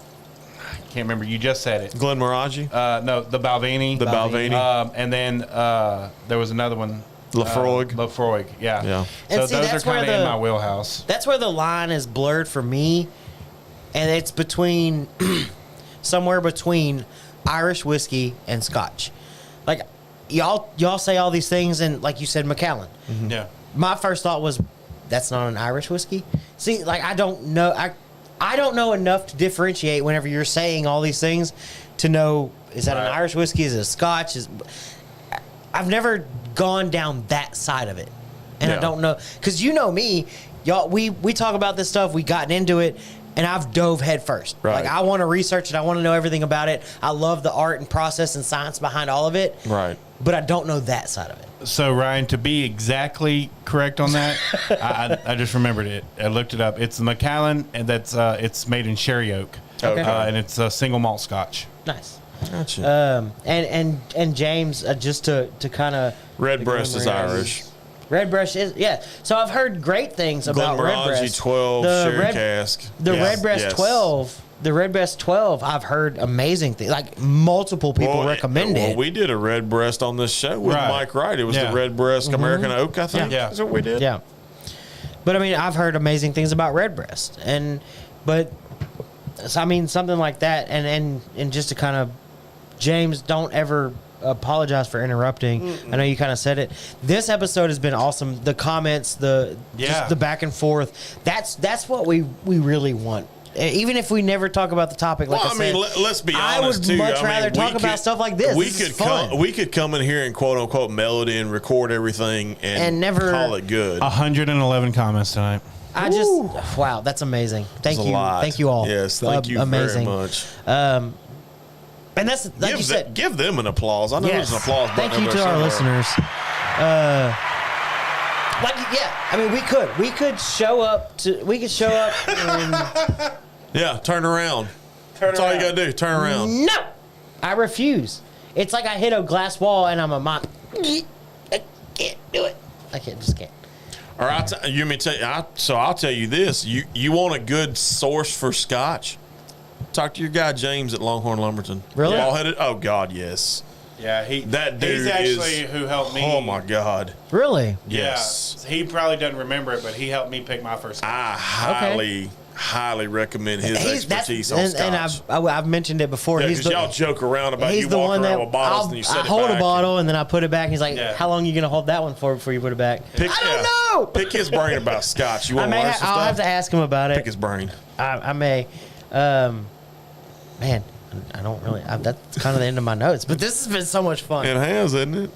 can't remember. You just said it. Glenmorangie, No, the Balvenie. the Balvenie, And then there was another one. Lafroig. Lafroig, yeah. Yeah. And So see, those are that's where kind of in the- my wheelhouse. That's where the line is blurred for me, and it's between somewhere between Irish whiskey and Scotch. Like y'all say all these things, and like you said, Macallan. Yeah. My first thought was, that's not an Irish whiskey. See, like I don't know. I don't know enough to differentiate whenever you're saying all these things to know, is that an Right. Irish whiskey? Is it a Scotch? I've never gone down that side of it, and I Yeah. don't know, because me, y'all. We talk about this stuff. We gotten into it, and I've dove head first. Right. Like I want to research it. I want to know everything about it. I love the art and process and science behind all of it. Right. But I don't know that side of it. So Ryan, to be exactly correct on that, I just remembered it. I looked it up. It's the Macallan, and that's it's made in sherry oak. Okay. And it's a single malt Scotch. Nice. Gotcha. And James, just to kind of Redbreast is Irish. Redbreast is So I've heard great things about Glenmorangie Redbreast. 12 sherry cask. The Yes. Redbreast Yes. 12. The Redbreast 12. I've heard amazing things. Like multiple people recommend it. Well, we did a Redbreast on this show with Right. Mike Wright. It was Yeah. the Redbreast American Oak, I think. Yeah. That's what we did. Yeah. But I mean, I've heard amazing things about Redbreast, something like that, and just to kind of, James, don't ever apologize for interrupting. I know you kind of said it. This episode has been awesome. The comments, just the back and forth. That's what we really want. even if we never talk about the topic, like Well, I said, let's be I honest would too. much I mean, rather we talk about could- stuff like this. We This could is fun. we could come in here and quote unquote melody and record everything and never- call it good. 111 comments tonight. I just wow, that's amazing. Thank It's a you, lot. thank you all. Yes, thank you amazing. very much. And that's like you said. Give them an applause. I know Yes. there's an applause button. Thank you over to there our somewhere. listeners. I mean, we could show up and Yeah, turn around. That's all you gotta do. Turn around. no, I refuse. It's like I hit a glass wall and I'm a mop. I can't do it. I just can't. Or I'll tell you this: you want a good source for scotch? Talk to your guy James at Longhorn Lumberton. Really? Ball-headed? Oh God, yes. Yeah, That dude he's actually is- who helped me. Oh my God. Really? Yes. Yeah, he probably doesn't remember it, but he helped me pick my first. I highly recommend his expertise on scotch. And I've mentioned it before. Yeah, he's because y'all joke around about you walking around with bottles and you set I it hold back. a bottle and then I put it back. And he's like, Yeah. "How long are you gonna hold that one for before you put it back?" I don't Yeah. know. Pick his brain about scotch. You want to learn some I'll stuff? have to ask him about it. Pick his brain. I may. Man, I don't really. That's kind of the end of my notes. But this has been so much fun. It has, isn't it?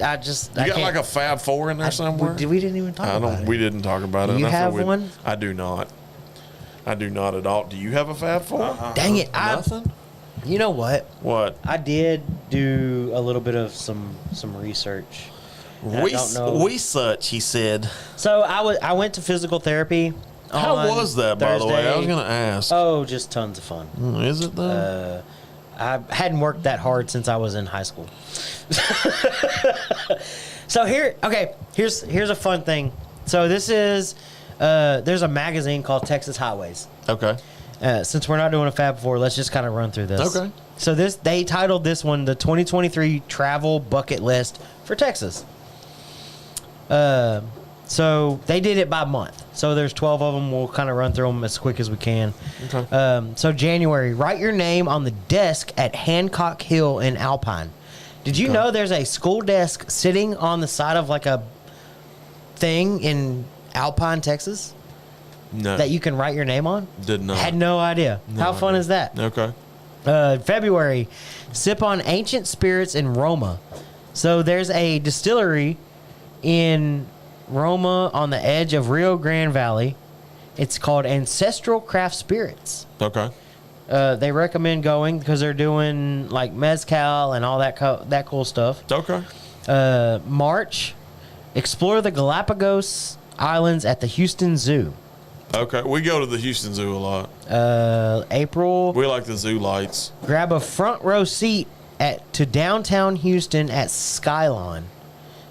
I You got can't- like a Fab Four in there somewhere? We didn't even talk about it. We didn't talk about it. Do you I feel have one? I do not. I do not at all. Do you have a Fab Four? Dang it! Nothing. You know what? What? I did do a little bit of some research. And I don't know. such, he said. So I went to physical therapy. How on was that, by the way? I was Thursday. going to ask. Oh, just tons of fun. Is it though? I hadn't worked that hard since I was in high school. So here's a fun thing. So this is there's a magazine called Texas Highways. Okay. Since we're not doing a Fab Four, let's just kind of run through this. Okay. So they titled this one the 2023 Travel Bucket List for Texas. So they did it by month. So there's 12 of them. We'll kind of run through them as quick as we can. Okay. So January, write your name on the desk at Hancock Hill in Alpine. Did you know there's a school desk sitting on the side of like a thing in Alpine, Texas No. that you can write your name on? Did not. Had no idea. How fun idea. is that? Okay. February, sip on ancient spirits in Roma. So there's a distillery in Roma on the edge of Rio Grande Valley. It's called Ancestral Craft Spirits. Okay. They recommend going because they're doing like mezcal and all that cool stuff. Okay. March, explore the Galapagos Islands at the Houston Zoo. Okay. We go to the Houston Zoo a lot. April, We like the zoo lights. grab a front row seat to downtown Houston at Skylon.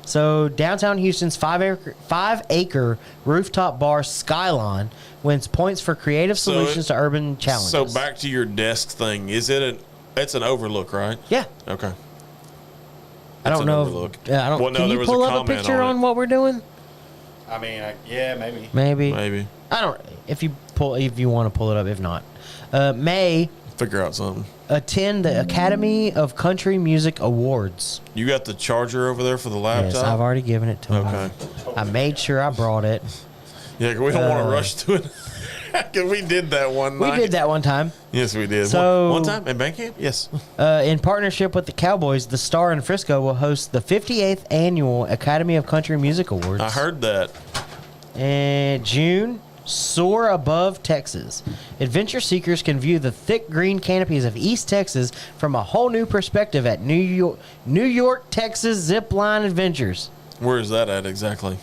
So downtown Houston's 5-acre rooftop bar Skylon wins points for creative solutions to urban challenges. So back to your desk thing. It's an overlook, right? Yeah. Okay. I don't an know. overlook. I don't. Well, no, can there you was a pull up a comment picture on on it. what we're doing? I mean, yeah, maybe. Maybe. Maybe. I don't. If you want to pull it up. If not, May, Figure out something. attend the Academy of Country Music Awards. You got the charger over there for the laptop? Yes, I've already given it to him. Okay. I made sure I brought it. Yeah, 'cause we don't want to rush to it. Because we did that one We night. did that one time. Yes, we did. So- one time in Bandcamp? Yes. In partnership with the Cowboys, the Star in Frisco will host the 58th Annual Academy of Country Music Awards. I heard that. And June, soar above Texas. Adventure seekers can view the thick green canopies of East Texas from a whole new perspective at New York, Texas Zip Line Adventures. Where is that at exactly?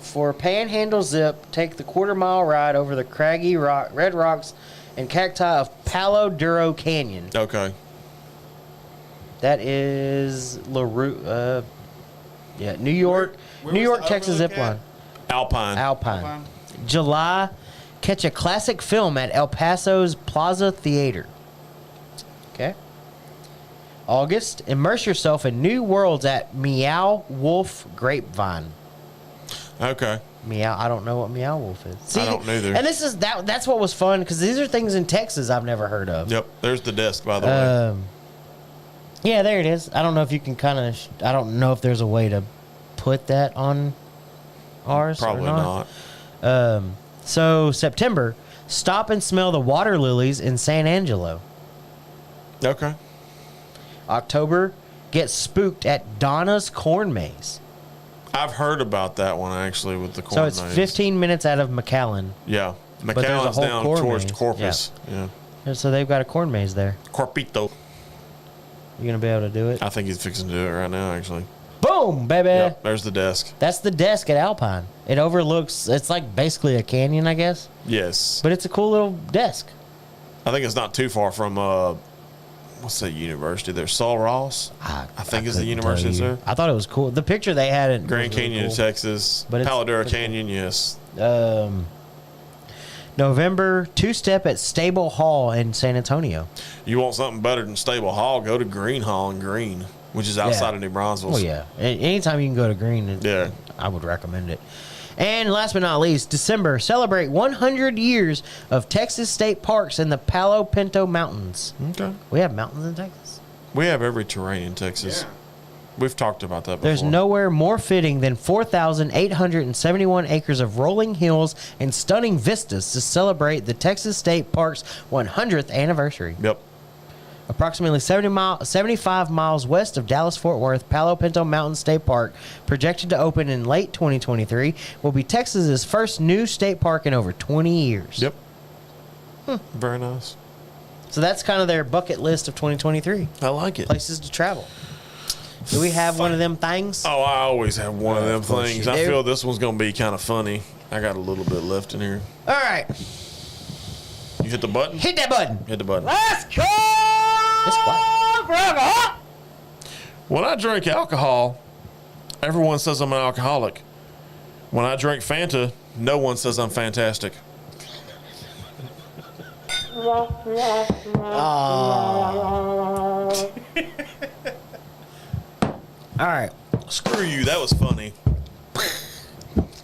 For Panhandle Zip, take the quarter-mile ride over the craggy red rocks and cacti of Palo Duro Canyon. Okay. That is LaRue. New York, Where New was York, the Texas overlook Zip Line. at? Alpine. Alpine. July, catch a classic film at El Paso's Plaza Theater. Okay. August, immerse yourself in new worlds at Meow Wolf Grapevine. Okay. Meow, I don't know what Meow Wolf is. See, I don't neither. And this is that's what was fun because these are things in Texas I've never heard of. Yep. There's the desk, by the way. Yeah, there it is. I don't know if you can kind of. I don't know if there's a way to put that on ours. Probably or not. So September, stop and smell the water lilies in San Angelo. Okay. October, get spooked at Donna's Corn Maze. I've heard about that one actually with the corn So it's maze. 15 minutes out of McAllen. Yeah. there's a McAllen's whole down corn towards maze. Corpus. Yeah. And so they've got a corn maze there. Corpito. You gonna be able to do it? I think he's fixing to do it right now, actually. Boom, baby. Yep, there's the desk. That's the desk at Alpine. It overlooks. It's like basically a canyon, I guess, Yes. but it's a cool little desk. I think it's not too far from, what's that university there? Saul Ross? I think it's the couldn't university tell you. there. I thought it was cool. The picture they had in Grand was really Canyon, cool. Texas. But it's- Paladura it's- Canyon, yes. November, two-step at Stable Hall in San Antonio. You want something better than Stable Hall, go to Green Hall in Green, which is outside of New Braunfels. Oh yeah. Anytime you can go to Green, Yeah. I would recommend it. And last but not least, December, celebrate 100 years of Texas state parks in the Palo Pinto Mountains. Okay. We have mountains in Texas. We have every terrain in Texas. We've talked about that before. There's nowhere more fitting than 4,871 acres of rolling hills and stunning vistas to celebrate the Texas State Park's 100th anniversary. Yep. Approximately 75 miles west of Dallas-Fort Worth, Palo Pinto Mountain State Park, projected to open in late 2023, will be Texas's first new state park in over 20 years. Yep. Very nice. So that's kind of their bucket list of 2023. I like it. Places to travel. Do we have one of them things? Oh, I always have one of them Of course things. you I do. feel this one's going to be kind of funny. I got a little bit left in here. All right. You hit the button? Hit that button. Hit the button. Let's go! It's quiet. When I drink alcohol, everyone says I'm an alcoholic. When I drink Fanta, no one says I'm fantastic. All right. Screw you. That was funny.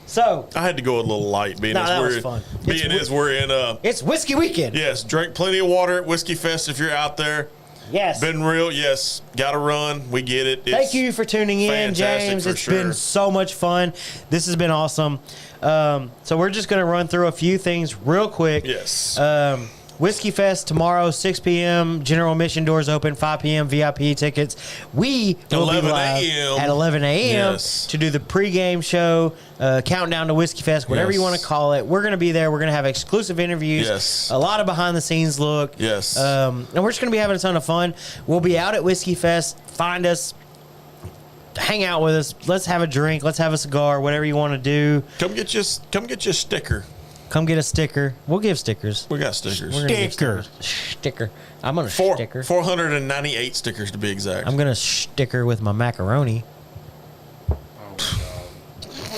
So, I had to go a little light, being No, as that we're was fun. being as we're in it's Whiskey Weekend. yes, drink plenty of water at Whiskey Fest if you're out there. Yes. Been real, yes. Got to run. We get it. Thank you for tuning in, fantastic James. for It's sure. been so much fun. This has been awesome. So we're just going to run through a few things real quick. Yes. Whiskey Fest tomorrow, 6 p.m. General admission doors open, 5 p.m. VIP tickets. We will be 11 live a.m. at 11 a.m. Yes. to do the pregame show, countdown to Whiskey Fest, whatever you Yes. want to call it. We're going to be there. We're going to have exclusive interviews, Yes. a lot of behind-the-scenes look. Yes. And we're just going to be having a ton of fun. We'll be out at Whiskey Fest. Find us. Hang out with us. Let's have a drink. Let's have a cigar. Whatever you want to do. Come get your sticker. Come get a sticker. We'll give stickers. We got stickers. We're gonna give Sticker. Sticker. I'm gonna Four, sticker. 498 stickers to be exact. I'm gonna sticker with my macaroni.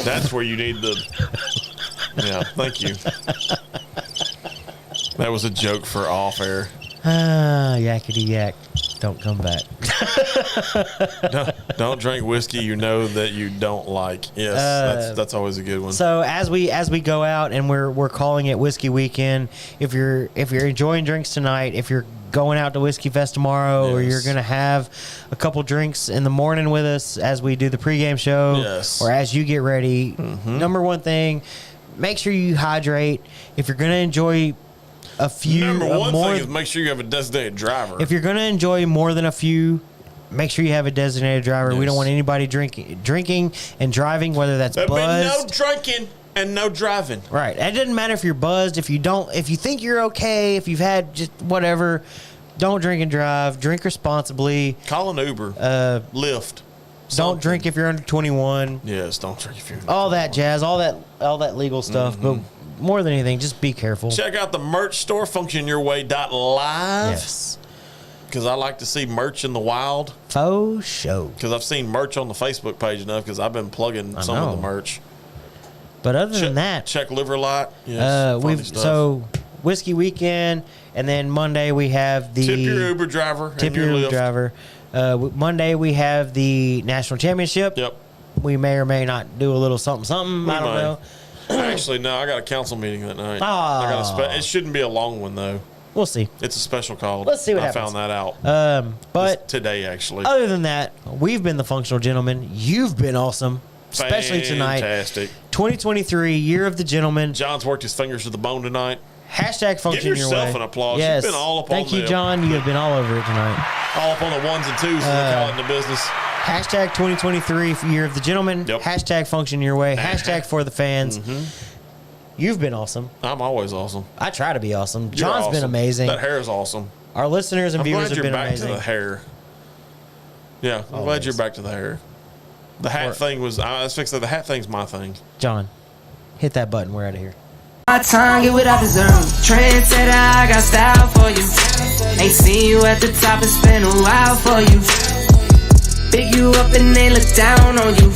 That's where you need the. Yeah, thank you. That was a joke for off air. Yakety yak. Don't come back. Don't drink whiskey you know that you don't like. Yes, that's always a good one. So as we go out and we're calling it Whiskey Weekend. If you're enjoying drinks tonight, if you're going out to Whiskey Fest tomorrow, or Yes. you're gonna have a couple drinks in the morning with us as we do the pregame show, Yes. or as you get ready. Number one thing, make sure you hydrate. If you're gonna enjoy a few, Number one more, thing is make sure you have a designated driver. if you're going to enjoy more than a few, make sure you have a designated driver. We Yes. don't want anybody drinking and driving, whether that's There'll be no buzzed. drinking and no driving. Right. It doesn't matter if you're buzzed, if you think you're okay, if you've had just whatever, don't drink and drive. Drink responsibly. Call an Uber. Lyft. Don't Something. drink if you're under 21. Yes, don't drink if you're. All that jazz, all that legal stuff, but more than anything, just be careful. Check out the merch store, functionyourway.live. Yes. Because I like to see merch in the wild. Faux show. Because I've seen merch on the Facebook page enough because I've been plugging some of the know. merch. But other than that, Check Liver Light. Yes, funny stuff. so Whiskey Weekend, and then Monday we have the tip your Uber driver tip and your your Lyft. driver. Monday we have the national championship. Yep. We may or may not do a little something. I don't might. know. Actually, no, I got a council meeting that night. Ah. I got it shouldn't be a long one though. We'll see. It's a special call. Let's see what I happens. found that out But today actually. other than that, we've been the Functional Gentlemen. You've been awesome. especially tonight. Fantastic. 2023, Year of the Gentleman. John's worked his fingers to the bone tonight. Hashtag function Give your yourself way. an applause. Yes. You've been all up on Thank you, them. John. You have been all over it tonight. All up on the ones and twos, as they call it in the business. Hashtag 2023 Year of the Gentleman. Yep. Hashtag function your way. Hashtag for the fans. You've been awesome. I'm always awesome. I try to be awesome. You're John's been awesome. amazing. That hair is awesome. Our listeners and I'm viewers glad have you're been back amazing. to the hair. Yeah, I'm glad Always. you're back to the hair. The hat thing was, I was fixing the hat thing's my thing. John, hit that button. We're out of here. My tongue, get what I deserve. Trendsetter, I got style for you. Ain't seen you at the top, it's been a while for you. Big you up and they look down on you.